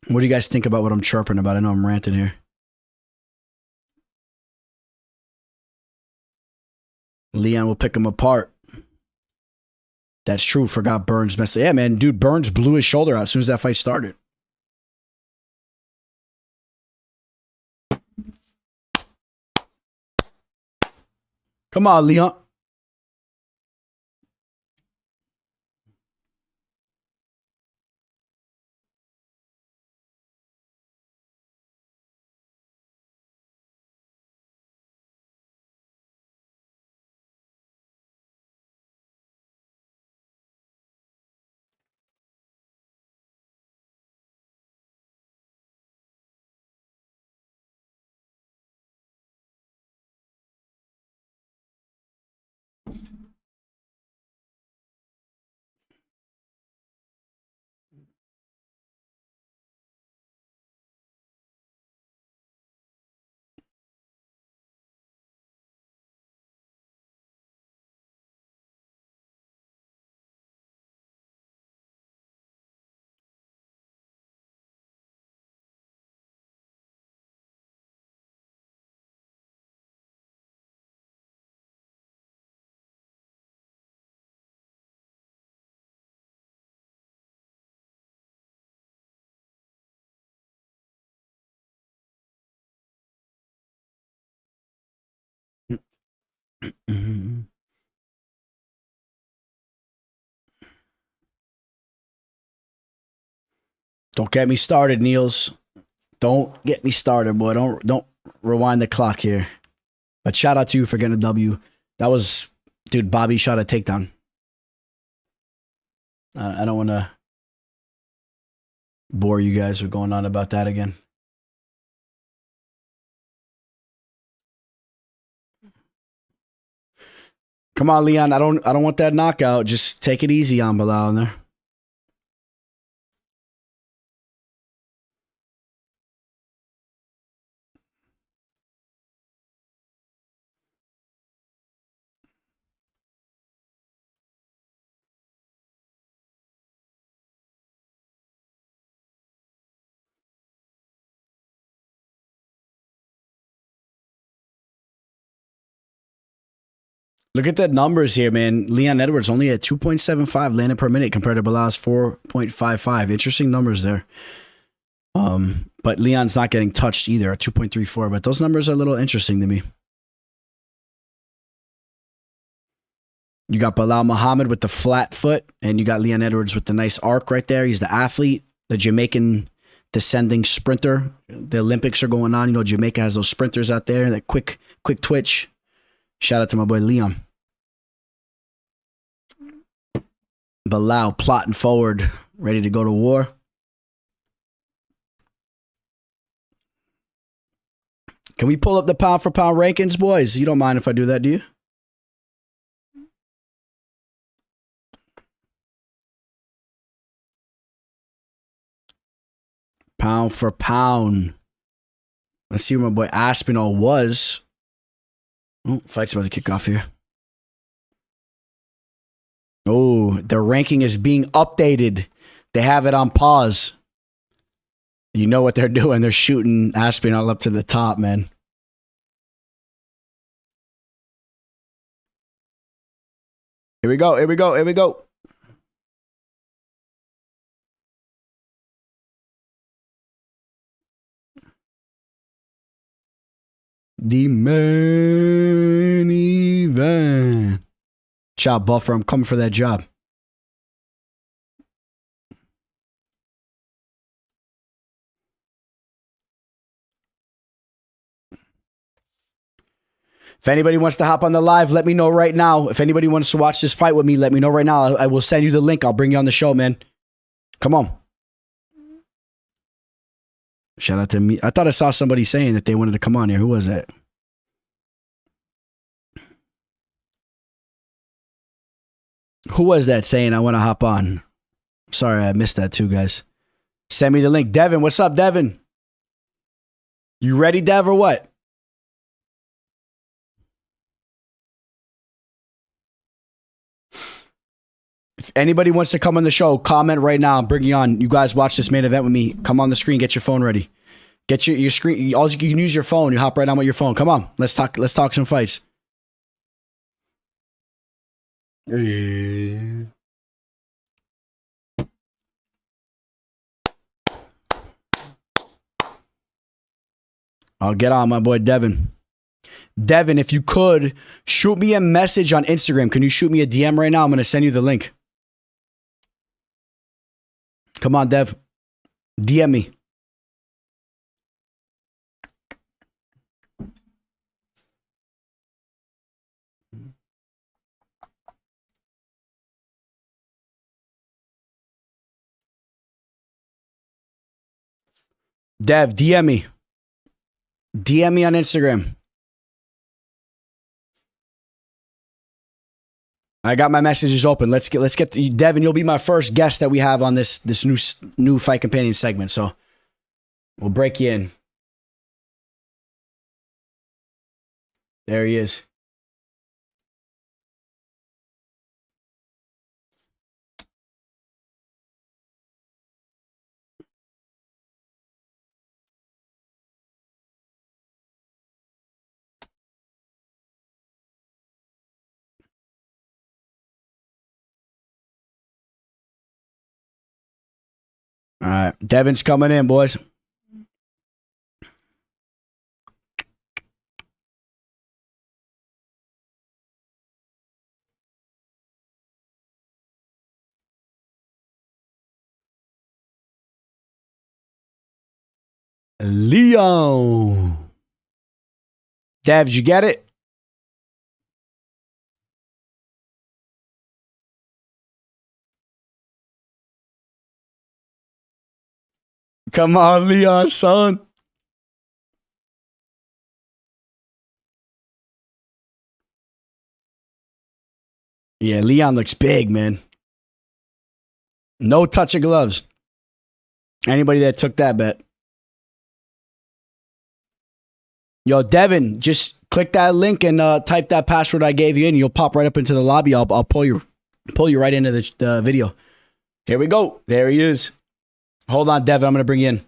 What do you guys think about what I'm chirping about? I know I'm ranting here. Leon will pick him apart. That's true. Forgot Burns messed. Yeah, man. Dude, Burns blew his shoulder out as soon as that fight started. Come on, Leon. Don't get me started, Niels. Don't get me started, boy. Don't rewind the clock here. But shout out to you for getting a W. That was, dude, Bobby shot a takedown. I don't want to bore you guys with going on about that again. Come on, Leon. I don't want that knockout. Just take it easy on Belal in there. Look at the numbers here, man. Leon Edwards only at 2.75 landed per minute compared to Belal's 4.55. Interesting numbers there. But Leon's not getting touched either at 2.34. But those numbers are a little interesting to me. You got Belal Muhammad with the flat foot, and you got Leon Edwards with the nice arc right there. He's the athlete, the Jamaican descending sprinter. The Olympics are going on. You know, Jamaica has those sprinters out there, that quick twitch. Shout out to my boy Leon. Belal plotting forward, ready to go to war. Can we pull up the pound for pound rankings, boys? You don't mind if I do that, do you? Pound for pound. Let's see where my boy Aspinall was. Oh, fight's about to kick off here. Oh, the ranking is being updated. They have it on pause. You know what they're doing. They're shooting Aspinall up to the top, man. Here we go. Here we go. Here we go. The main event. Chop Buffer, I'm coming for that job. If anybody wants to hop on the live, let me know right now. If anybody wants to watch this fight with me, let me know right now. I will send you the link. I'll bring you on the show, man. Come on. Shout out to me. I thought I saw somebody saying that they wanted to come on here. Who was that? Who was that saying I want to hop on? Sorry, I missed that too, guys. Send me the link. Devin, what's up, Devin? You ready, Dev, or what? If anybody wants to come on the show, comment right now. I'm bringing you on. You guys watch this main event with me. Come on the screen. Get your phone ready. Get your screen. All you can use your phone. You hop right on with your phone. Come on. Let's talk. Let's talk some fights. I'll get on my boy Devin. Devin, if you could, shoot me a message on Instagram. Can you shoot me a DM right now? I'm going to send you the link. Come on, Dev. DM me. Dev, DM me. DM me on Instagram. I got my messages open. Let's get Devin. You'll be my first guest that we have on this new Fight Companion segment. So we'll break you in. There he is. All right, Devin's coming in, boys. Leo. Dev, did you get it? Come on, Leon, son. Yeah, Leon looks big, man. No touch of gloves. Anybody that took that bet. Yo, Devin, just click that link and type that password I gave you in. You'll pop right up into the lobby. I'll pull you right into the video. Here we go. There he is. Hold on, Devin. I'm going to bring you in.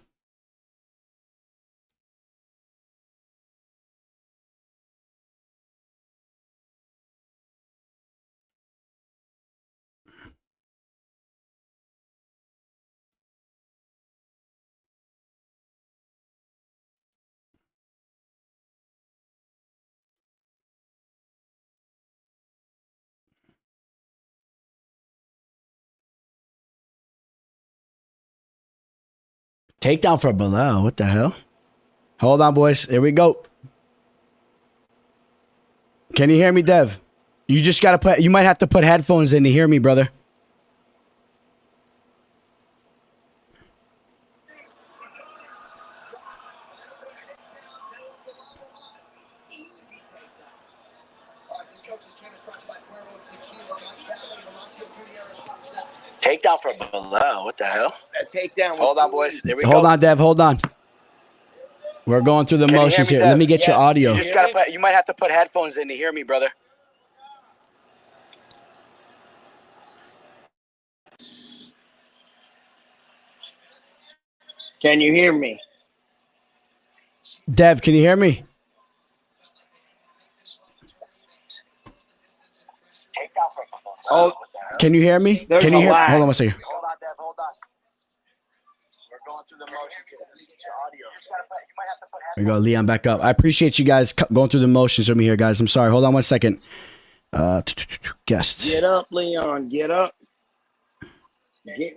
Takedown for Belal. What the hell? Hold on, boys. Here we go. Can you hear me, Dev? You just got to put, you might have to put headphones in to hear me, brother. Takedown for Belal. What the hell? Takedown. Hold on, boys. There we go. Hold on, Dev. Hold on. We're going through the motions here. Let me get your audio. You just gotta put, you might have to put headphones in to hear me, brother. Can you hear me? Dev, can you hear me? Oh, Can you hear me? There's Can you a hear? lag. Hold on one second. Hold on, Dev. Hold on. We're going through the motions here. Let me get your audio. You might have to put There you go, Leon, back up. I appreciate you guys going through the motions with me here, guys. I'm sorry. Hold on one second. Guest. Get up, Leon. Get up. Get.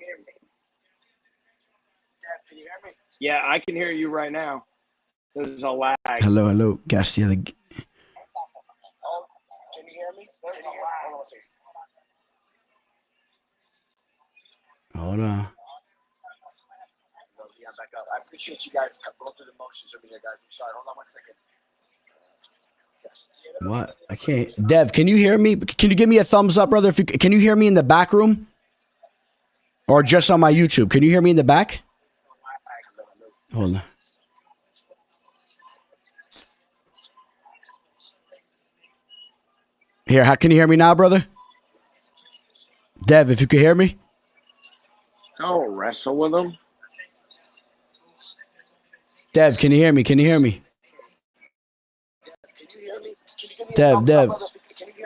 Yeah, I can hear you right now. There's a lag. Hello, hello, guest. Yeah, Can you hear me? hold on. I appreciate you guys going through the motions over here, guys. I'm sorry. Hold on one second. What? I can't. Dev, can you hear me? Can you give me a thumbs up, brother? Can you hear me in the back room? Or just on my YouTube? Can you hear me in the back? Hold on. Here, how can you hear me now, brother? Dev, if you can hear me. Oh, wrestle with them. Dev, can you hear me? Can you hear me? Dev,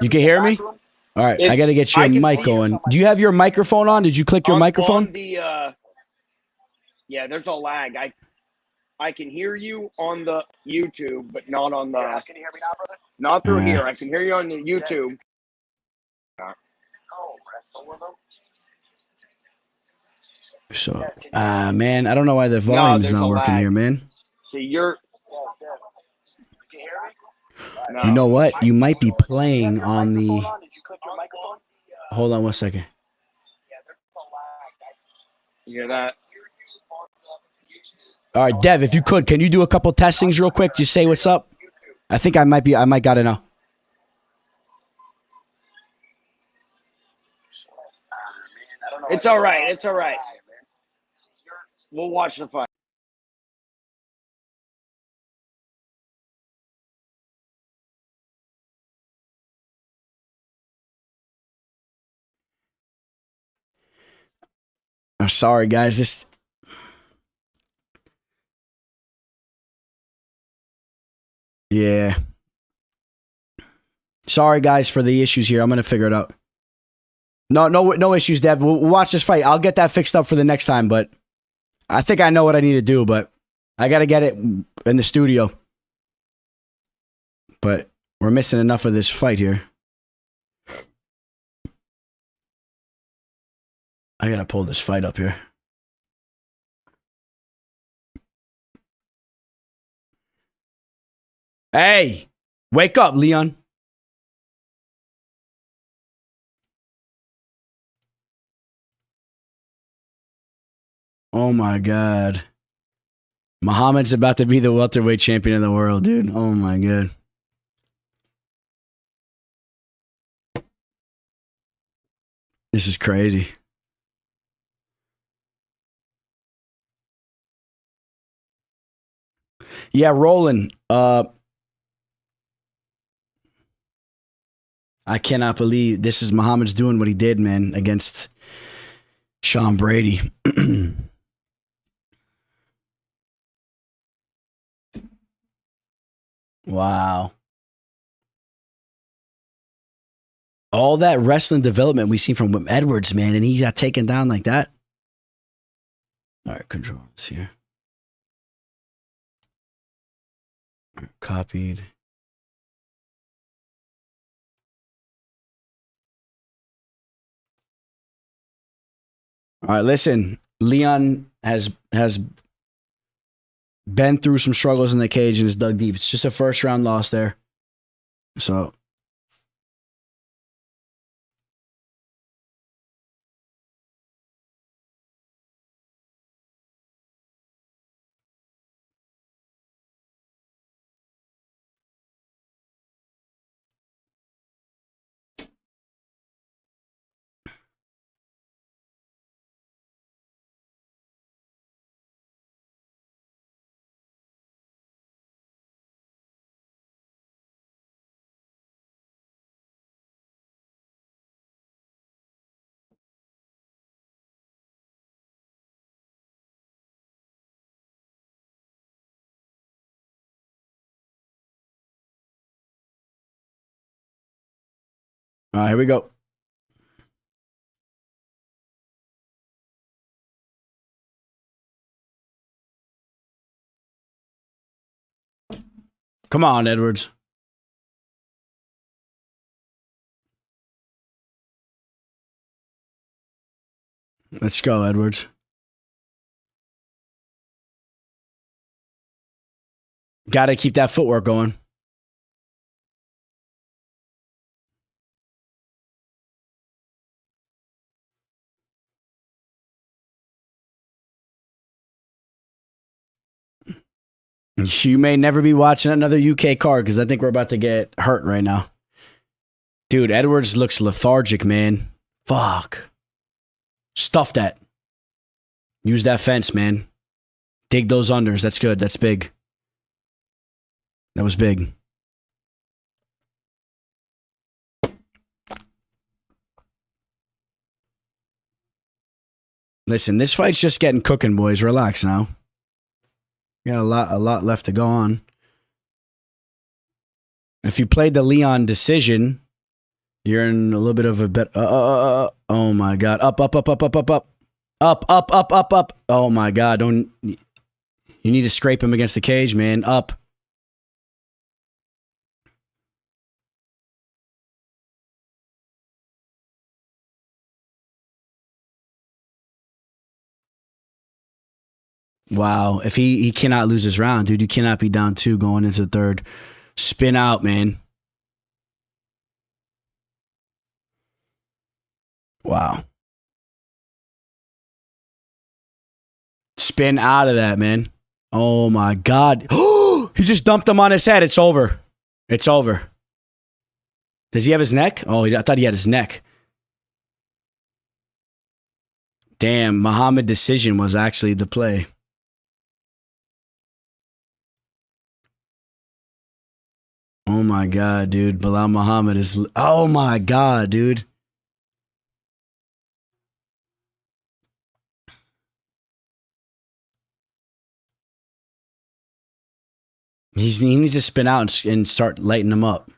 you can hear me? All right, I got to get your mic going. Do you have your microphone on? Did you click your microphone? Yeah, there's a lag. I can hear you on the YouTube, but not on the. Can you hear me now, brother? Not through here. I can hear you on the YouTube. So, man, I don't know why the volume's not working here, man. See, you're. Can you hear me? No. You know what? You might be playing on the. Hold on one second. You hear that? All right, Dev, if you could, can you do a couple testings real quick? Just say what's up. I think I might gotta know. It's all right. It's all right. We'll watch the fight. I'm sorry, guys. Yeah. Sorry, guys, for the issues here. I'm gonna figure it out. No issues, Dev. We'll watch this fight. I'll get that fixed up for the next time, but I think I know what I need to do, but I got to get it in the studio. But we're missing enough of this fight here. I got to pull this fight up here. Hey, wake up, Leon. Oh my God. Muhammad's about to be the welterweight champion of the world, dude. Oh my God. This is crazy. Yeah, Roland. I cannot believe this is Muhammad's doing what he did, man, against Sean Brady. Wow. All that wrestling development we see from Edwards, man, and he got taken down like that. All right, control this here. All right, copied. All right, listen. Leon has been through some struggles in the cage and is dug deep. It's just a first round loss there. So All right, here we go. Come on, Edwards. Let's go, Edwards. Got to keep that footwork going. You may never be watching another UK card because I think we're about to get hurt right now. Dude, Edwards looks lethargic, man. Fuck. Stuff that. Use that fence, man. Dig those unders. That's good. That's big. That was big. Listen, this fight's just getting cooking, boys. Relax now. We got a lot left to go on. If you played the Leon decision, you're in a little bit of a bet. Oh my God. Up. Up. Oh my God. You need to scrape him against the cage, man. Up. Wow. If he cannot lose his round, dude, you cannot be down 2 going into the third. Spin out, man. Wow. Spin out of that, man. Oh my God. Oh, he just dumped him on his head. It's over. It's over. Does he have his neck? Oh, I thought he had his neck. Damn, Muhammad decision was actually the play. Oh my God, dude. Belal Muhammad is... Oh my God, dude. He needs to spin out and start lighting him up.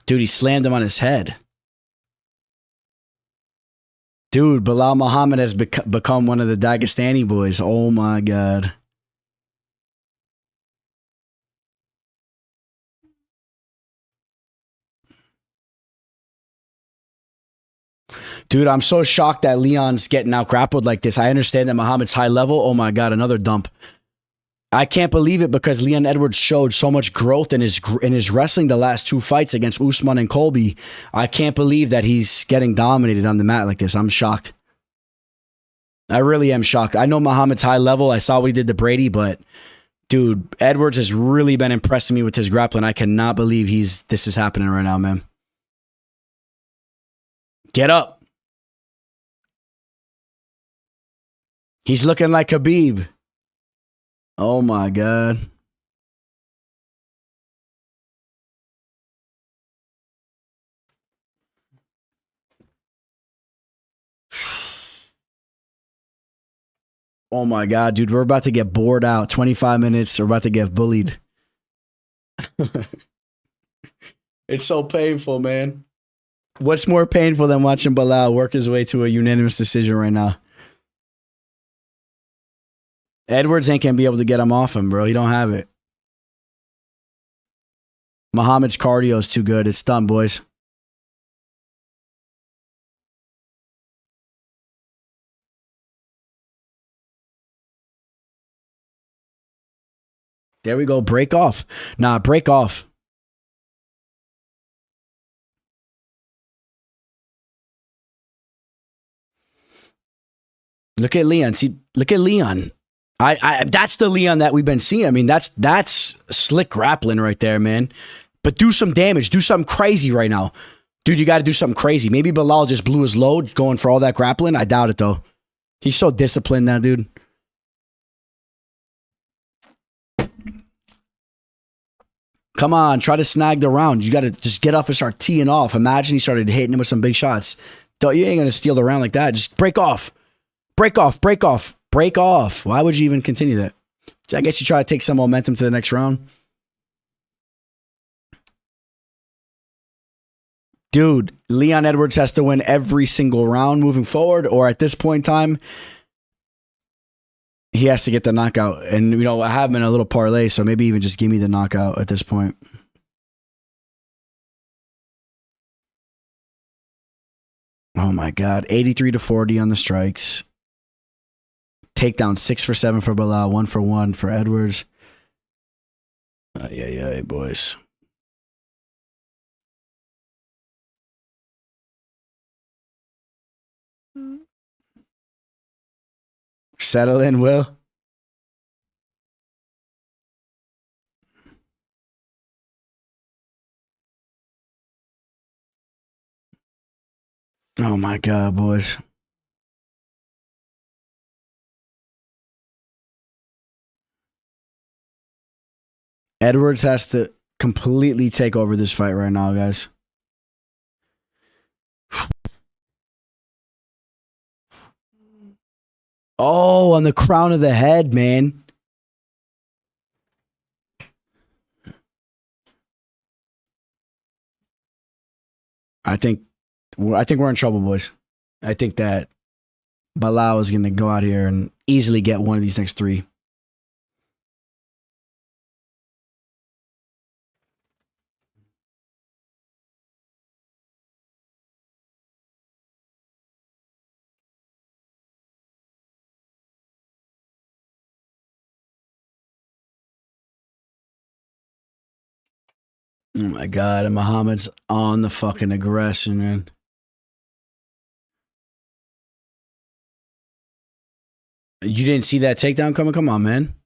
Dude, he slammed him on his head. Dude, Belal Muhammad has become one of the Dagestani boys. Oh my God. Dude, I'm so shocked that Leon's getting out grappled like this. I understand that Muhammad's high level. Oh my God, another dump. I can't believe it because Leon Edwards showed so much growth in his wrestling the last 2 fights against Usman and Colby. I can't believe that he's getting dominated on the mat like this. I'm shocked. I really am shocked. I know Muhammad's high level. I saw what he did to Brady, but dude, Edwards has really been impressing me with his grappling. I cannot believe this is happening right now, man. Get up. He's looking like Khabib. Oh my God. Oh my God, dude. We're about to get bored out. 25 minutes. We're about to get bullied. It's so painful, man. What's more painful than watching Belal work his way to a unanimous decision right now? Edwards ain't gonna be able to get him off him, bro. He don't have it. Muhammad's cardio is too good. It's done, boys. There we go. Break off. Nah, break off. Look at Leon. See, look at Leon. That's the Leon that we've been seeing. I mean, that's slick grappling right there, man. But do some damage. Do something crazy right now. Dude, you got to do something crazy. Maybe Belal just blew his load going for all that grappling. I doubt it, though. He's so disciplined now, dude. Come on, try to snag the round. You got to just get off and start teeing off. Imagine he started hitting him with some big shots. You ain't going to steal the round like that. Just break off. Break off. Break off. Break off. Why would you even continue that? I guess you try to take some momentum to the next round. Dude, Leon Edwards has to win every single round moving forward, or at this point in time, he has to get the knockout. And, you know, I have him in a little parlay, so maybe even just give me the knockout at this point. Oh, my God. 83-40 on the strikes. Takedown 6 for 7 for Belal, 1 for 1 for Edwards. Yeah, boys. Settle in, Will. Oh, my God, boys. Edwards has to completely take over this fight right now, guys. Oh, on the crown of the head, man. I think we're in trouble, boys. I think that Belal is going to go out here and easily get one of these next 3. Oh my God, and Muhammad's on the fucking aggression, man. You didn't see that takedown coming? Come on, man.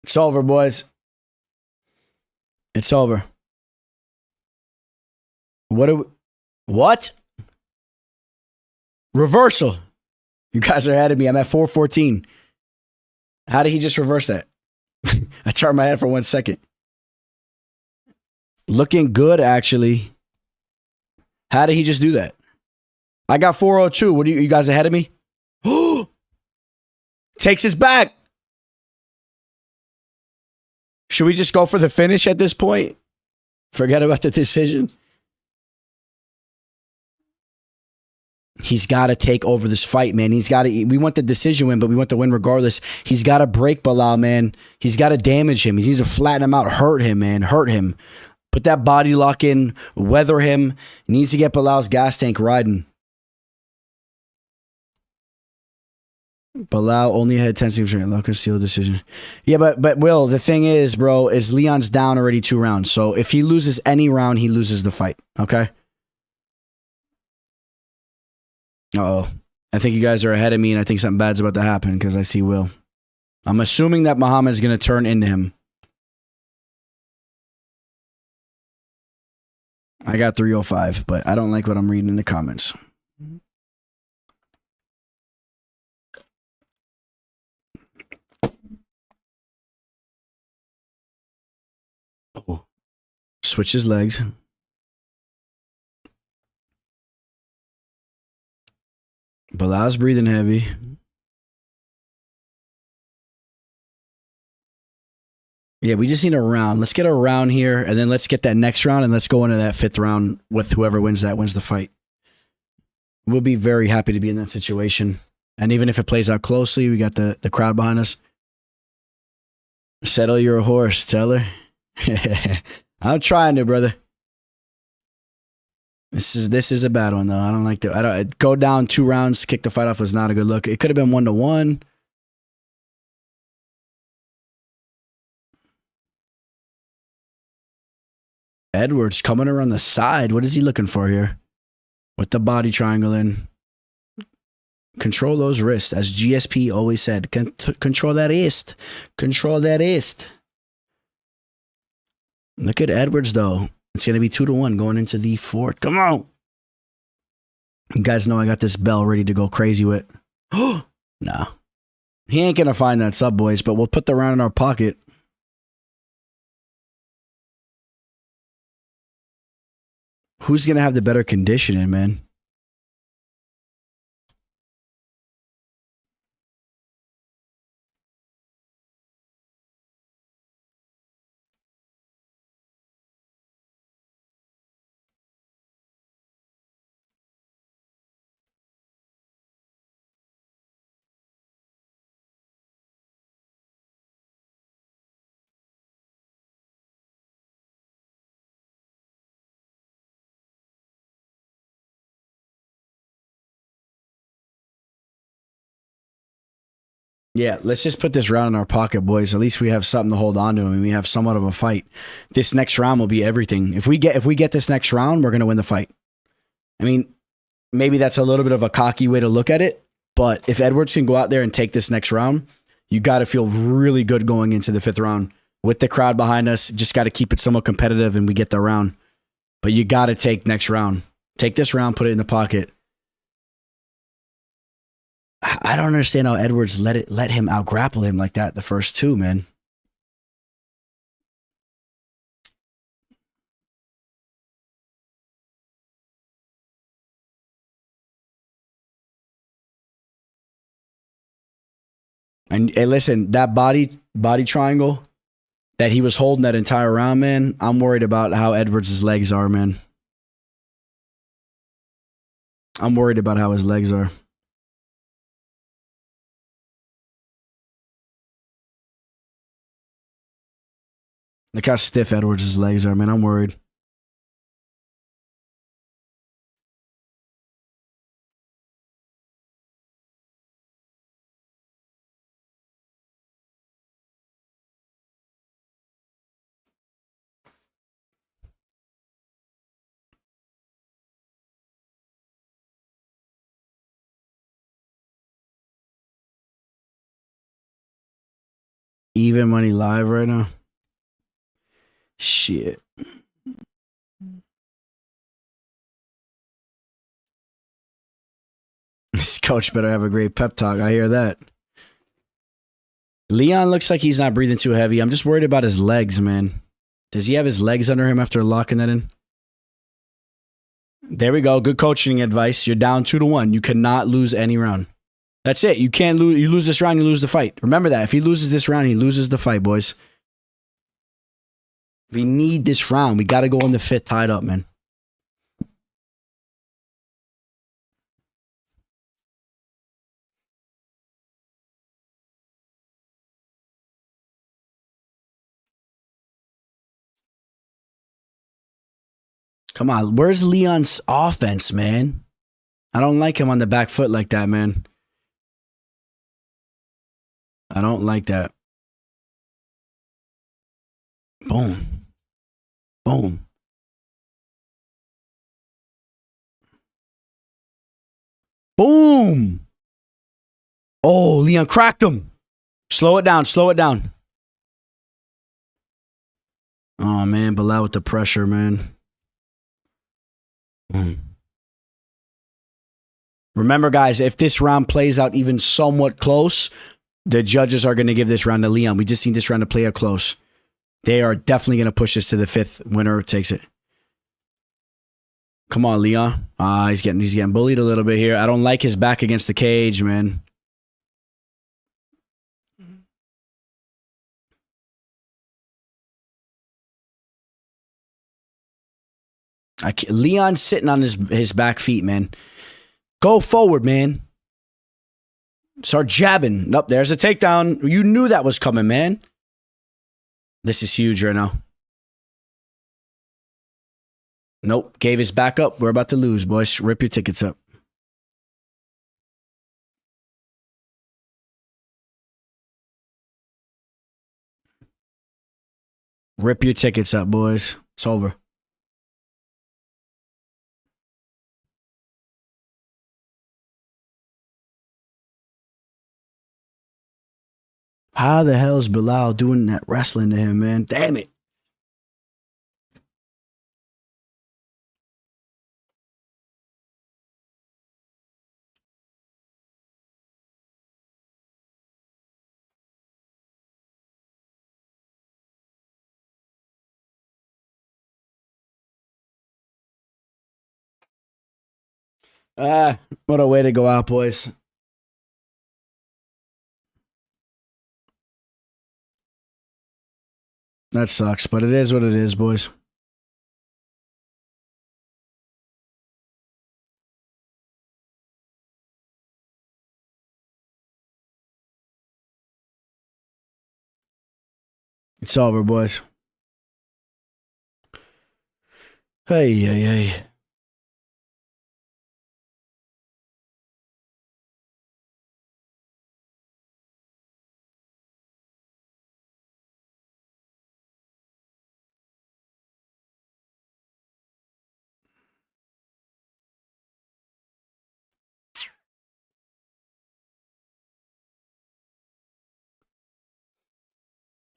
It's over, boys. It's over. What? Reversal. You guys are ahead of me. I'm at 414. How did he just reverse that? I turned my head for 1 second. Looking good, actually. How did he just do that? I got 402. What are you guys ahead of me? Takes his back. Should we just go for the finish at this point? Forget about the decision. He's got to take over this fight, man. We want the decision win, but we want the win regardless. He's got to break Belal, man. He's got to damage him. He needs to flatten him out, hurt him, man. Hurt him. Put that body lock in, weather him. He needs to get Belal's gas tank riding. Belal only had 10 seconds. Lock and seal decision. Yeah, but Will, the thing is, bro, is Leon's down already 2 rounds. So if he loses any round, he loses the fight. Okay? Uh-oh. I think you guys are ahead of me, and I think something bad's about to happen because I see Will. I'm assuming that Muhammad is going to turn into him. I got 305, but I don't like what I'm reading in the comments. Oh. Switch his legs. Belal's breathing heavy. Yeah, we just need a round. Let's get a round here, and then let's get that next round, and let's go into that 5th round with whoever wins that wins the fight. We'll be very happy to be in that situation. And even if it plays out closely, we got the crowd behind us. Settle your horse, Teller. I'm trying to, brother. This is a bad one though. I don't like that. I don't go down 2 rounds to kick the fight off was not a good look. It could have been 1-1. Edwards coming around the side. What is he looking for here? With the body triangle in. Control those wrists, as GSP always said. Control that wrist. Control that wrist. Look at Edwards though. It's going to be 2-1 going into the 4th. Come on. You guys know I got this bell ready to go crazy with. No. He ain't going to find that sub, boys, but we'll put the round in our pocket. Who's going to have the better conditioning, man? Yeah, let's just put this round in our pocket, boys. At least we have something to hold on to, and we have somewhat of a fight. This next round will be everything. If we get this next round, we're gonna win the fight. I mean, maybe that's a little bit of a cocky way to look at it, but if Edwards can go out there and take this next round, you got to feel really good going into the 5th round with the crowd behind us. Just got to keep it somewhat competitive, and we get the round. But you got to take next round. Take this round, put it in the pocket. I don't understand how Edwards let him out grapple him like that the first 2, man. And hey, listen, that body triangle that he was holding that entire round, man, I'm worried about how Edwards' legs are, man. I'm worried about how his legs are. Look how stiff Edwards' legs are, man. I'm worried. Even money live right now. Shit. This coach better have a great pep talk. I hear that. Leon looks like he's not breathing too heavy. I'm just worried about his legs, man. Does he have his legs under him after locking that in? There we go. Good coaching advice. You're down 2-1. You cannot lose any round. That's it. You can't lose. You lose this round, you lose the fight. Remember that. If he loses this round, he loses the fight, boys. We need this round. We got to go in the 5th tied up, man. Come on. Where's Leon's offense, man? I don't like him on the back foot like that, man. I don't like that. Boom. Boom. Boom. Oh, Leon cracked him. Slow it down. Slow it down. Oh, man. Belal with the pressure, man. Remember, guys, if this round plays out even somewhat close, the judges are going to give this round to Leon. We just need this round to play out close. They are definitely going to push this to the 5th. Winner takes it. Come on, Leon. He's getting bullied a little bit here. I don't like his back against the cage, man. Leon's sitting on his back feet, man. Go forward, man. Start jabbing. Nope, there's a takedown. You knew that was coming, man. This is huge right now. Nope, gave his back up. We're about to lose, boys. Rip your tickets up. Rip your tickets up, boys. It's over. How the hell is Belal doing that wrestling to him, man? Damn it. What a way to go out, boys. That sucks, but it is what it is, boys. It's over, boys. Hey, hey, hey.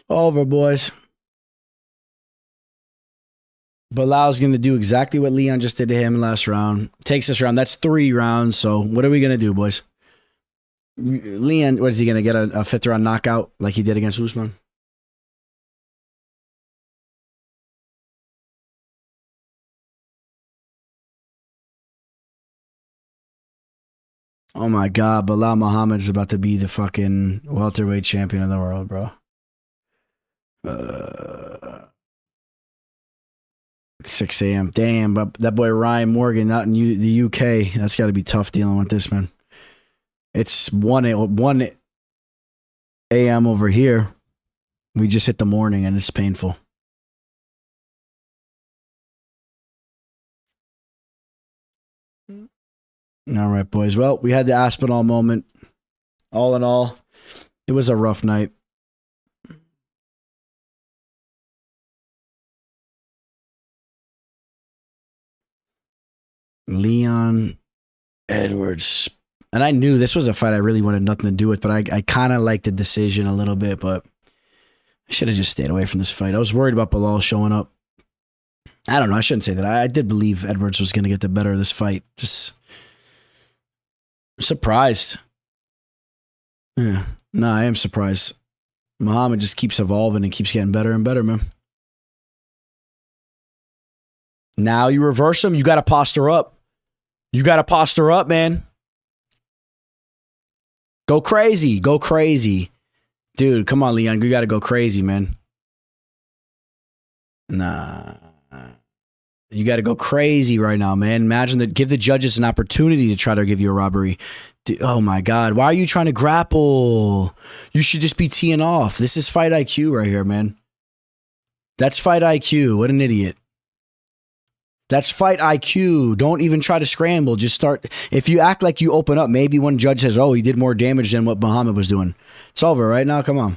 Over, boys. Bilal's going to do exactly what Leon just did to him last round. Takes this round. That's 3 rounds. So what are we going to do, boys? Leon, what is he going to get? A 5th round knockout like he did against Usman? Oh my God, Belal Muhammad is about to be the fucking welterweight champion of the world, bro. 6 a.m. Damn, but that boy Ryan Morgan out in the UK. That's got to be tough dealing with this, man. It's 1 a.m. over here. We just hit the morning and it's painful. All right, boys. Well, we had the Aspinall moment. All in all, it was a rough night. Leon Edwards. And I knew this was a fight I really wanted nothing to do with, but I kind of liked the decision a little bit, but I should have just stayed away from this fight. I was worried about Belal showing up. I don't know. I shouldn't say that. I did believe Edwards was going to get the better of this fight. Just surprised. Yeah. No, I am surprised. Muhammad just keeps evolving and keeps getting better and better, man. Now you reverse him. You got to posture up. You got to posture up, man. Go crazy. Go crazy. Dude, come on, Leon. You got to go crazy, man. Nah. You got to go crazy right now, man. Imagine that. Give the judges an opportunity to try to give you a robbery. Dude, oh, my God. Why are you trying to grapple? You should just be teeing off. This is fight IQ right here, man. That's fight IQ. What an idiot. That's fight IQ. Don't even try to scramble. Just start. If you act like you open up, maybe one judge says, oh, he did more damage than what Muhammad was doing. It's over right now. Come on.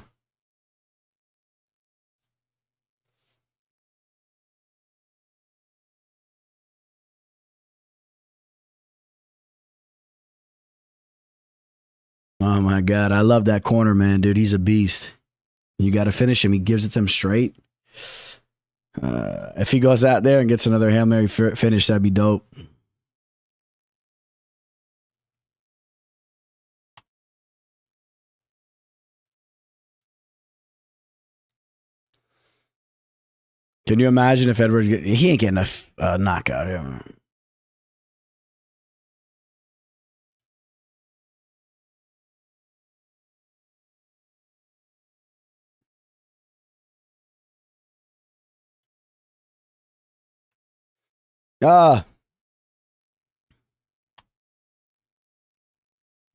Oh, my God. I love that corner, man, dude. He's a beast. You got to finish him. He gives it to them straight. If he goes out there and gets another Hail Mary finish, that'd be dope. Can you imagine if Edwards he ain't getting a knockout here.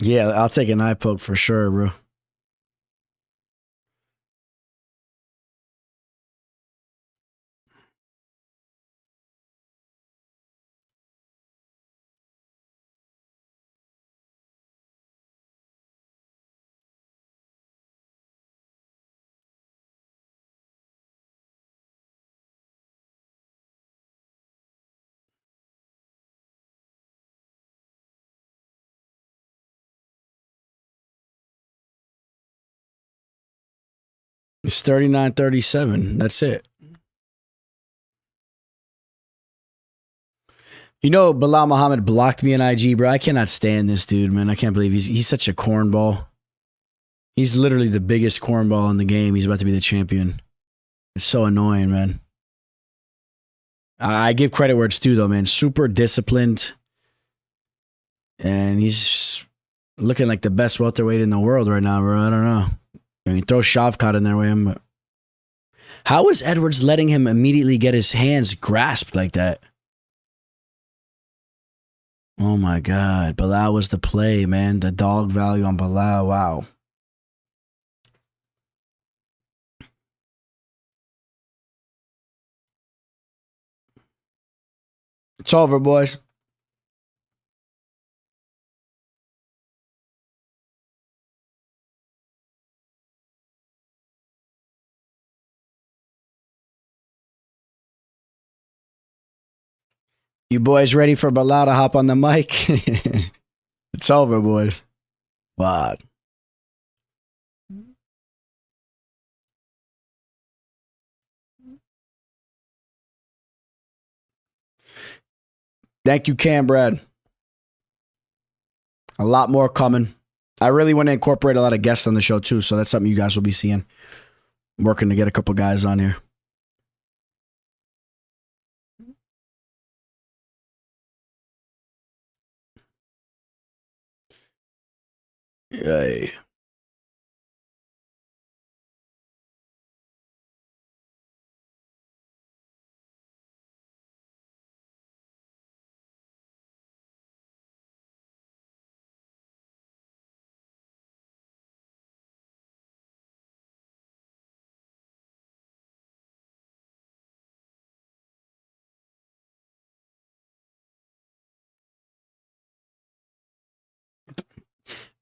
Yeah, I'll take an eye poke for sure, bro. It's 39-37. That's it. You know, Belal Muhammad blocked me in IG, bro. I cannot stand this dude, man. I can't believe he's such a cornball. He's literally the biggest cornball in the game. He's about to be the champion. It's so annoying, man. I give credit where it's due, though, man. Super disciplined. And he's looking like the best welterweight in the world right now, bro. I don't know. I mean, throw Shavkat in there with him. But how is Edwards letting him immediately get his hands grasped like that? Oh, my God. Belal was the play, man. The dog value on Belal. Wow. It's over, boys. You boys ready for Belal to hop on the mic? It's over, boys. Fuck. Thank you, Cam Brad. A lot more coming. I really want to incorporate a lot of guests on the show too, so that's something you guys will be seeing. I'm working to get a couple guys on here. Yay.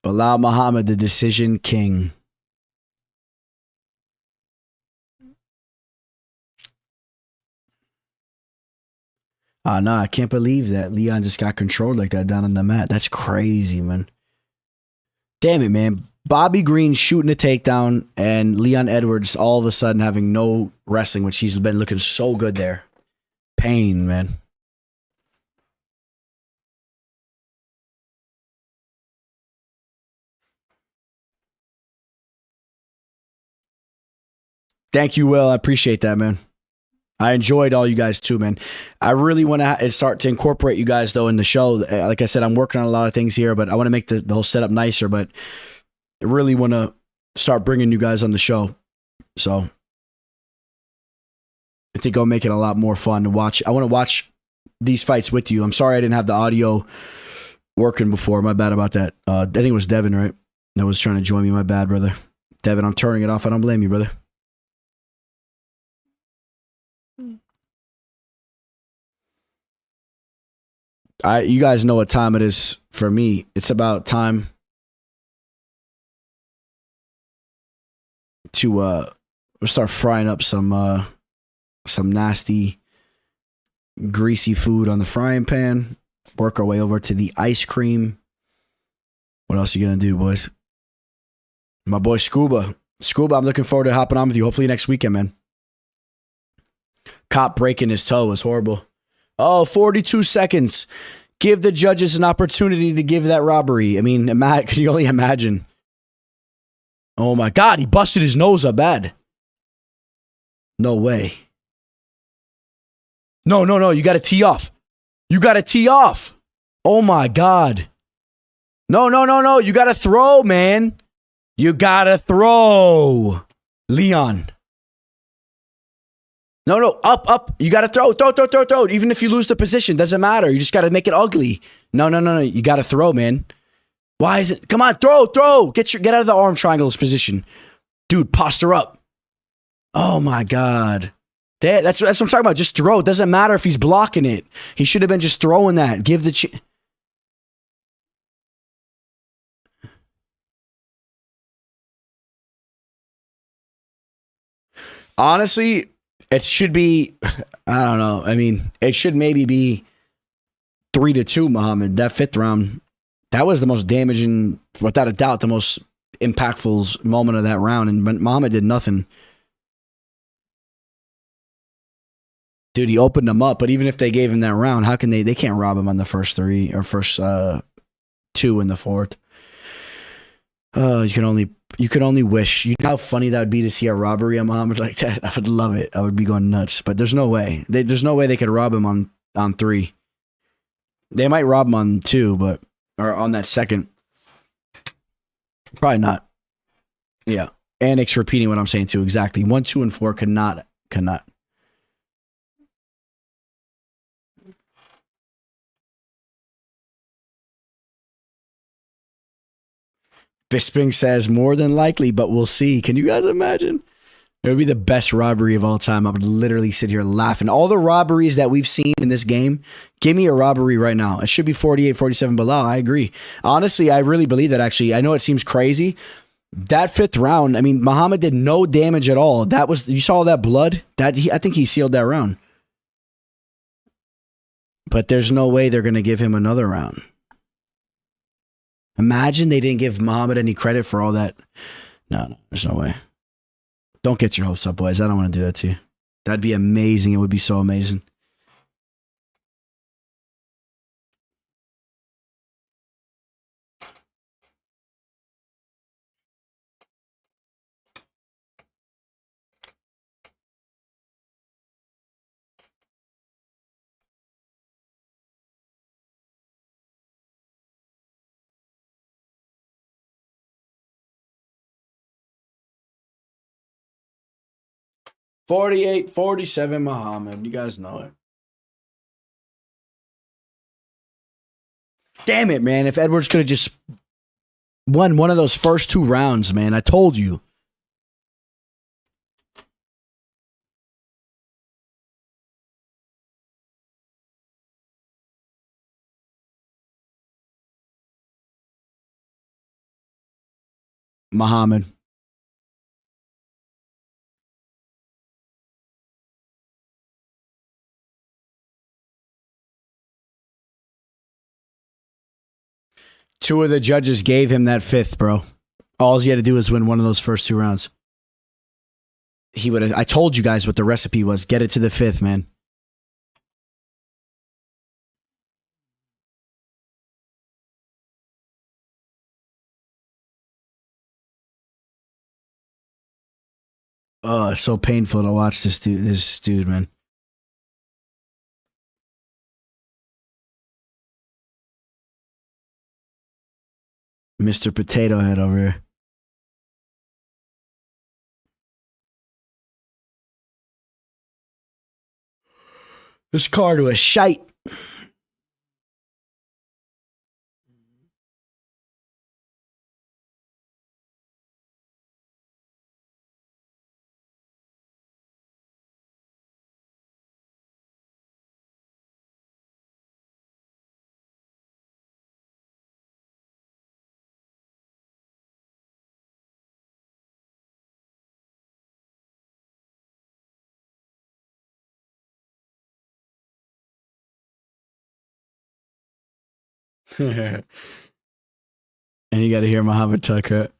Belal Muhammad, the decision king. No, I can't believe that Leon just got controlled like that down on the mat. That's crazy, man. Damn it, man. Bobby Green shooting a takedown and Leon Edwards all of a sudden having no wrestling, which he's been looking so good there. Pain, man. Thank you, Will. I appreciate that, man. I enjoyed all you guys too, man. I really want to start to incorporate you guys though in the show. Like I said, I'm working on a lot of things here, but I want to make the whole setup nicer. But I really want to start bringing you guys on the show. So I think I'll make it a lot more fun to watch. I want to watch these fights with you. I'm sorry I didn't have the audio working before. My bad about that. I think it was Devin, right? That was trying to join me. My bad, brother. Devin, I'm turning it off. I don't blame you, brother. You guys know what time it is for me. It's about time to start frying up some nasty, greasy food on the frying pan. Work our way over to the ice cream. What else are you gonna do, boys? My boy Scuba. Scuba, I'm looking forward to hopping on with you. Hopefully next weekend, man. Cop breaking his toe was horrible. Oh, 42 seconds. Give the judges an opportunity to give that robbery. I mean, can you only imagine? Oh my God, he busted his nose up bad. No way. No, you got to tee off. You got to tee off. Oh my God. No, you got to throw, man. You got to throw. Leon. No, up. You got to throw. Even if you lose the position, doesn't matter. You just got to make it ugly. No. You got to throw, man. Why is it? Come on, throw. Get out of the arm triangles position. Dude, posture up. Oh my God. That's what I'm talking about. Just throw. It doesn't matter if he's blocking it. He should have been just throwing that. Give the Honestly, it should be, I don't know. I mean, it should maybe be 3-2, Muhammad. That fifth round, that was the most damaging, without a doubt, the most impactful moment of that round. And Muhammad did nothing. Dude, he opened them up. But even if they gave him that round, how can they can't rob him on the first three or first two in the fourth. You could only wish. You know how funny that would be to see a robbery on Muhammad like that? I would love it. I would be going nuts. But there's no way. There's no way they could rob him on three. They might rob him on two, or on that second. Probably not. Yeah. Annex repeating what I'm saying too. Exactly. 1, 2, and 4 cannot. Bisping says more than likely, but we'll see. Can you guys imagine? It would be the best robbery of all time. I would literally sit here laughing. All the robberies that we've seen in this game, give me a robbery right now. It should be 48, 47 Belal. I agree. Honestly, I really believe that actually. I know it seems crazy. That fifth round, I mean, Muhammad did no damage at all. You saw all that blood? I think he sealed that round. But there's no way they're going to give him another round. Imagine they didn't give Muhammad any credit for all that. No, there's no way. Don't get your hopes up, boys. I don't want to do that to you. That'd be amazing. It would be so amazing. 48-47 Muhammad. You guys know it. Damn it, man. If Edwards could have just won one of those first 2 rounds, man. I told you. Muhammad. Two of the judges gave him that 5th, bro. All he had to do was win one of those first 2 rounds. He would have. I told you guys what the recipe was. Get it to the 5th, man. Oh, it's so painful to watch this dude, man. Mr. Potato Head over here. This card was shite. And you got to hear Muhammad Tucker.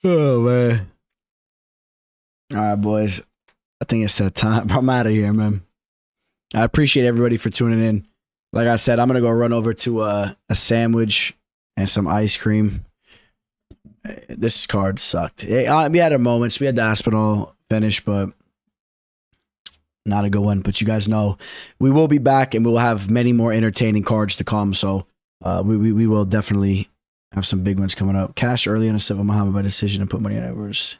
Oh, man. All right, boys. I think it's that time. I'm out of here, man. I appreciate everybody for tuning in. Like I said, I'm going to go run over to a sandwich and some ice cream. This card sucked. We had our moments. We had the Aspinall finish, but not a good one. But you guys know we will be back and we will have many more entertaining cards to come. So we will definitely have some big ones coming up. Cash early on a Civil Muhammad by decision and put money on Edwards.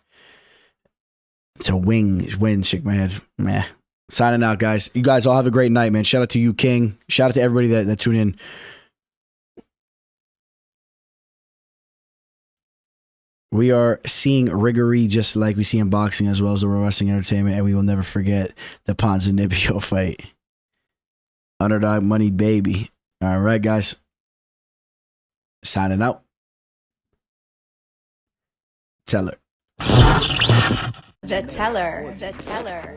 To win, shake my head. Meh. Signing out, guys. You guys all have a great night, man. Shout out to you, King. Shout out to everybody that tuned in. We are seeing riggery just like we see in boxing as well as the wrestling entertainment, and we will never forget the Ponzinibbio fight. Underdog money, baby. All right, guys. Signing out. Teller. The teller.